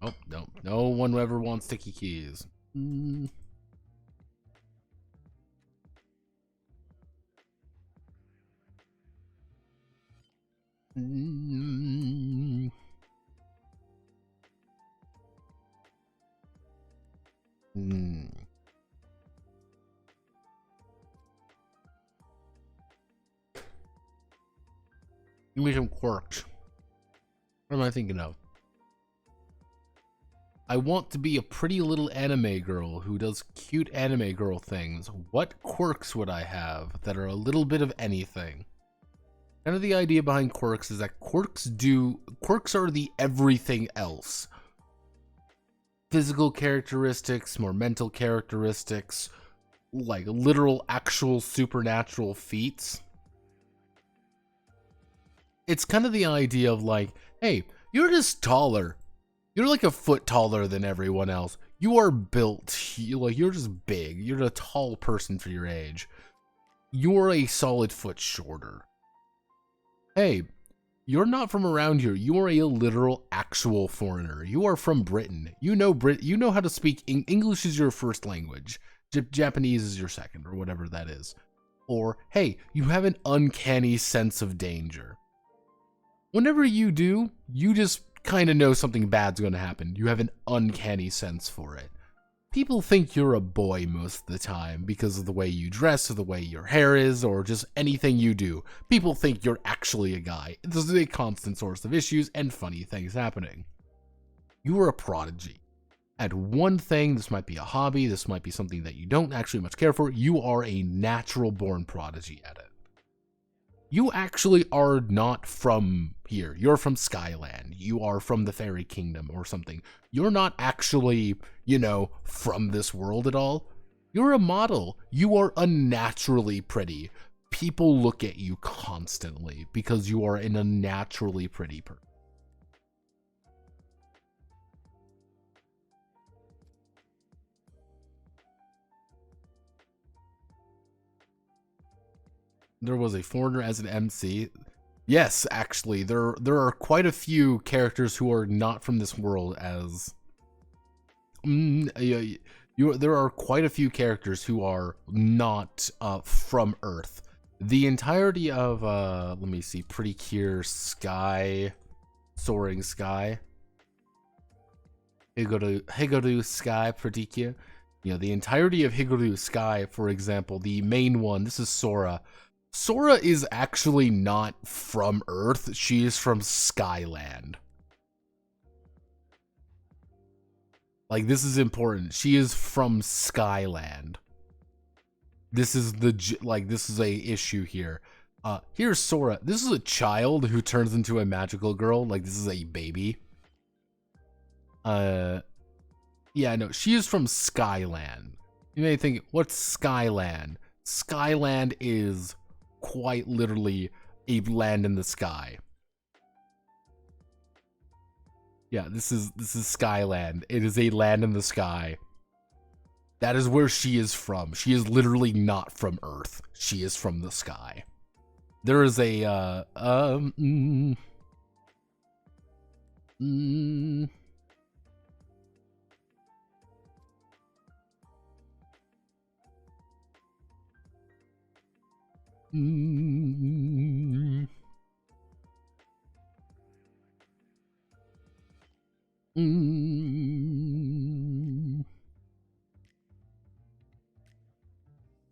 Oh, no. No one ever wants sticky keys. Give me some quirks. What am I thinking of? I want to be a pretty little anime girl who does cute anime girl things. What quirks would I have that are a little bit of anything? Kind of the idea behind quirks is that quirks are the everything else. Physical characteristics, more mental characteristics, like literal actual supernatural feats. It's kind of the idea of like, hey, you're just taller. You're like a foot taller than everyone else. You are built, you're just big. You're a tall person for your age. You're a solid foot shorter. Hey, you're not from around here. You are a literal actual foreigner. You are from Britain. You know how to speak English is your first language. Japanese is your second, or whatever that is. Or, hey, you have an uncanny sense of danger. Whenever you do, you just kind of know something bad's going to happen. You have an uncanny sense for it. People think you're a boy most of the time because of the way you dress or the way your hair is or just anything you do. People think you're actually a guy. This is a constant source of issues and funny things happening. You are a prodigy. At one thing, this might be a hobby, this might be something that you don't actually much care for, you are a natural born prodigy at it. You actually are not from here. You're from Skyland. You are from the Fairy Kingdom or something. You're not actually, from this world at all. You're a model. You are unnaturally pretty. People look at you constantly because you are an unnaturally pretty person. There was a foreigner as an MC. Yes, actually, there are quite a few characters who are not from this world as... there are quite a few characters who are not from Earth. The entirety of, let me see, Pretty Cure Sky, Soaring Sky, Higoru Sky, Pretty Cure. You know, the entirety of Higoru Sky, for example, the main one, this is Sora. Sora is actually not from Earth, she is from Skyland. Like, this is important. She is from Skyland. This is this is a issue here. Here's Sora. This is a child who turns into a magical girl. Like, this is a baby. Yeah, no, she is from Skyland. You may think, what's Skyland? Skyland is quite literally a land in the sky. Yeah, this is Skyland. It is a land in the sky. That is where she is from. She is literally not from Earth. She is from the sky. There is a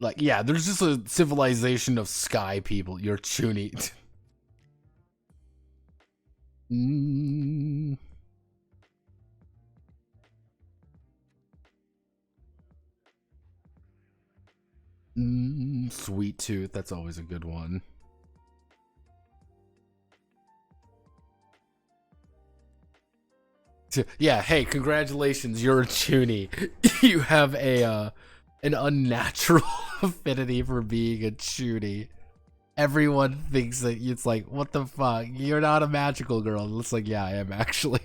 like, yeah, there's just a civilization of sky people. You're Chuni. Sweet Tooth, that's always a good one. Yeah, hey, congratulations, you're a Chuni. You have a an unnatural affinity for being a Chuni. Everyone thinks that it's like, what the fuck? You're not a magical girl. It's like, yeah, I am actually.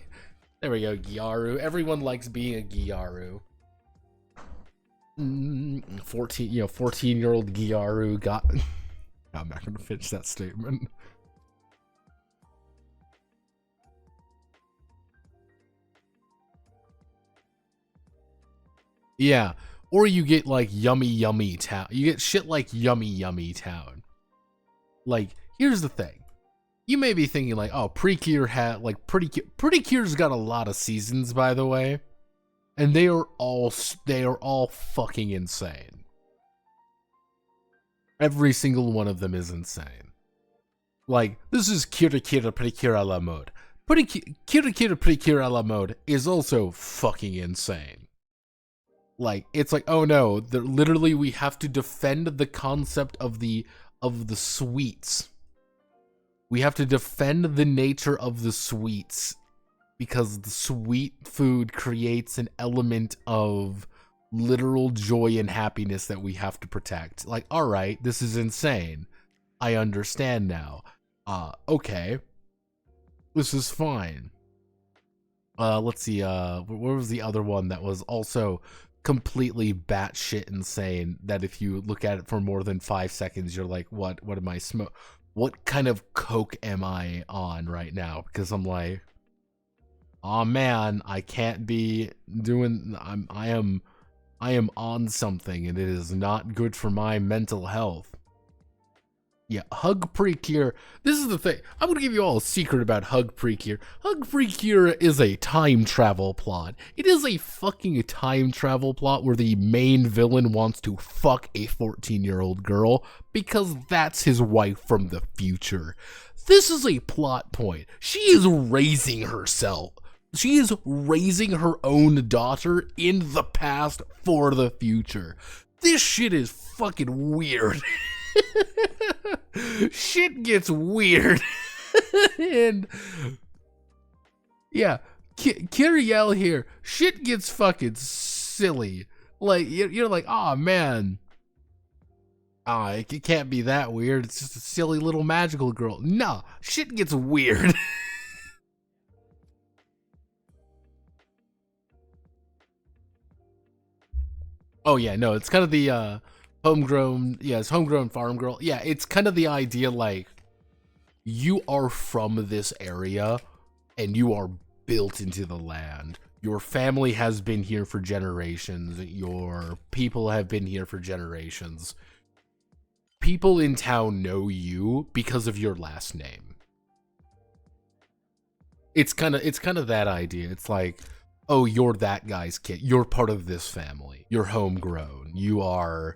There we go, Gyaru. Everyone likes being a Gyaru. 14-year-old Gyaru got... I'm not gonna finish that statement. Yeah, or you get like Yummy Yummy Town. You get shit like Yummy Yummy Town. Like, here's the thing. You may be thinking like, oh, Precure had like Pretty Cure's got a lot of seasons, by the way, and they are all fucking insane. Every single one of them is insane. Like, this is Cure Pretty Cure a la mode. Cure Pretty Cure a la mode is also fucking insane. Like, it's like, oh no, literally we have to defend the concept of the sweets. We have to defend the nature of the sweets because the sweet food creates an element of literal joy and happiness that we have to protect. Like, all right, this is insane. I understand now. Okay. This is fine. Let's see, what was the other one that was also completely batshit insane, that if you look at it for more than 5 seconds, you're like, what am I what kind of coke am I on right now? Because I'm like, oh man, I can't be doing, I am on something and it is not good for my mental health. Yeah, Hug Precure. This is the thing. I'm going to give you all a secret about Hug Precure. Hug Precure is a time travel plot. It is a fucking time travel plot where the main villain wants to fuck a 14-year-old girl because that's his wife from the future. This is a plot point. She is raising herself. She is raising her own daughter in the past for the future. This shit is fucking weird. Shit gets weird. And yeah, Kyriel here, shit gets fucking silly. Like, you're like, oh man, it can't be that weird, it's just a silly little magical girl. No, shit gets weird. Oh yeah, no, it's kind of the Homegrown, yes, homegrown farm girl. Yeah, it's kind of the idea like you are from this area and you are built into the land. Your family has been here for generations. Your people have been here for generations. People in town know you because of your last name. It's kind of that idea. It's like, oh, you're that guy's kid. You're part of this family. You're homegrown. You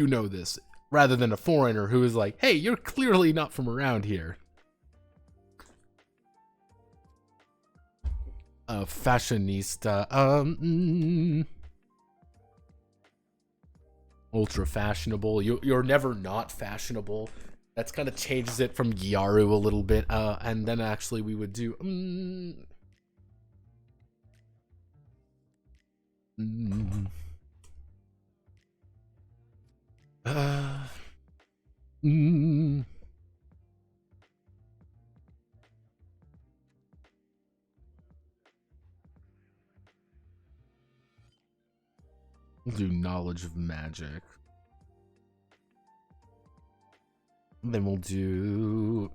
know this. Rather than a foreigner who is like, hey, you're clearly not from around here. Fashionista. Ultra fashionable. You're never not fashionable. That's kind of changes it from Gyaru a little bit. And then actually we would do we'll do knowledge of magic. Then we'll do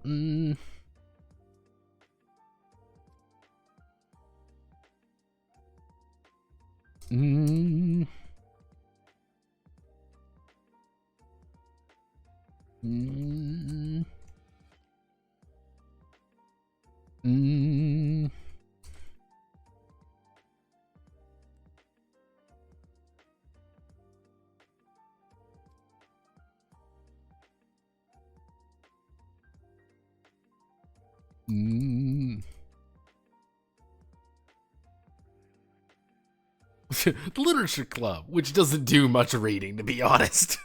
the literature club, which doesn't do much reading, to be honest.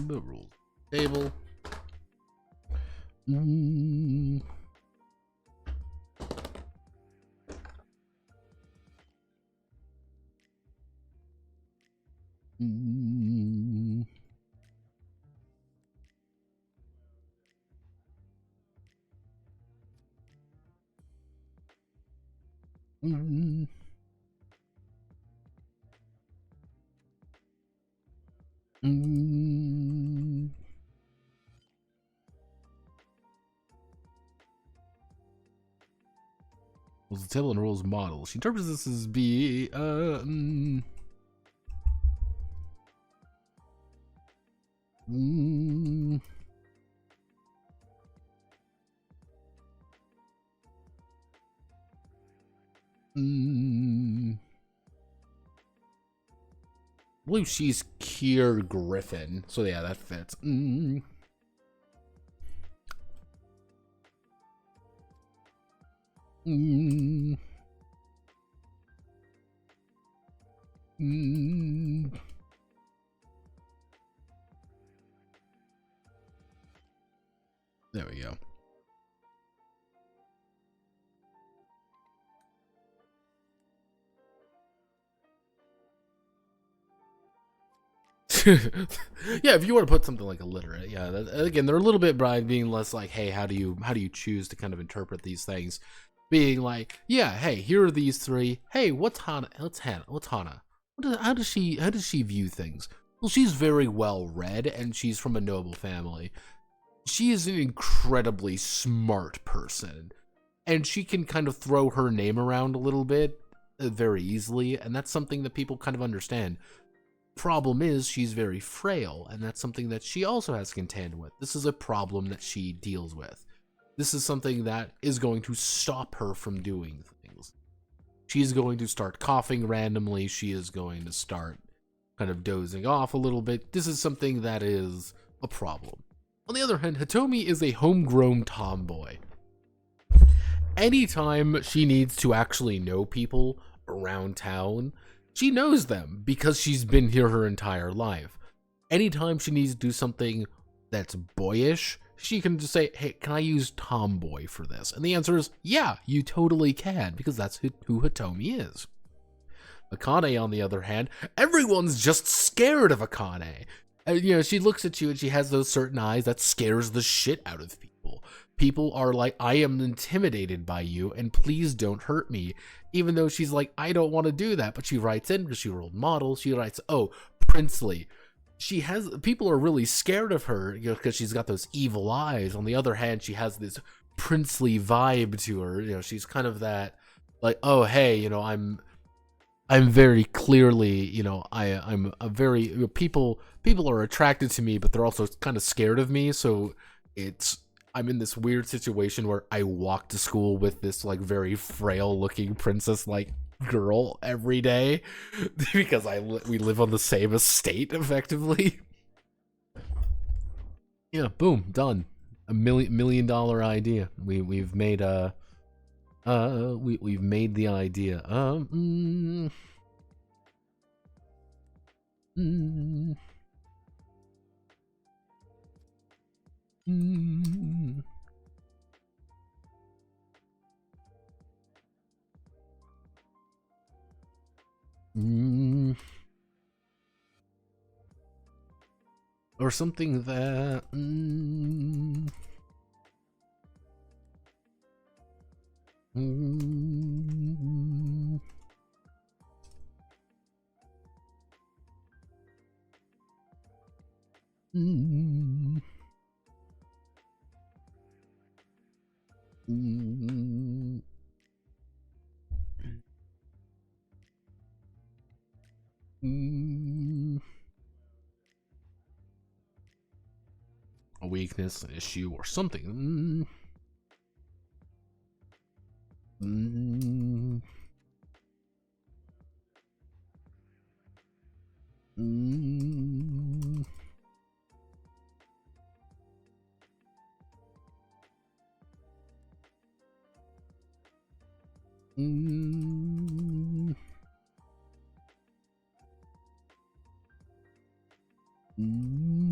The rules table. Mm. Mm. Mm. Was the table and rules model. She interprets this as be mm. Mm. Mm. I believe she's Cure Griffin, so yeah, that fits. Mm. Mm. Mm. There we go. Yeah, if you want to put something like illiterate, yeah. Again, they're a little bit by being less like, hey, how do you choose to kind of interpret these things? Being like, yeah, hey, here are these three. Hey, what's Hana? What's Hana? How does she view things? Well, she's very well read, and she's from a noble family. She is an incredibly smart person, and she can kind of throw her name around a little bit very easily, and that's something that people kind of understand. Problem is, she's very frail, and that's something that she also has to contend with. This is a problem that she deals with. This is something that is going to stop her from doing things. She's going to start coughing randomly. She is going to start kind of dozing off a little bit. This is something that is a problem. On the other hand, Hitomi is a homegrown tomboy. Anytime she needs to actually know people around town, she knows them because she's been here her entire life. Anytime she needs to do something that's boyish, she can just say, hey, can I use tomboy for this? And the answer is, yeah, you totally can, because that's who Hitomi is. Akane, on the other hand, everyone's just scared of Akane. She looks at you and she has those certain eyes that scares the shit out of people. People are like, I am intimidated by you, and please don't hurt me. Even though she's like, I don't want to do that, but she writes in, because she rolled model, she writes, oh, princely. People are really scared of her, because she's got those evil eyes. On the other hand, she has this princely vibe to her. She's kind of that, like, oh, hey, I'm very clearly, I'm a very, people are attracted to me, but they're also kind of scared of me. So I'm in this weird situation where I walk to school with this like very frail looking princess like girl every day because we live on the same estate effectively. Yeah, boom, done. A million dollar idea. We've made we've made the idea. Mm, mm, mm. Or something that. Mm, mm, mm, mm, mm. A weakness, an issue, or something. Mm, mm, mm, mm, mm.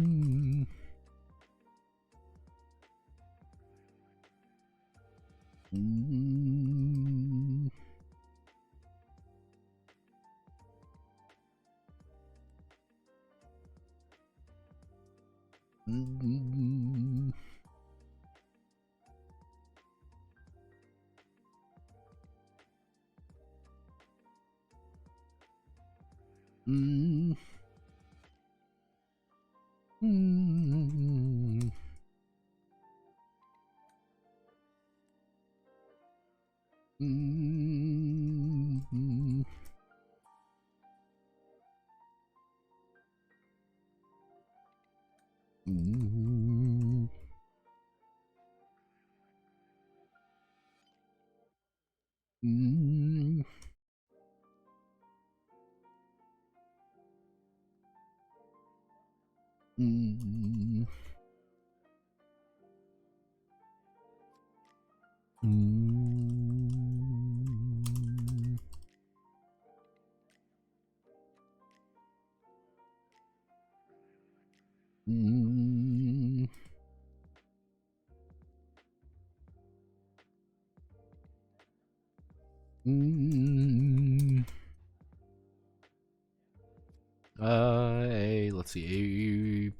Let's see. A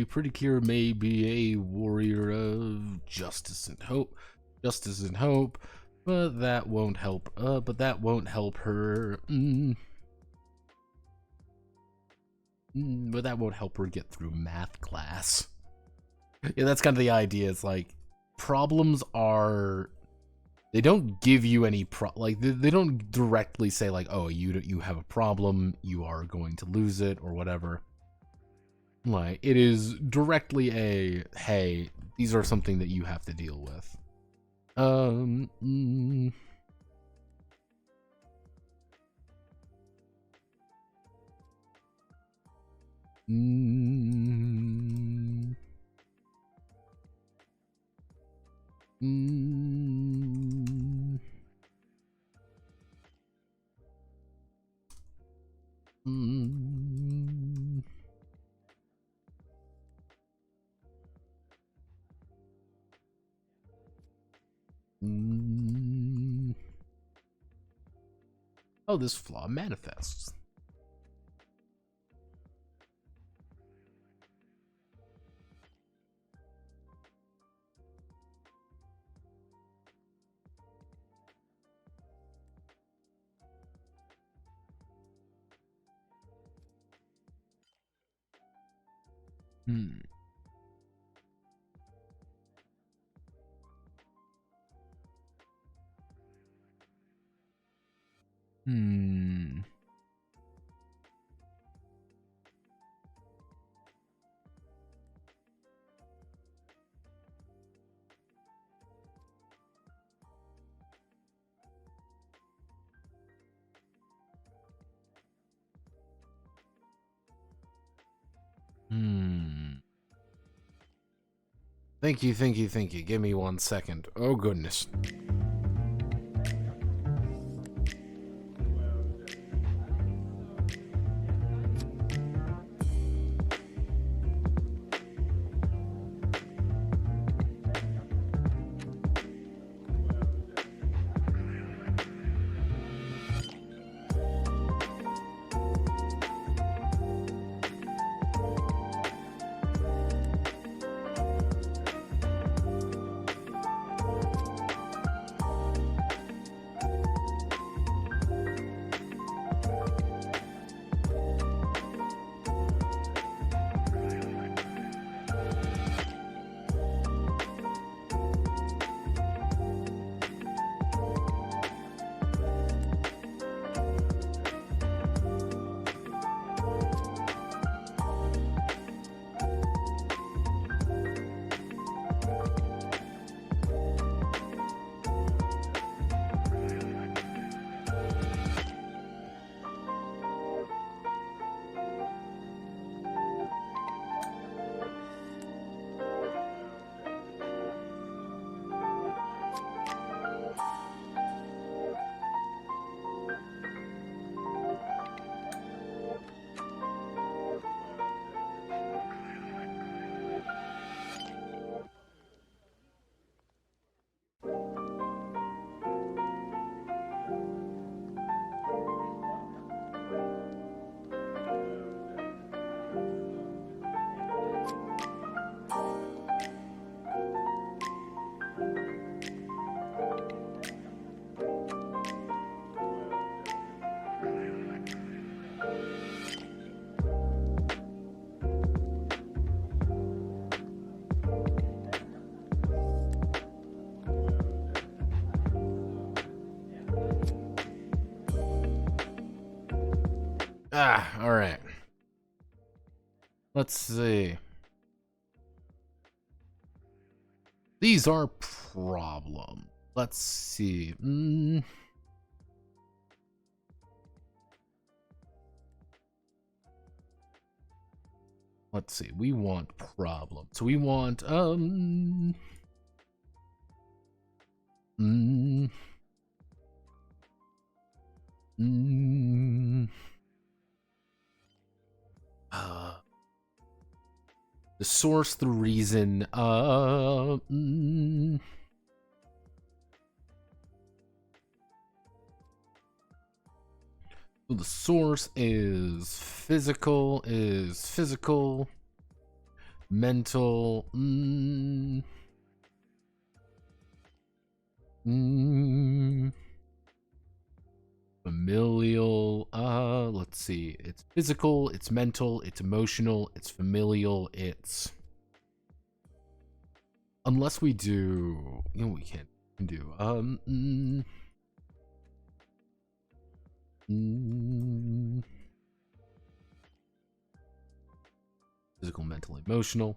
pretty clear may be a warrior of justice and hope. Justice and hope, but that won't help. But that won't help her. But that won't help her get through math class. Yeah, that's kind of the idea. It's like problems are. They don't give you any they don't directly say like, oh, you have a problem, you are going to lose it or whatever. Like, it is directly a, hey, these are something that you have to deal with. Oh, this flaw manifests. Thank you. Give me 1 second. Oh, goodness. Alright. Let's see. These are problems. Let's see. Let's see. We want problems. So we want the source, the reason, so the source is physical, mental, familial, let's see, it's physical, it's mental, it's emotional, it's familial, it's, unless we do, you know, we can't do, physical, mental, emotional.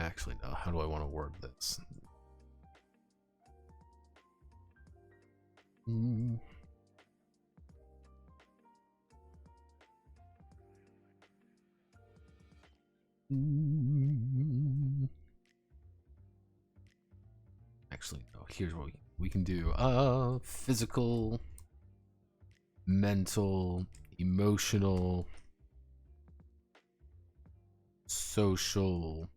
Actually, no. How do I want to word this? Actually, no. Here's what we can do. Physical, mental, emotional, social.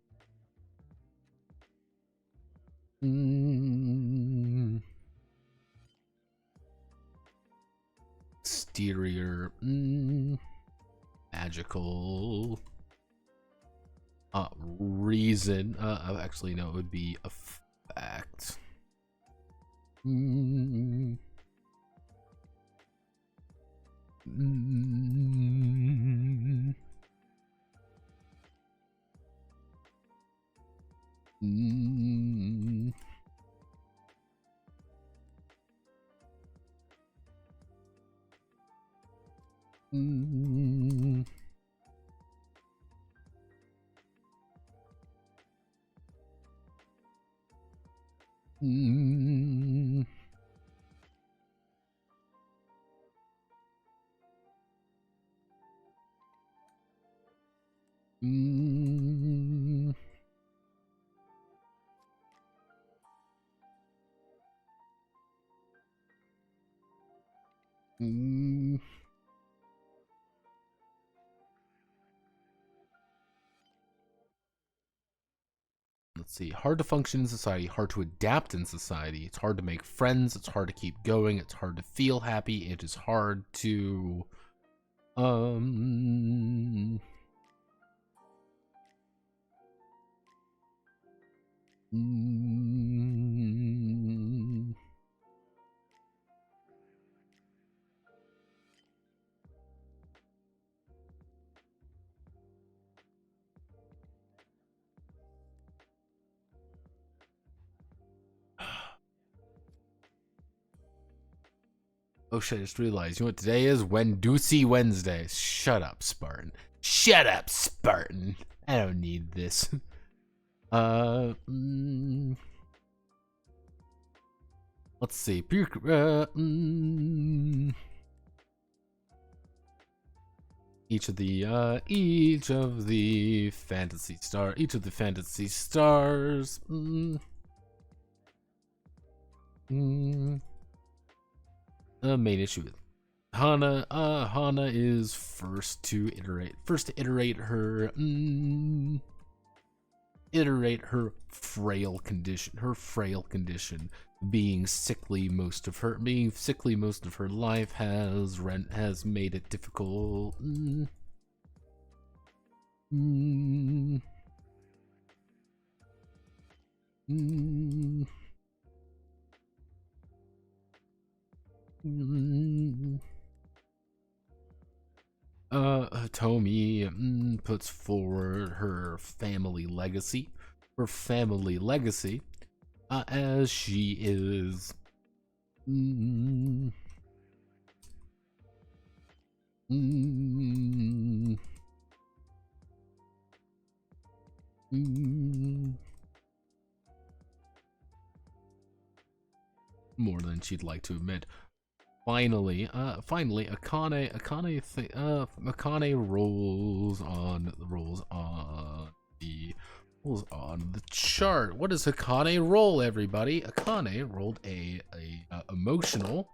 Exterior, magical, reason, actually no, it would be a fact. Let's see. Hard to function in society, hard to adapt in society. It's hard to make friends. It's hard to keep going. It's hard to feel happy. It is hard to oh shit, I just realized. You know what today is? Wendusi Wednesday. Shut up, Spartan. Shut up, Spartan. I don't need this. Let's see. Each of the fantasy stars. Main issue with Hana. Hana is first to iterate her frail condition. Being sickly most of her life has made it difficult. Mm. Mm. Mm. Tomi puts forward her family legacy. As she is. Mm. Mm. Mm. More than she'd like to admit. Finally, Akane rolls on the chart. What does Akane roll, everybody? Akane rolled a emotional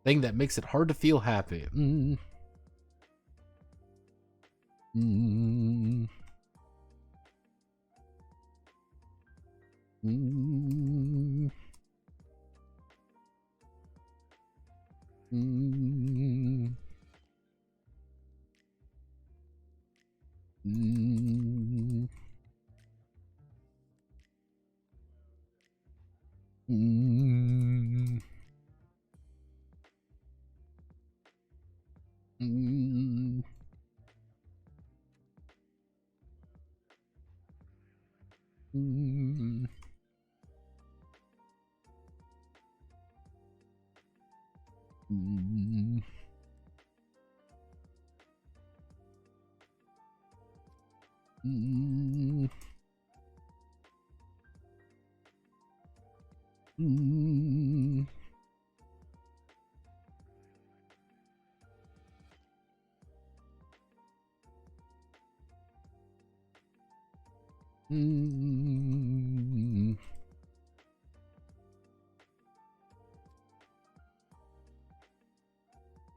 thing that makes it hard to feel happy. Mm. Mm. Mm. Mm. Mm. Mm. Mm. Mm. Mm. Mm. Mm. Mm.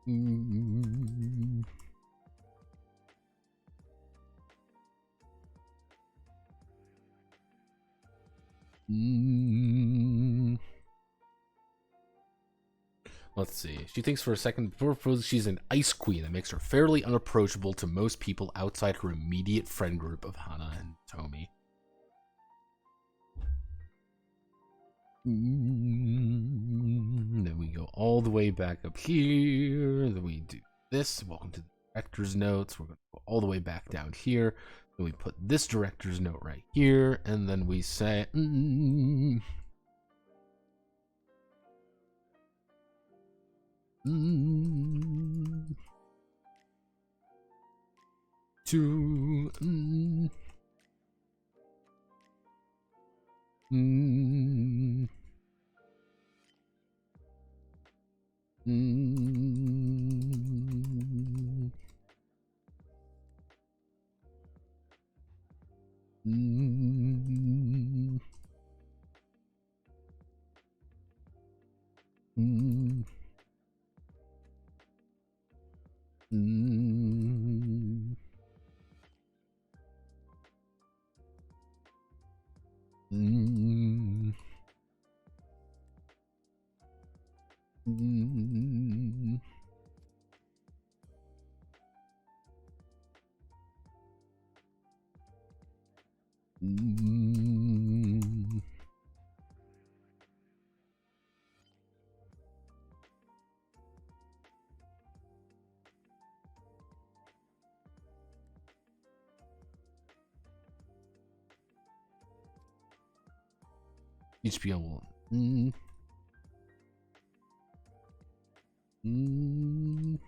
Mm. Mm. Let's see. She thinks for a second before she's an ice queen that makes her fairly unapproachable to most people outside her immediate friend group of Hana and Tomi. Then we go all the way back up here. Then we do this. Welcome to the director's notes. We're going to go all the way back down here. Then we put this director's note right here. And then we say... to... Mm. Mm. Mm. Mm. Mm. Mm. Mm. Mm. HBO will. Mm. Mm.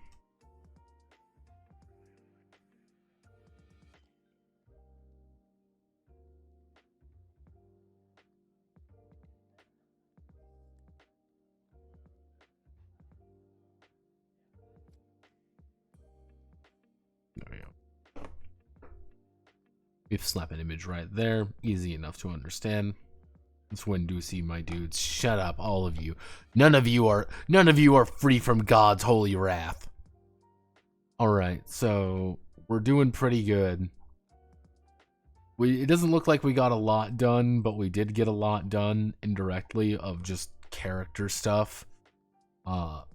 There we go. We slap an image right there. Easy enough to understand. It's when do see my dudes. Shut up, all of you. None of you are free from God's holy wrath. Alright, so we're doing pretty good. It doesn't look like we got a lot done, but we did get a lot done indirectly of just character stuff. What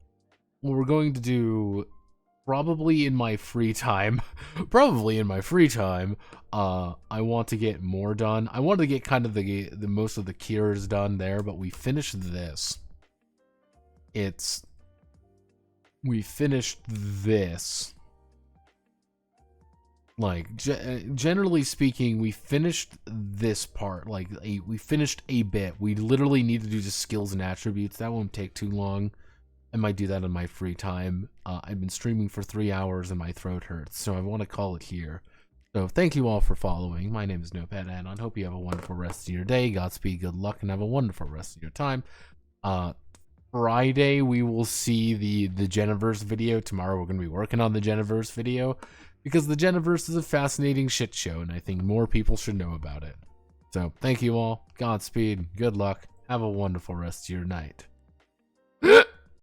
we're going to do probably in my free time, I want to get more done. I want to get kind of the most of the cures done there, but we finished this. We finished this. Like, generally speaking, we finished this part. Like, we finished a bit. We literally need to do just skills and attributes. That won't take too long. I might do that in my free time. I've been streaming for 3 hours and my throat hurts, so I want to call it here. So thank you all for following. My name is Notepad Anon. Hope you have a wonderful rest of your day. Godspeed, good luck, and have a wonderful rest of your time. Friday, we will see the Geniverse video. Tomorrow, we're going to be working on the Geniverse video, because the Geniverse is a fascinating shit show, and I think more people should know about it. So thank you all. Godspeed, good luck, have a wonderful rest of your night.